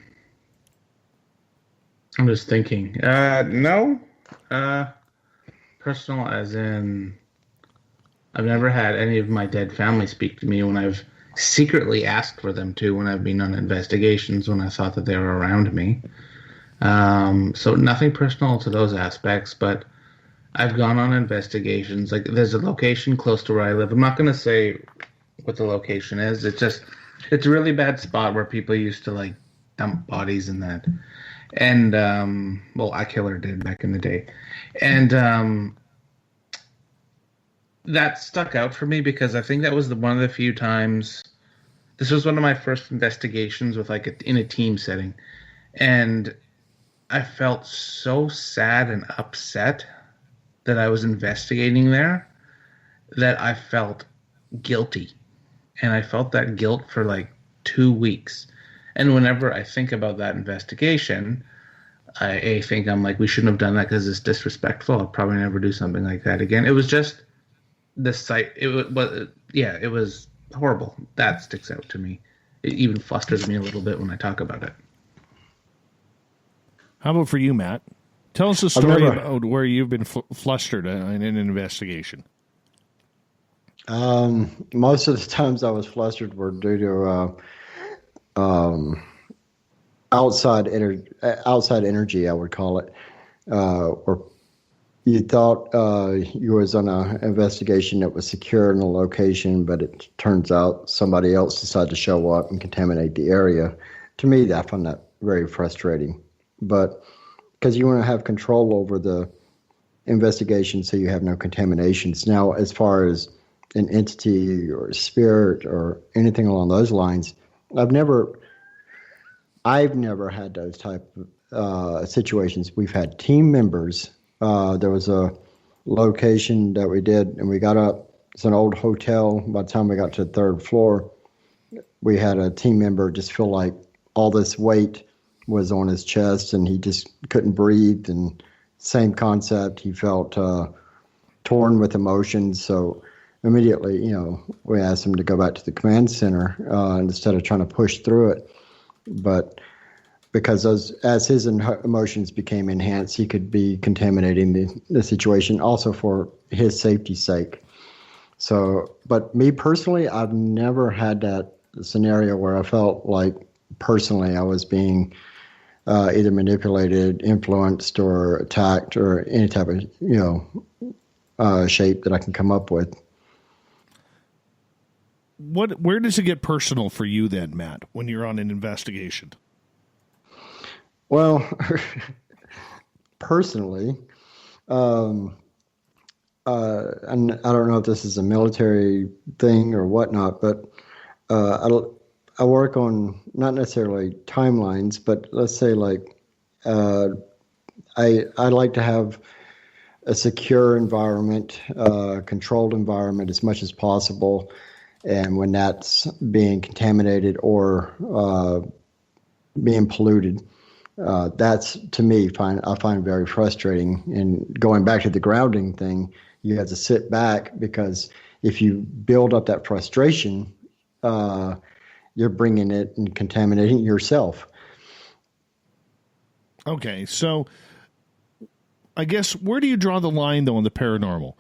just thinking. No. Personal as in, I've never had any of my dead family speak to me when I've secretly asked for them to, when I've been on investigations, when I thought that they were around me. So nothing personal to those aspects, but I've gone on investigations. Like, there's a location close to where I live. I'm not going to say what the location is. It's a really bad spot where people used to dump bodies and that. And, a killer did back in the day. And, that stuck out for me because I think that was one of the few times. This was one of my first investigations with in a team setting, and I felt so sad and upset that I was investigating there that I felt guilty, and I felt that guilt for 2 weeks. And whenever I think about that investigation, I think I'm we shouldn't have done that because it's disrespectful. I'll probably never do something like that again. It was just the site. It was horrible. That sticks out to me. It even flusters me a little bit when I talk about it. How about for you, Matt? Tell us a story about where you've been flustered in an investigation. Most of the times I was flustered were due to outside energy, I would call it, or you thought you was on an investigation that was secure in a location, but it turns out somebody else decided to show up and contaminate the area. To me, I found that very frustrating. But because you want to have control over the investigation so you have no contaminations. Now, as far as an entity or a spirit or anything along those lines, I've never had those type of situations. We've had team members. There was a location that we did, and we got up. It's an old hotel. By the time we got to the third floor, we had a team member just feel like all this weight was on his chest, and he just couldn't breathe. And same concept, he felt torn with emotions. So immediately, we asked him to go back to the command center instead of trying to push through it. But because as his emotions became enhanced, he could be contaminating the situation also for his safety's sake. So, but me personally, I've never had that scenario where I felt like personally I was being either manipulated, influenced, or attacked, or any type of shape that I can come up with. Where does it get personal for you then, Matt, when you're on an investigation? Well, personally, and I don't know if this is a military thing or whatnot, but I work on not necessarily timelines, but let's say I like to have a secure environment, controlled environment as much as possible. And when that's being contaminated or being polluted, that's, to me, I find very frustrating. And going back to the grounding thing, you have to sit back, because if you build up that frustration, you're bringing it and contaminating yourself. Okay, so I guess where do you draw the line, though, in the paranormal?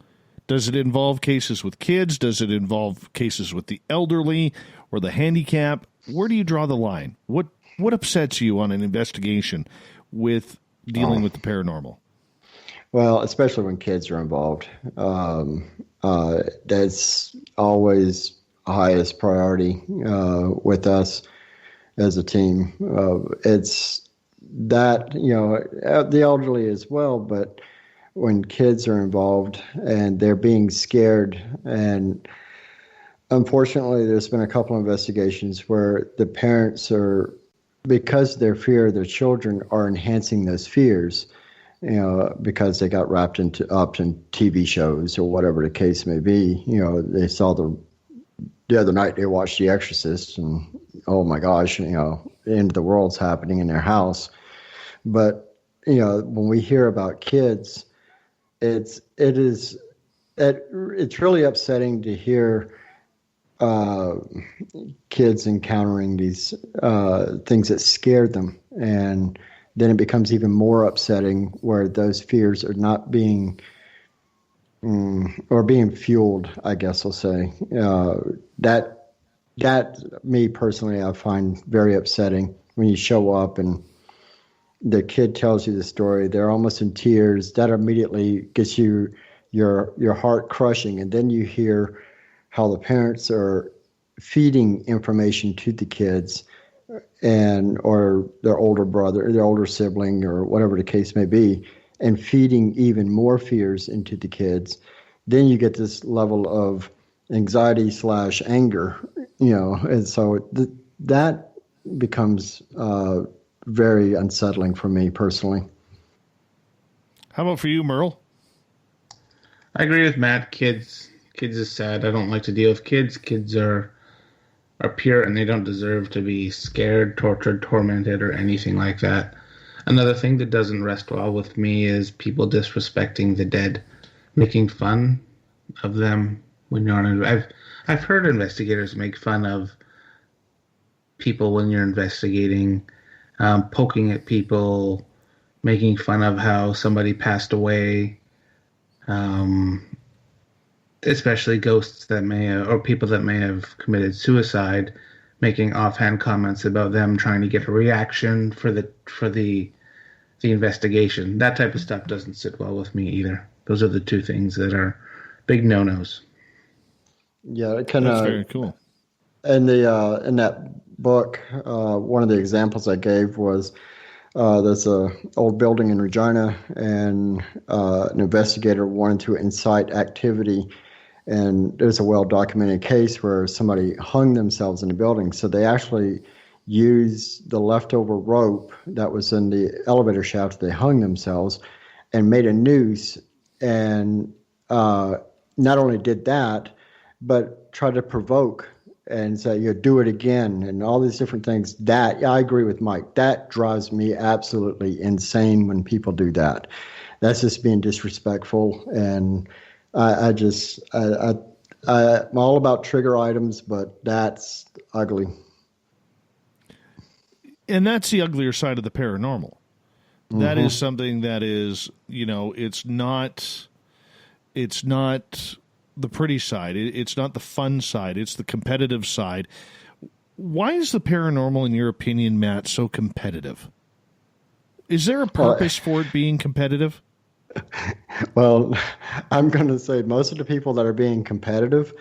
Does it involve cases with kids? Does it involve cases with the elderly or the handicapped? Where do you draw the line? What upsets you on an investigation with dealing with the paranormal? Well, especially when kids are involved. That's always highest priority with us as a team. It's that, the elderly as well, but when kids are involved and they're being scared, and unfortunately there's been a couple of investigations where the parents are, because their fear of their children, are enhancing those fears, because they got wrapped up in TV shows or whatever the case may be. They saw the other night they watched The Exorcist, and oh my gosh, the end of the world's happening in their house. But when we hear about kids, it's really upsetting to hear kids encountering these things that scare them, and then it becomes even more upsetting where those fears are not being or being fueled, I guess I'll say. That me personally, I find very upsetting when you show up and the kid tells you the story, they're almost in tears. That immediately gets you your heart crushing, and then you hear how the parents are feeding information to the kids, or their older brother, their older sibling, or whatever the case may be, and feeding even more fears into the kids. Then you get this level of anxiety / anger, and so that becomes very unsettling for me personally. How about for you, Merle? I agree with Matt. Kids is sad. I don't like to deal with kids. Kids are pure, and they don't deserve to be scared, tortured, tormented, or anything like that. Another thing that doesn't rest well with me is people disrespecting the dead, making fun of them when you're on. I've heard investigators make fun of people when you're investigating, poking at people, making fun of how somebody passed away, especially ghosts that may have, or people that may have committed suicide, making offhand comments about them trying to get a reaction for the investigation. That type of stuff doesn't sit well with me either. Those are the two things that are big no-nos. Yeah, it kind of. That's very cool. In that book, one of the examples I gave was there's a old building in Regina, and an investigator wanted to incite activity, and there's a well-documented case where somebody hung themselves in the building. So they actually used the leftover rope that was in the elevator shaft. They hung themselves and made a noose, and not only did that, but tried to provoke and say, do it again, and all these different things. That, I agree with Mike. That drives me absolutely insane when people do that. That's just being disrespectful, and I'm all about trigger items, but that's ugly. And that's the uglier side of the paranormal. Mm-hmm. That is something that is, it's not the pretty side. It's not the fun side. It's the competitive side. Why is the paranormal, in your opinion, Matt, so competitive? Is there a purpose for it being competitive? Well, I'm going to say most of the people that are being competitive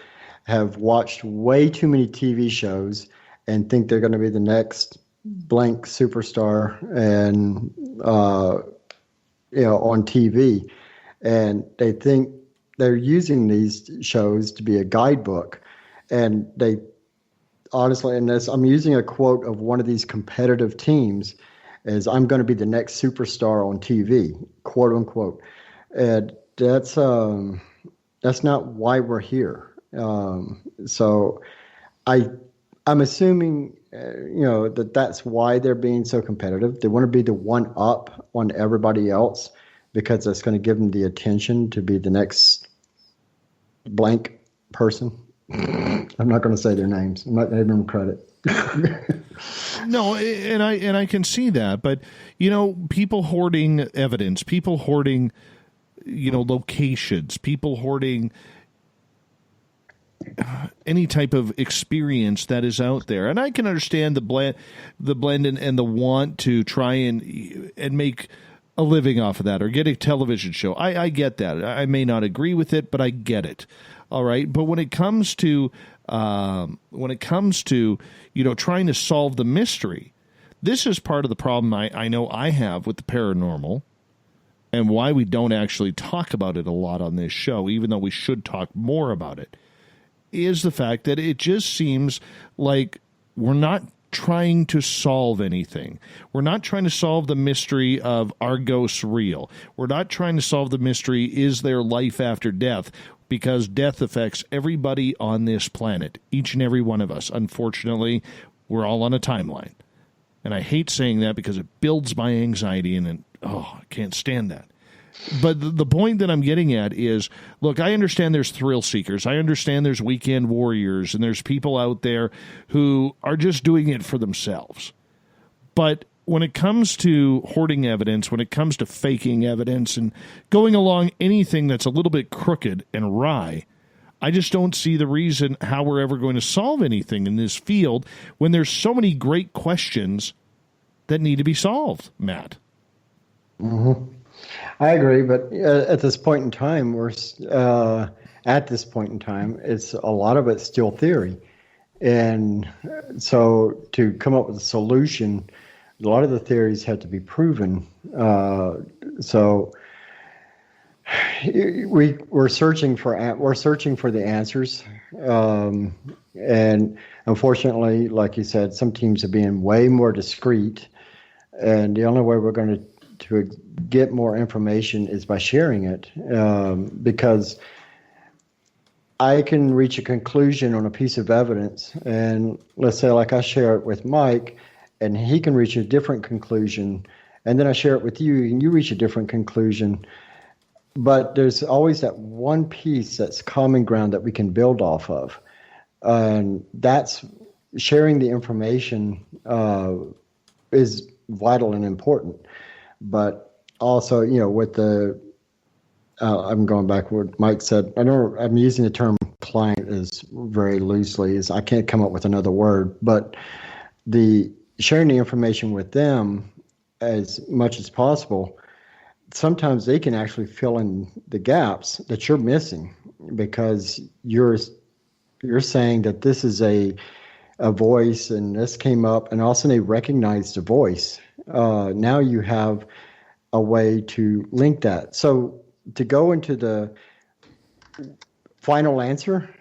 have watched way too many TV shows and think they're going to be the next blank superstar and on TV, and they think they're using these shows to be a guidebook. And they honestly, and this, I'm using a quote of one of these competitive teams, as I'm going to be the next superstar on TV, quote unquote. And that's not why we're here. So I'm assuming, that's why they're being so competitive. They want to be the one up on everybody else, because that's going to give them the attention to be the next blank person. I'm not going to say their names. I'm not going to give them credit. No, and I can see that, but people hoarding evidence, people hoarding, locations, people hoarding any type of experience that is out there, and I can understand the blend and the want to try and make a living off of that or get a television show. I get that. I may not agree with it, but I get it. All right. But when it comes to trying to solve the mystery, this is part of the problem I know I have with the paranormal and why we don't actually talk about it a lot on this show, even though we should talk more about it, is the fact that it just seems like we're not trying to solve anything. We're not trying to solve the mystery of, are ghosts real? We're not trying to solve the mystery, is there life after death? Because death affects everybody on this planet, each and every one of us. Unfortunately, we're all on a timeline. And I hate saying that because it builds my anxiety, and I can't stand that. But the point that I'm getting at is, look, I understand there's thrill seekers. I understand there's weekend warriors, and there's people out there who are just doing it for themselves. But when it comes to hoarding evidence, when it comes to faking evidence and going along anything that's a little bit crooked and wry, I just don't see the reason how we're ever going to solve anything in this field when there's so many great questions that need to be solved, Matt. Mm-hmm. I agree, but at this point in time, it's a lot of it's still theory. And so to come up with a solution, a lot of the theories have to be proven. So we're searching for the answers. And unfortunately, like you said, some teams are being way more discreet. And the only way we're going to get more information is by sharing it, because I can reach a conclusion on a piece of evidence, and let's say like I share it with Mike, and he can reach a different conclusion, and then I share it with you, and you reach a different conclusion. But there's always that one piece that's common ground that we can build off of, and that's sharing the information is vital and important. But also, with the, I'm going back to what Mike said. I'm using the term client as very loosely, as I can't come up with another word. But the sharing the information with them as much as possible, sometimes they can actually fill in the gaps that you're missing, because you're saying that this is a voice and this came up, and all of a sudden they recognize the voice. Now you have a way to link that. So to go into the final answer,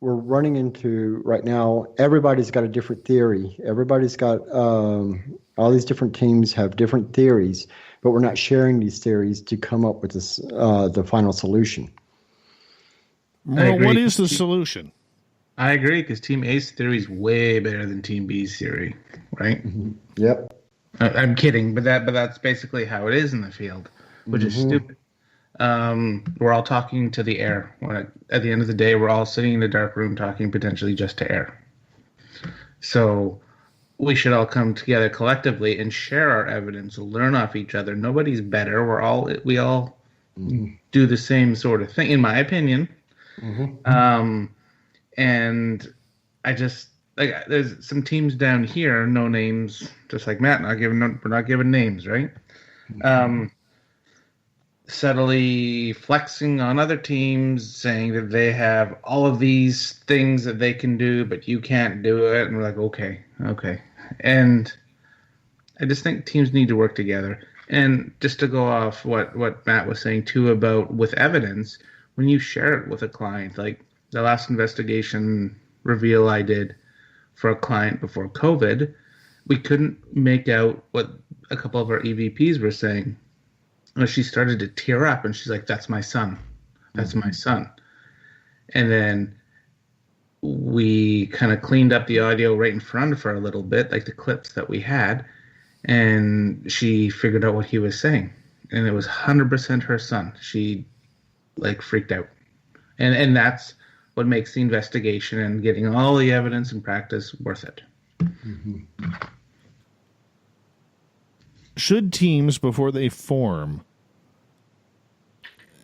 we're running into right now, everybody's got a different theory. Everybody's got, all these different teams have different theories, but we're not sharing these theories to come up with this, the final solution. Well, what is the solution? I agree, because Team A's theory is way better than Team B's theory, right? Mm-hmm. Yep. I'm kidding, but that's basically how it is in the field, which is stupid. We're all talking to the air. At the end of the day, we're all sitting in a dark room talking potentially just to air. So we should all come together collectively and share our evidence, learn off each other. Nobody's better. We all do the same sort of thing, in my opinion. Mm-hmm. And I just, there's some teams down here, no names, just like Matt. We're not giving names, right? Subtly flexing on other teams, saying that they have all of these things that they can do, but you can't do it. And we're like, okay. And I just think teams need to work together. And just to go off what Matt was saying too about with evidence, when you share it with a client, like the last investigation reveal I did for a client before COVID, we couldn't make out what a couple of our EVPs were saying. She started to tear up, and she's like, that's my son. That's my son. And then we kind of cleaned up the audio right in front of her a little bit, like the clips that we had, and she figured out what he was saying. And it was 100% her son. She, freaked out. And that's what makes the investigation and getting all the evidence and practice worth it. Mm-hmm. Should teams, before they form,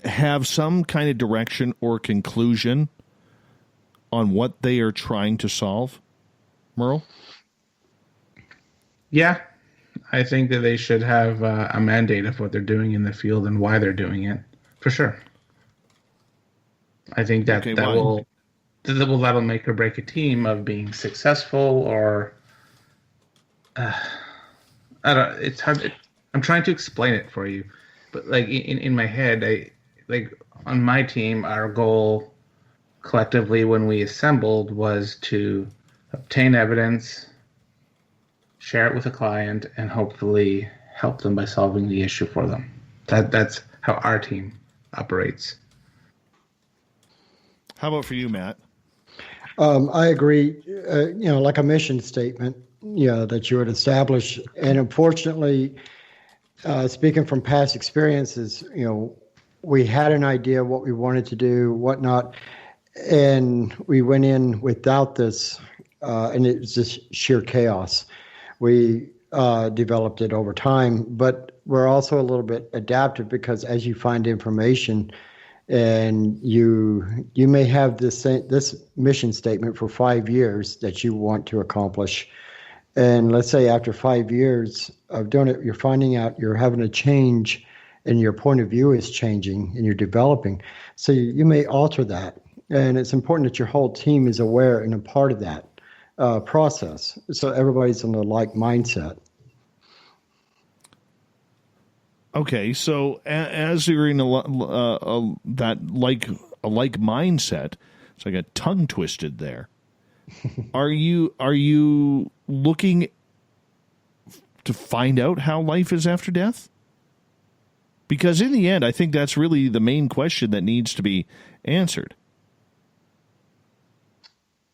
have some kind of direction or conclusion on what they are trying to solve, Merle? Yeah. I think that they should have a mandate of what they're doing in the field and why they're doing it, for sure. I think that that'll make or break a team of being successful, or I don't. It's hard. I'm trying to explain it for you, but like in my head, on my team, our goal collectively when we assembled was to obtain evidence, share it with a client, and hopefully help them by solving the issue for them. That's how our team operates. How about for you, Matt? I agree. Like a mission statement, that you would establish. And unfortunately, speaking from past experiences, we had an idea what we wanted to do, whatnot, and we went in without this, and it was just sheer chaos. We developed it over time, but we're also a little bit adaptive because as you find information, and you may have this mission statement for 5 years that you want to accomplish, and let's say after 5 years of doing it, you're finding out you're having a change, and your point of view is changing, and you're developing. So you may alter that, and it's important that your whole team is aware and a part of that process, so everybody's in the like mindset. Okay, so as you're in that like mindset, so I got tongue twisted there. Are you looking to find out how life is after death? Because in the end, I think that's really the main question that needs to be answered.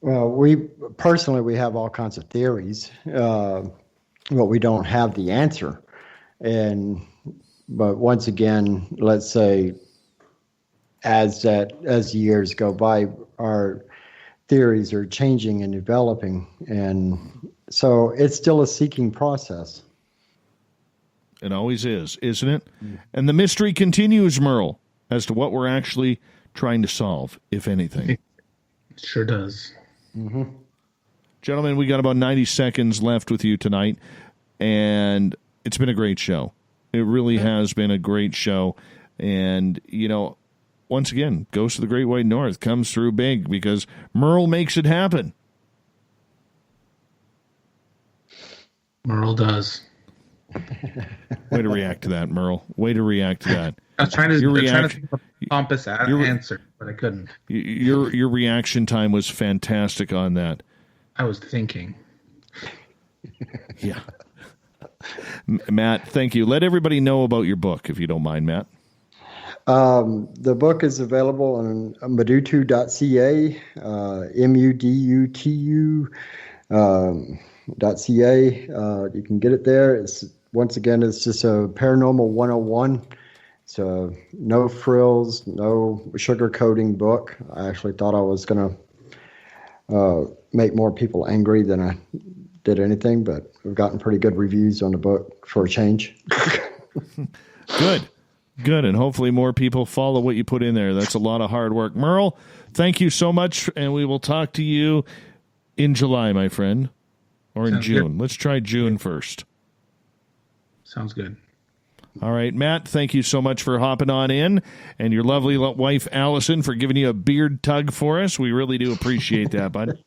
Well, we have all kinds of theories, but we don't have the answer. But once again, let's say as years go by, our theories are changing and developing, and so it's still a seeking process. It always is, isn't it? Mm. And the mystery continues, Merle, as to what we're actually trying to solve, if anything. It sure does. Mm-hmm. Gentlemen, we got about 90 seconds left with you tonight, and it's been a great show. It really has been a great show. And, once again, Ghost of the Great White North comes through big because Merle makes it happen. Merle does. Way to react to that, Merle. Way to react to that. I was trying to think of a pompous answer, but I couldn't. Your reaction time was fantastic on that. I was thinking. Yeah. Matt, thank you. Let everybody know about your book, if you don't mind, Matt. The book is available on mudutu.ca, mudutu.ca. You can get it there. It's just a Paranormal 101. It's a no frills, no sugarcoating book. I actually thought I was going to make more people angry than I did anything, but we've gotten pretty good reviews on the book for a change. Good. And hopefully more people follow what you put in there. That's a lot of hard work. Merle, thank you so much, and we will talk to you in July, my friend, or in June. Good. Let's try June first. Sounds good. All right, Matt, thank you so much for hopping on in, and your lovely wife, Allison, for giving you a beard tug for us. We really do appreciate that, bud.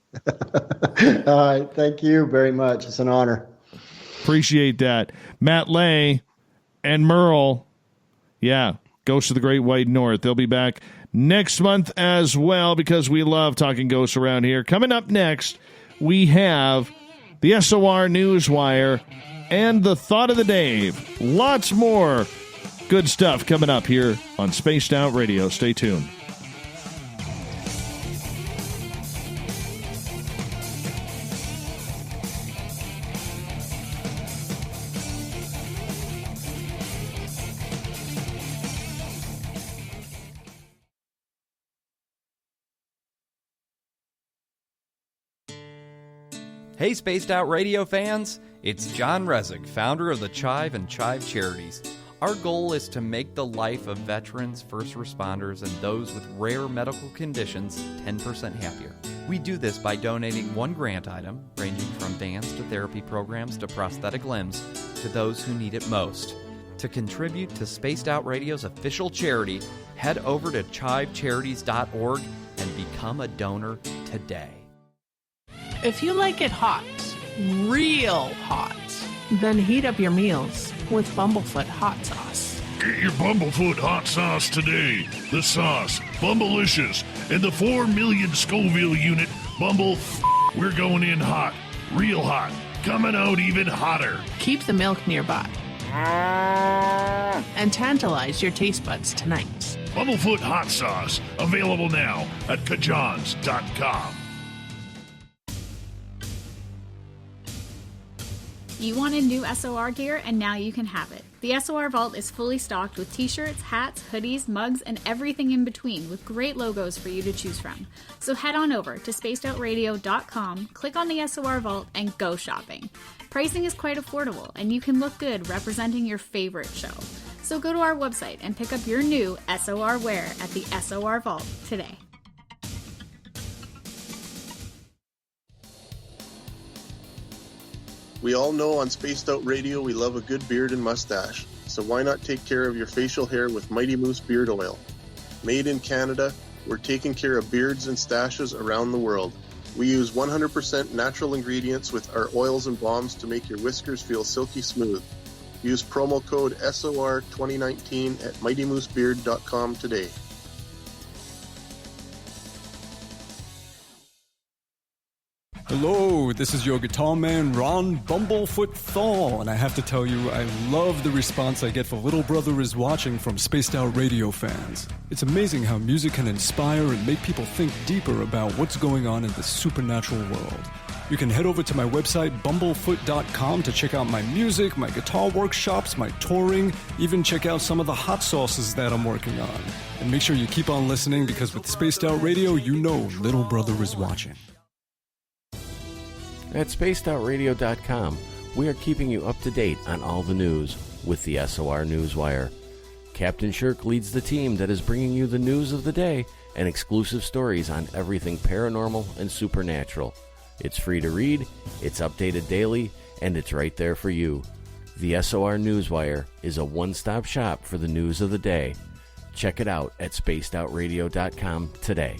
All right, thank you very much. It's an honor. Appreciate that. Matt Lay and Merle, Ghosts of the Great White North. They'll be back next month as well because we love talking ghosts around here. Coming up next, we have the SOR Newswire and the Thought of the Day. Lots more good stuff coming up here on Spaced Out Radio. Stay tuned. Hey, Spaced Out Radio fans! It's John Resig, founder of the Chive and Chive Charities. Our goal is to make the life of veterans, first responders, and those with rare medical conditions 10% happier. We do this by donating one grant item, ranging from dance to therapy programs to prosthetic limbs, to those who need it most. To contribute to Spaced Out Radio's official charity, head over to chivecharities.org and become a donor today. If you like it hot, real hot, then heat up your meals with Bumblefoot hot sauce. Get your Bumblefoot hot sauce today. The sauce, Bumblicious, and the 4 million Scoville unit Bumble. We're going in hot, real hot, coming out even hotter. Keep the milk nearby and tantalize your taste buds tonight. Bumblefoot hot sauce, available now at kajans.com. You wanted new SOR gear, and now you can have it. The SOR Vault is fully stocked with t-shirts, hats, hoodies, mugs, and everything in between, with great logos for you to choose from. So head on over to spacedoutradio.com, click on the SOR Vault, and go shopping. Pricing is quite affordable, and you can look good representing your favorite show. So go to our website and pick up your new SOR wear at the SOR Vault today. We all know on Spaced Out Radio we love a good beard and mustache, so why not take care of your facial hair with Mighty Moose Beard Oil? Made in Canada, we're taking care of beards and stashes around the world. We use 100% natural ingredients with our oils and balms to make your whiskers feel silky smooth. Use promo code SOR2019 at mightymoosebeard.com today. Hello, this is your guitar man, Ron Bumblefoot Thal, and I have to tell you, I love the response I get for Little Brother is Watching from Spaced Out Radio fans. It's amazing how music can inspire and make people think deeper about what's going on in the supernatural world. You can head over to my website, bumblefoot.com, to check out my music, my guitar workshops, my touring, even check out some of the hot sauces that I'm working on. And make sure you keep on listening, because with Spaced Out Radio, you know Little Brother is watching. At spacedoutradio.com, we are keeping you up to date on all the news with the SOR Newswire. Captain Shirk leads the team that is bringing you the news of the day and exclusive stories on everything paranormal and supernatural. It's free to read, it's updated daily, and it's right there for you. The SOR Newswire is a one-stop shop for the news of the day. Check it out at spacedoutradio.com today.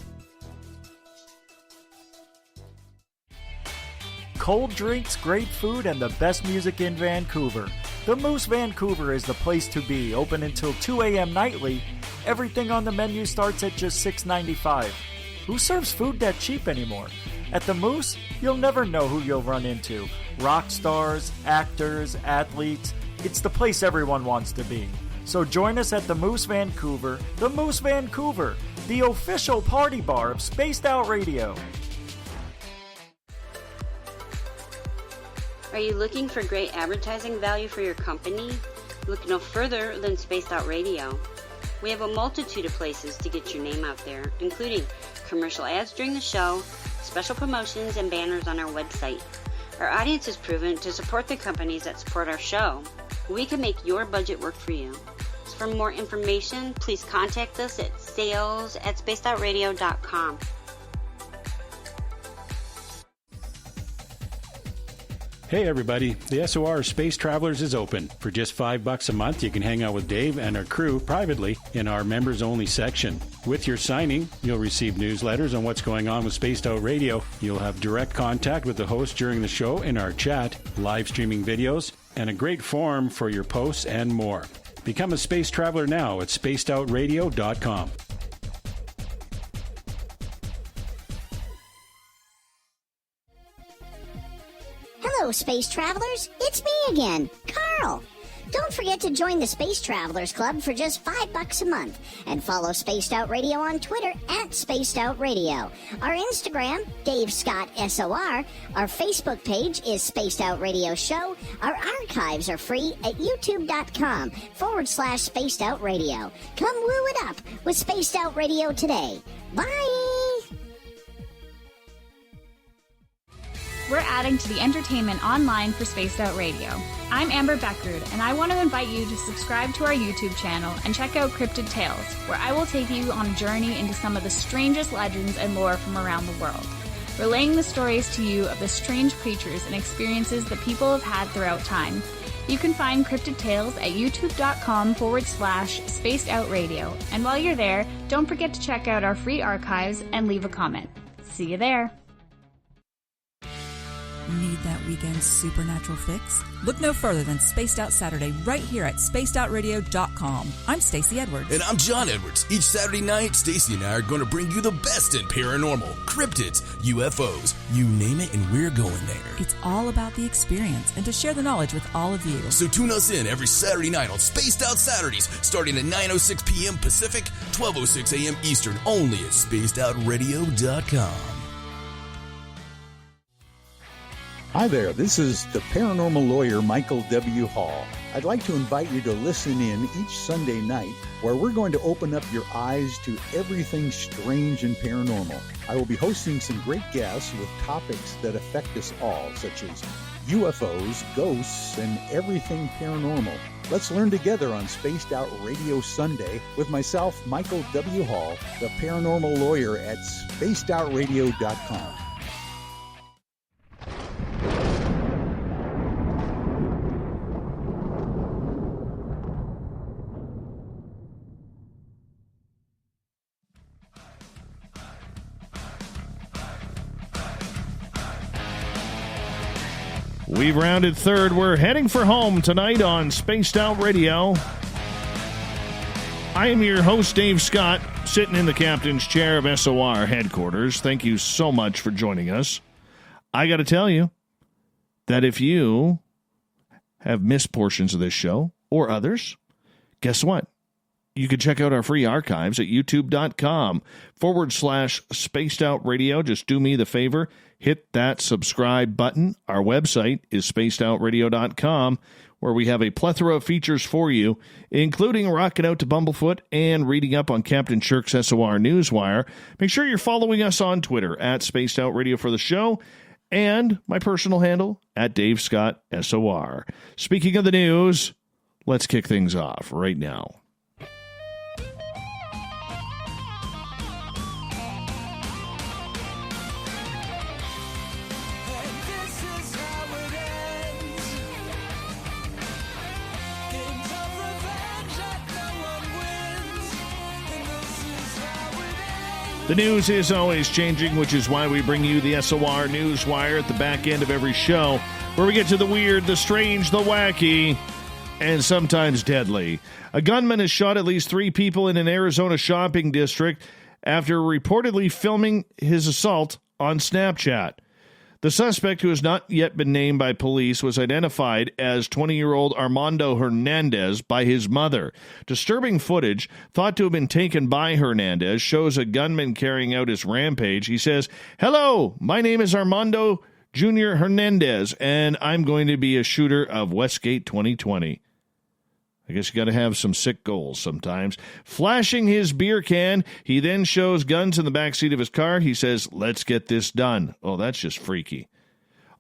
Cold drinks, great food, and the best music in Vancouver. The Moose Vancouver is the place to be, open until 2 a.m. nightly. Everything on the menu starts at just $6.95. Who serves food that cheap anymore? At the Moose, you'll never know who you'll run into. Rock stars, actors, athletes. It's the place everyone wants to be. So join us at the Moose Vancouver, the official party bar of Spaced Out Radio. Are you looking for great advertising value for your company? Look no further than Spaced Out Radio. We have a multitude of places to get your name out there, including commercial ads during the show, special promotions, and banners on our website. Our audience is proven to support the companies that support our show. We can make your budget work for you. So for more information, please contact us at sales@spacedoutradio.com. Hey everybody, the SOR Space Travelers is open. For just $5 a month, you can hang out with Dave and our crew privately in our members-only section. With your signing, you'll receive newsletters on what's going on with Spaced Out Radio. You'll have direct contact with the host during the show in our chat, live streaming videos, and a great forum for your posts and more. Become a space traveler now at spacedoutradio.com. Hello, Space Travelers. It's me again, Carl. Don't forget to join the Space Travelers Club for just $5 a month and follow Spaced Out Radio on Twitter at Spaced Out Radio. Our Instagram, Dave Scott SOR. Our Facebook page is Spaced Out Radio Show. Our archives are free at youtube.com/Spaced Out Radio. Come woo it up with Spaced Out Radio today. Bye! We're adding to the entertainment online for Spaced Out Radio. I'm Amber Beckrud, and I want to invite you to subscribe to our YouTube channel and check out Cryptid Tales, where I will take you on a journey into some of the strangest legends and lore from around the world. relaying the stories to you of the strange creatures and experiences that people have had throughout time. You can find Cryptid Tales at youtube.com/spacedoutradio. And while you're there, don't forget to check out our free archives and leave a comment. See you there. Need that weekend supernatural fix? Look no further than Spaced Out Saturday right here at spacedoutradio.com. I'm Stacey Edwards. And I'm John Edwards. Each Saturday night, Stacey and I are going to bring you the best in paranormal, cryptids, UFOs, you name it, and we're going there. It's all about the experience and to share the knowledge with all of you. So tune us in every Saturday night on Spaced Out Saturdays, starting at 9:06 p.m. Pacific, 12:06 a.m. Eastern, only at spacedoutradio.com. Hi there, this is the paranormal lawyer Michael W. Hall. I'd like to invite you to listen in each Sunday night where we're going to open up your eyes to everything strange and paranormal. I will be hosting some great guests with topics that affect us all, such as UFOs, ghosts, and everything paranormal. Let's learn together on Spaced Out Radio Sunday with myself, Michael W. Hall, the paranormal lawyer at spacedoutradio.com. We've rounded third. We're heading for home tonight on Spaced Out Radio. I am your host, Dave Scott, sitting in the captain's chair of SOR headquarters. Thank you so much for joining us. I got to tell you that if you have missed portions of this show or others, guess what? You can check out our free archives at youtube.com/Spaced Out Radio. Just do me the favor. Hit that subscribe button. Our website is spacedoutradio.com, where we have a plethora of features for you, including rocking out to Bumblefoot and reading up on Captain Shirk's SOR Newswire. Make sure you're following us on Twitter at Spaced Out Radio for the show, and my personal handle at Dave Scott SOR. Speaking of the news, let's kick things off right now. The news is always changing, which is why we bring you the SOR Newswire at the back end of every show, where we get to the weird, the strange, the wacky, and sometimes deadly. A gunman has shot at least 3 people in an Arizona shopping district after reportedly filming his assault on Snapchat. The suspect, who has not yet been named by police, was identified as 20-year-old Armando Hernandez by his mother. Disturbing footage, thought to have been taken by Hernandez, shows a gunman carrying out his rampage. He says, "Hello, my name is Armando Jr. Hernandez, and I'm going to be a shooter of Westgate 2020. I guess you got to have some sick goals sometimes. Flashing his beer can, he then shows guns in the backseat of his car. He says, "Let's get this done." Oh, that's just freaky.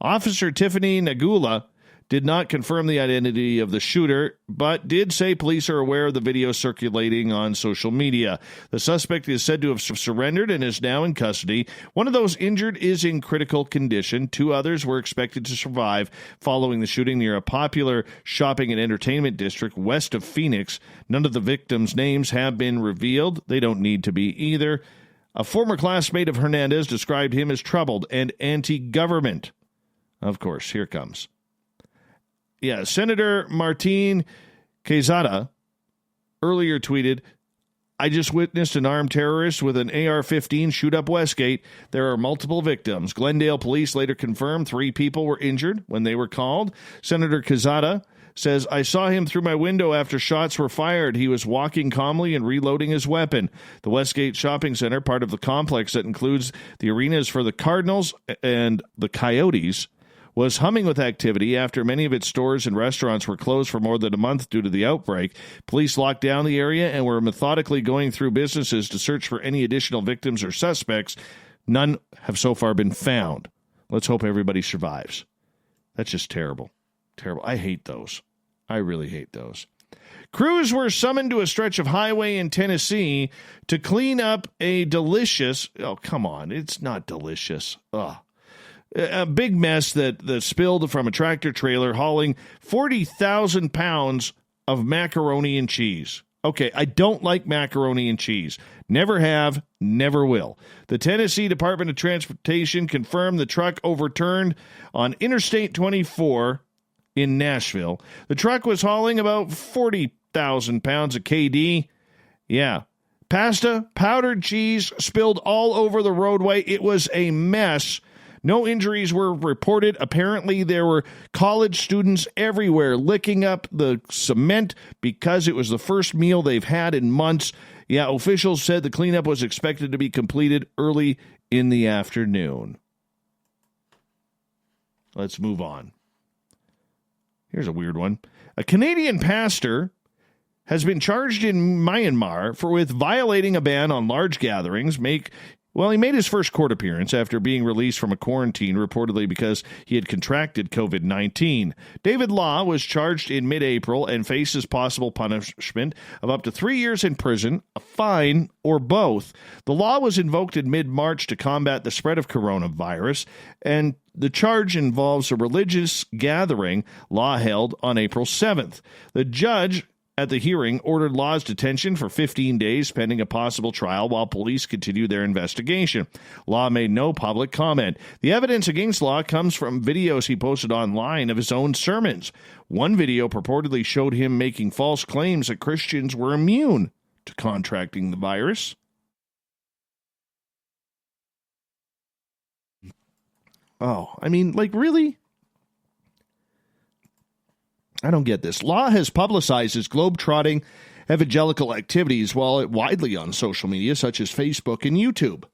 Officer Tiffany Nagula did not confirm the identity of the shooter, but did say police are aware of the video circulating on social media. The suspect is said to have surrendered and is now in custody. One of those injured is in critical condition. 2 others were expected to survive following the shooting near a popular shopping and entertainment district west of Phoenix. None of the victims' names have been revealed. They don't need to be either. A former classmate of Hernandez described him as troubled and anti-government. Of course, here comes. Yeah, Senator Martin Quezada earlier tweeted, "I just witnessed an armed terrorist with an AR-15 shoot up Westgate. There are multiple victims." Glendale police later confirmed 3 people were injured when they were called. Senator Quezada says, "I saw him through my window after shots were fired. He was walking calmly and reloading his weapon." The Westgate Shopping Center, part of the complex that includes the arenas for the Cardinals and the Coyotes, was humming with activity after many of its stores and restaurants were closed for more than a month due to the outbreak. Police locked down the area and were methodically going through businesses to search for any additional victims or suspects. None have so far been found. Let's hope everybody survives. That's just terrible. Terrible. I hate those. I really hate those. Crews were summoned to a stretch of highway in Tennessee to clean up a delicious, oh, come on, it's not delicious. Ugh. A big mess that spilled from a tractor trailer hauling 40,000 pounds of macaroni and cheese. Okay, I don't like macaroni and cheese. Never have, never will. The Tennessee Department of Transportation confirmed the truck overturned on Interstate 24 in Nashville. The truck was hauling about 40,000 pounds of KD. Yeah. Pasta, powdered cheese spilled all over the roadway. It was a mess. No injuries were reported. Apparently, there were college students everywhere licking up the cement because it was the first meal they've had in months. Yeah, officials said the cleanup was expected to be completed early in the afternoon. Let's move on. Here's a weird one. A Canadian pastor has been charged in Myanmar with violating a ban on large gatherings. He made his first court appearance after being released from a quarantine, reportedly because he had contracted COVID-19. David Law was charged in mid-April and faces possible punishment of up to 3 years in prison, a fine, or both. The law was invoked in mid-March to combat the spread of coronavirus, and the charge involves a religious gathering Law held on April 7th. The judge at the hearing ordered Law's detention for 15 days pending a possible trial while police continue their investigation. Law made no public comment. The evidence against Law comes from videos he posted online of his own sermons. One video purportedly showed him making false claims that Christians were immune to contracting the virus. Oh, I mean, like, really? I don't get this. Law has publicized his globe-trotting evangelical activities widely on social media, such as Facebook and YouTube.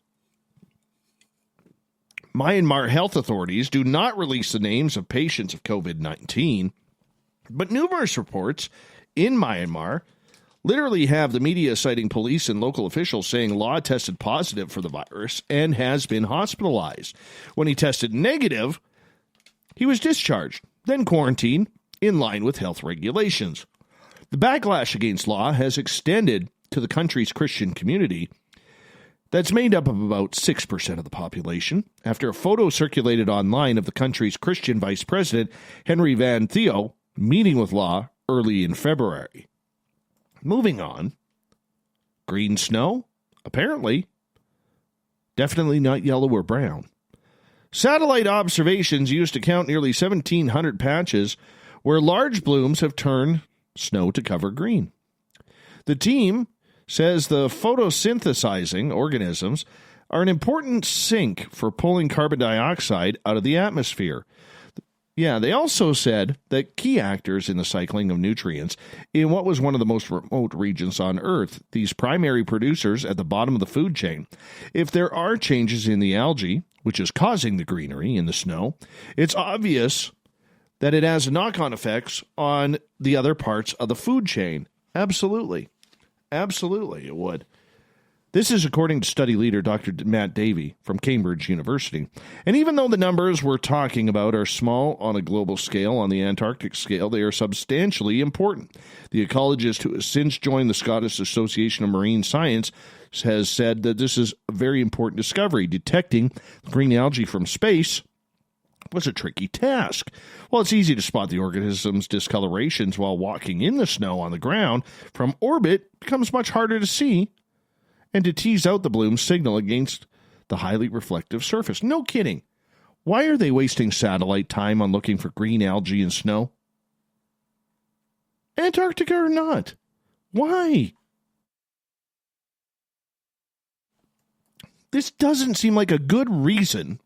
Myanmar health authorities do not release the names of patients of COVID-19, but numerous reports in Myanmar literally have the media citing police and local officials saying Law tested positive for the virus and has been hospitalized. When he tested negative, he was discharged, then quarantined, in line with health regulations. The backlash against Law has extended to the country's Christian community that's made up of about 6% of the population after a photo circulated online of the country's Christian vice president, Henry Van Theo, meeting with Law early in February. Moving on. Green snow? Apparently. Definitely not yellow or brown. Satellite observations used to count nearly 1,700 patches where large blooms have turned snow to cover green. The team says the photosynthesizing organisms are an important sink for pulling carbon dioxide out of the atmosphere. Yeah, they also said that key actors in the cycling of nutrients in what was one of the most remote regions on Earth, these primary producers at the bottom of the food chain. If there are changes in the algae, which is causing the greenery in the snow, it's obvious that it has knock-on effects on the other parts of the food chain. Absolutely. Absolutely, it would. This is according to study leader Dr. Matt Davey from Cambridge University. And even though the numbers we're talking about are small on a global scale, on the Antarctic scale, they are substantially important. The ecologist who has since joined the Scottish Association of Marine Science has said that this is a very important discovery. Detecting green algae from space was a tricky task. Well, it's easy to spot the organism's discolorations while walking in the snow on the ground. From orbit, it becomes much harder to see and to tease out the bloom's signal against the highly reflective surface. No kidding. Why are they wasting satellite time on looking for green algae and snow? Antarctica or not? Why? This doesn't seem like a good reason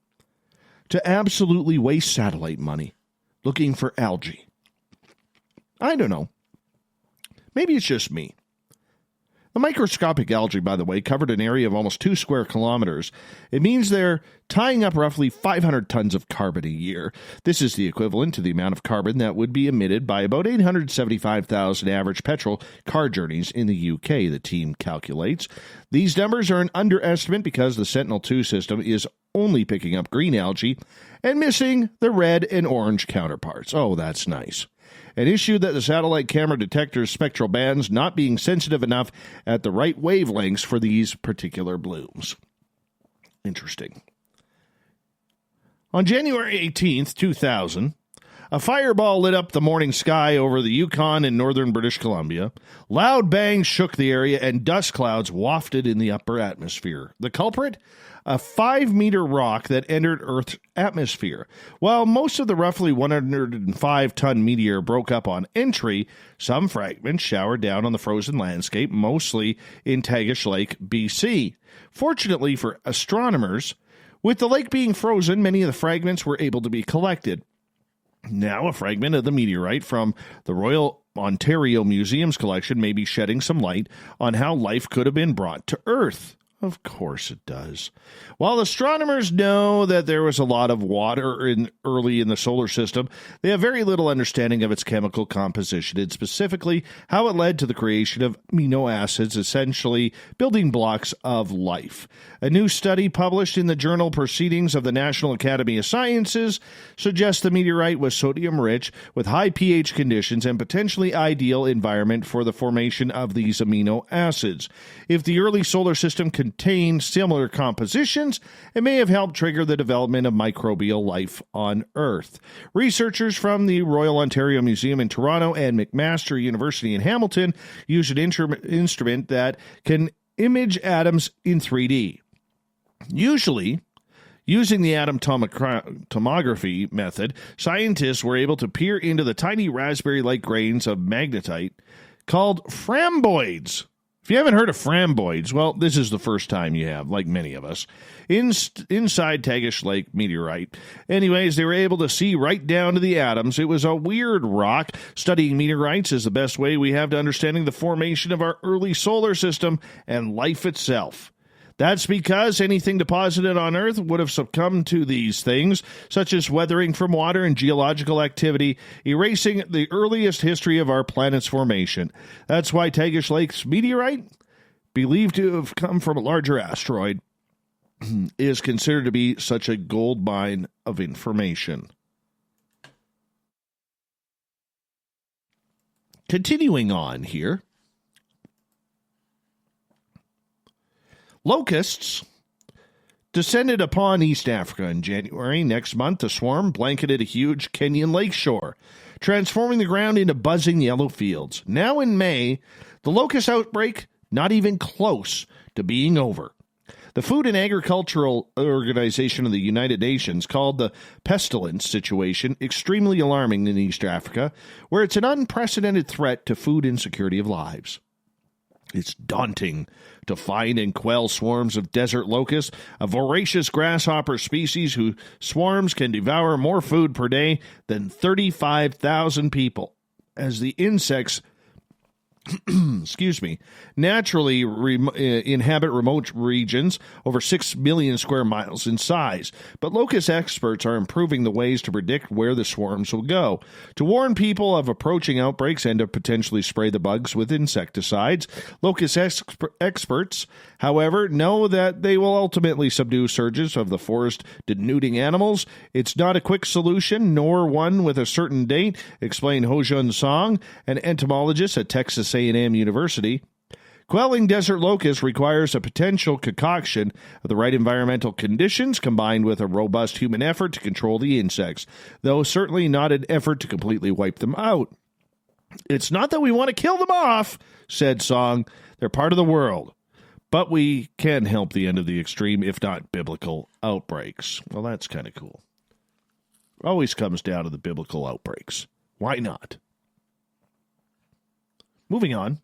to absolutely waste satellite money looking for algae. I don't know. Maybe it's just me. The microscopic algae, by the way, covered an area of almost 2 square kilometers. It means they're tying up roughly 500 tons of carbon a year. This is the equivalent to the amount of carbon that would be emitted by about 875,000 average petrol car journeys in the UK, the team calculates. These numbers are an underestimate because the Sentinel-2 system is only picking up green algae and missing the red and orange counterparts. Oh, that's nice. An issue that the satellite camera detectors spectral bands not being sensitive enough at the right wavelengths for these particular blooms. Interesting. On January 18th, 2000, a fireball lit up the morning sky over the Yukon in northern British Columbia. Loud bangs shook the area and dust clouds wafted in the upper atmosphere. The culprit? A 5-meter rock that entered Earth's atmosphere. While most of the roughly 105-ton meteor broke up on entry, some fragments showered down on the frozen landscape, mostly in Tagish Lake, BC. Fortunately for astronomers, with the lake being frozen, many of the fragments were able to be collected. Now, a fragment of the meteorite from the Royal Ontario Museum's collection may be shedding some light on how life could have been brought to Earth. Of course it does. While astronomers know that there was a lot of water early in the solar system, they have very little understanding of its chemical composition and specifically how it led to the creation of amino acids, essentially building blocks of life. A new study published in the journal Proceedings of the National Academy of Sciences suggests the meteorite was sodium-rich with high pH conditions and potentially ideal environment for the formation of these amino acids. If the early solar system contained similar compositions, it may have helped trigger the development of microbial life on Earth. Researchers from the Royal Ontario Museum in Toronto and McMaster University in Hamilton use an instrument that can image atoms in 3D. Usually, using the atom tomography method, scientists were able to peer into the tiny raspberry-like grains of magnetite called framboids. If you haven't heard of framboids, well, this is the first time you have, like many of us, inside Tagish Lake meteorite. Anyways, they were able to see right down to the atoms. It was a weird rock. Studying meteorites is the best way we have to understanding the formation of our early solar system and life itself. That's because anything deposited on Earth would have succumbed to these things, such as weathering from water and geological activity, erasing the earliest history of our planet's formation. That's why Tagish Lake's meteorite, believed to have come from a larger asteroid, is considered to be such a gold mine of information. Continuing on here. Locusts descended upon East Africa in January. Next month, a swarm blanketed a huge Kenyan lakeshore, transforming the ground into buzzing yellow fields. Now in May, the locust outbreak not even close to being over. The Food and Agricultural Organization of the United Nations called the pestilence situation extremely alarming in East Africa, where it's an unprecedented threat to food insecurity of lives. It's daunting to find and quell swarms of desert locusts, a voracious grasshopper species whose swarms can devour more food per day than 35,000 people, as the insects naturally inhabit remote regions over 6 million square miles in size. But locust experts are improving the ways to predict where the swarms will go. To warn people of approaching outbreaks and to potentially spray the bugs with insecticides, locust experts, however, know that they will ultimately subdue surges of the forest-denuding animals. It's not a quick solution, nor one with a certain date, explained Ho-Jun Song, an entomologist at Texas A&M University. Quelling desert locusts requires a potential concoction of the right environmental conditions combined with a robust human effort to control the insects, though certainly not an effort to completely wipe them out. It's not that we want to kill them off, said Song. They're part of the world. But we can help the end of the extreme, if not biblical, outbreaks. Well, that's kind of cool. Always comes down to the biblical outbreaks. Why not? Moving on.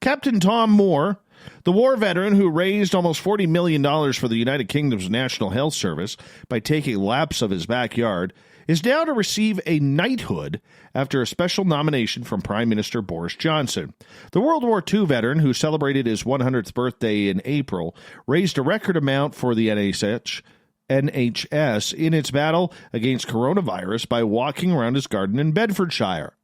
Captain Tom Moore, the war veteran who raised almost $40 million for the United Kingdom's National Health Service by taking laps of his backyard, is now to receive a knighthood after a special nomination from Prime Minister Boris Johnson. The World War II veteran, who celebrated his 100th birthday in April, raised a record amount for the NHS in its battle against coronavirus by walking around his garden in Bedfordshire.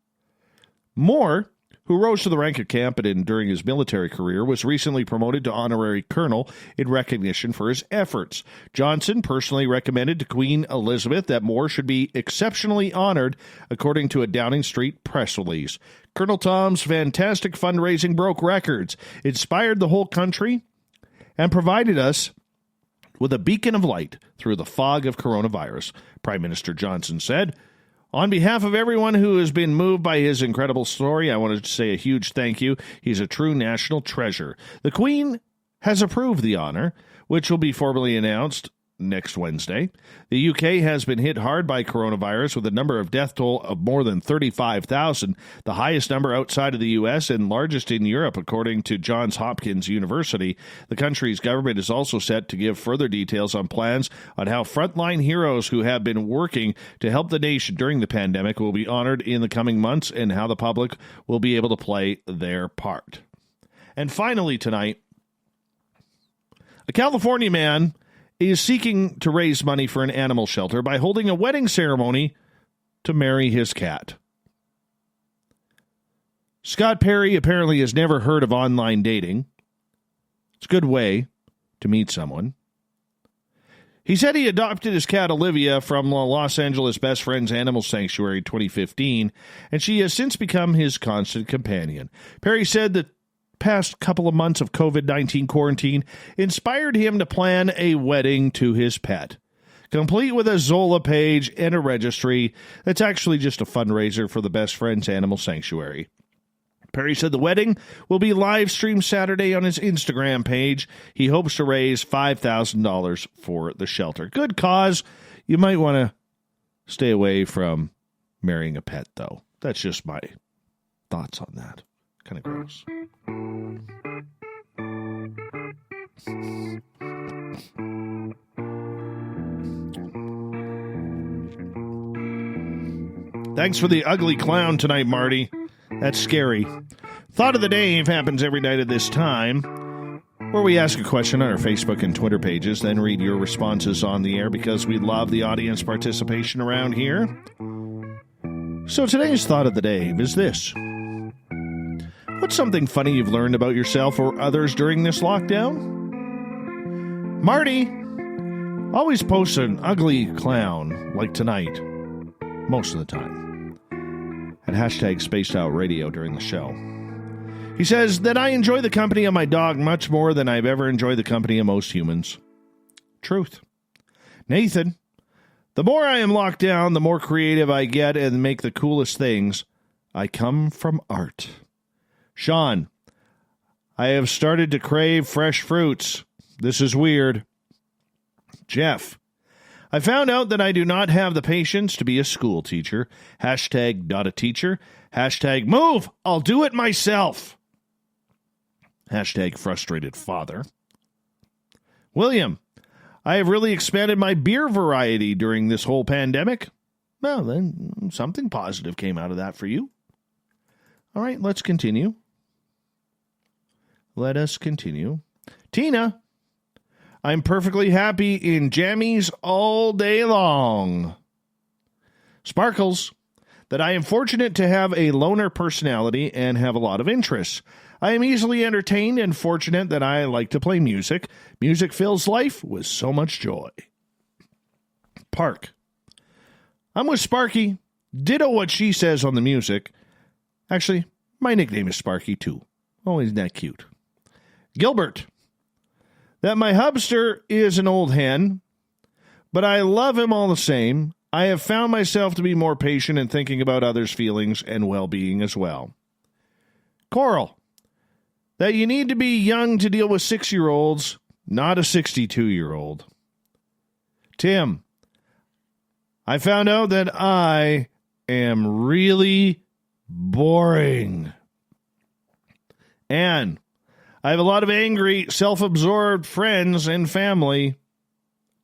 Moore, who rose to the rank of captain during his military career, was recently promoted to honorary colonel in recognition for his efforts. Johnson personally recommended to Queen Elizabeth that Moore should be exceptionally honored, according to a Downing Street press release. Colonel Tom's fantastic fundraising broke records, inspired the whole country, and provided us with a beacon of light through the fog of coronavirus, Prime Minister Johnson said. On behalf of everyone who has been moved by his incredible story, I wanted to say a huge thank you. He's a true national treasure. The Queen has approved the honor, which will be formally announced next Wednesday. The UK has been hit hard by coronavirus with a number of death toll of more than 35,000, the highest number outside of the US and largest in Europe, according to Johns Hopkins University. The country's government is also set to give further details on plans on how frontline heroes who have been working to help the nation during the pandemic will be honored in the coming months and how the public will be able to play their part. And finally tonight, a California man is seeking to raise money for an animal shelter by holding a wedding ceremony to marry his cat. Scott Perry apparently has never heard of online dating. It's a good way to meet someone. He said he adopted his cat Olivia from Los Angeles Best Friends Animal Sanctuary in 2015, and she has since become his constant companion. Perry said that past couple of months of COVID-19 quarantine inspired him to plan a wedding to his pet, complete with a Zola page and a registry that's actually just a fundraiser for the Best Friends Animal Sanctuary. Perry said the wedding will be live streamed Saturday on his Instagram page. He hopes to raise $5,000 for the shelter. Good cause. You might want to stay away from marrying a pet, though. That's just my thoughts on that. Kind of gross. Thanks for the ugly clown tonight, Marty. That's scary. Thought of the Day happens every night at this time, where we ask a question on our Facebook and Twitter pages, then read your responses on the air because we love the audience participation around here. So today's Thought of the Day is this. What's something funny you've learned about yourself or others during this lockdown? Marty always posts an ugly clown like tonight, most of the time, at hashtag Spaced Out Radio during the show. He says that I enjoy the company of my dog much more than I've ever enjoyed the company of most humans. Truth. Nathan, the more I am locked down, the more creative I get and make the coolest things. I come from art. Sean, I have started to crave fresh fruits. This is weird. Jeff, I found out that I do not have the patience to be a school teacher. Hashtag not a teacher. Hashtag move. I'll do it myself. Hashtag frustrated father. William, I have really expanded my beer variety during this whole pandemic. Well, then something positive came out of that for you. All right, let's continue. Let us continue. Tina, I'm perfectly happy in jammies all day long. Sparkles, that I am fortunate to have a loner personality and have a lot of interests. I am easily entertained and fortunate that I like to play music. Music fills life with so much joy. Park, I'm with Sparky. Ditto what she says on the music. Actually, my nickname is Sparky too. Oh, isn't that cute? Gilbert, that my hubster is an old hen, but I love him all the same. I have found myself to be more patient in thinking about others' feelings and well-being as well. Coral, that you need to be young to deal with 6-year-olds, not a 62-year-old. Tim, I found out that I am really boring. Anne, I have a lot of angry, self-absorbed friends and family.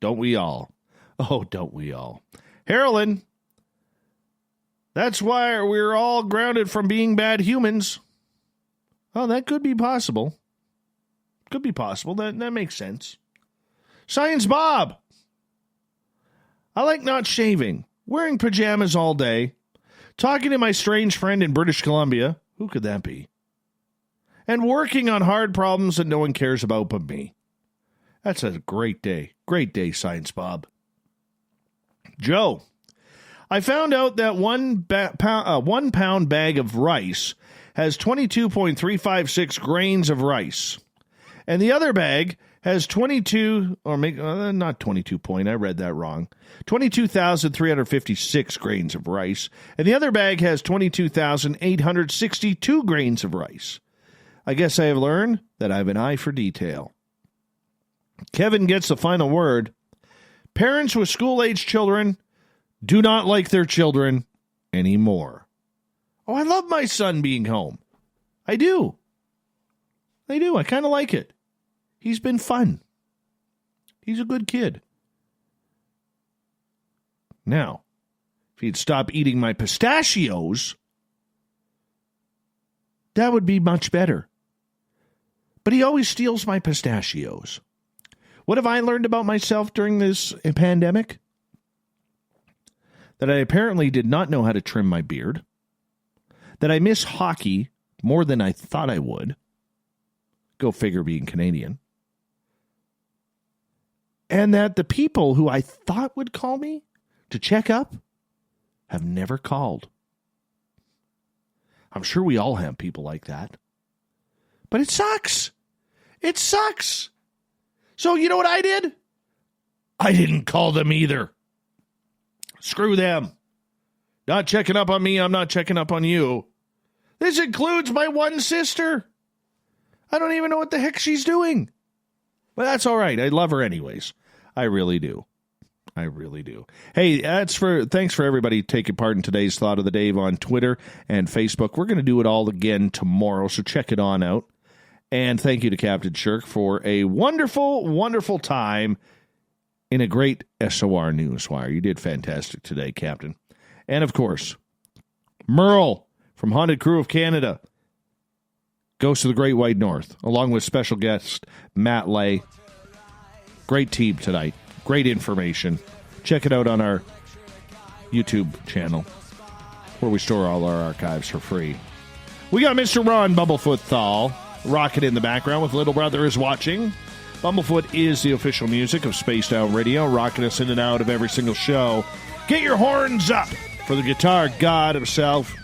Don't we all? Oh, don't we all? Harlan, that's why we're all grounded from being bad humans. Oh, that could be possible. Could be possible. That makes sense. Science Bob, I like not shaving, wearing pajamas all day, talking to my strange friend in British Columbia, Who could that be? And working on hard problems that no one cares about but me. That's a great day. Great day, Science Bob. Joe, I found out that one pound bag of rice has 22.356 grains of rice. And the other bag has 22,356 grains of rice. And the other bag has 22,862 grains of rice. I guess I have learned that I have an eye for detail. Kevin gets the final word. Parents with school-age children do not like their children anymore. Oh, I love my son being home. I do. I kind of like it. He's been fun. He's a good kid. Now, if he'd stop eating my pistachios, that would be much better. But he always steals my pistachios. What have I learned about myself during this pandemic? That I apparently did not know how to trim my beard. That I miss hockey more than I thought I would. Go figure, being Canadian. And that the people who I thought would call me to check up have never called. I'm sure we all have people like that. But it sucks. It sucks. So you know what I did? I didn't call them either. Screw them. Not checking up on me, I'm not checking up on you. This includes my one sister. I don't even know what the heck she's doing. But that's all right. I love her anyways. I really do. I really do. Hey, thanks for everybody taking part in today's Thought of the Day on Twitter and Facebook. We're going to do it all again tomorrow, so check it on out. And thank you to Captain Shirk for a wonderful, wonderful time in a great SOR Newswire. You did fantastic today, Captain. And, of course, Merle from Haunted Crew of Canada goes to the Great White North, along with special guest Matt Lay. Great team tonight. Great information. Check it out on our YouTube channel, where we store all our archives for free. We got Mr. Ron Bumblefoot Thal rocking in the background with Little Brother is Watching. Bumblefoot is the official music of Spaced Out Radio, rocking us in and out of every single show. Get your horns up for the guitar god himself.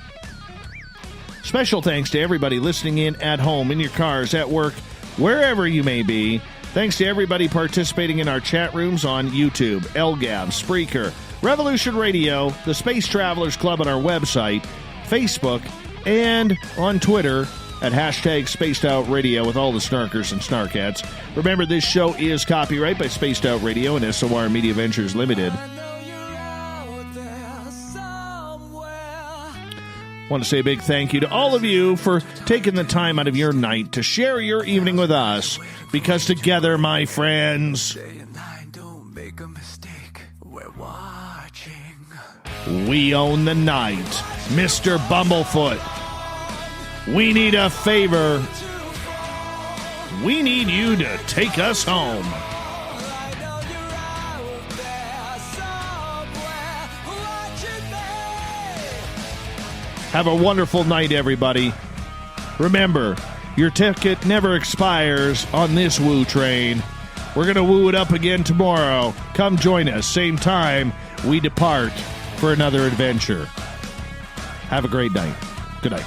Special thanks to everybody listening in at home, in your cars, at work, wherever you may be. Thanks to everybody participating in our chat rooms on YouTube, LGAB, Spreaker, Revolution Radio, the Space Travelers Club on our website, Facebook, and on Twitter at hashtag Spaced Out Radio with all the snarkers and snarkettes. Remember, this show is copyright by Spaced Out Radio and SOR Media Ventures Limited. Want to say a big thank you to all of you for taking the time out of your night to share your evening with us, because together, my friends, we own the night. Mr. Bumblefoot, we need a favor. We need you to take us home. Have a wonderful night, everybody. Remember, your ticket never expires on this woo train. We're going to woo it up again tomorrow. Come join us. Same time, we depart for another adventure. Have a great night. Good night.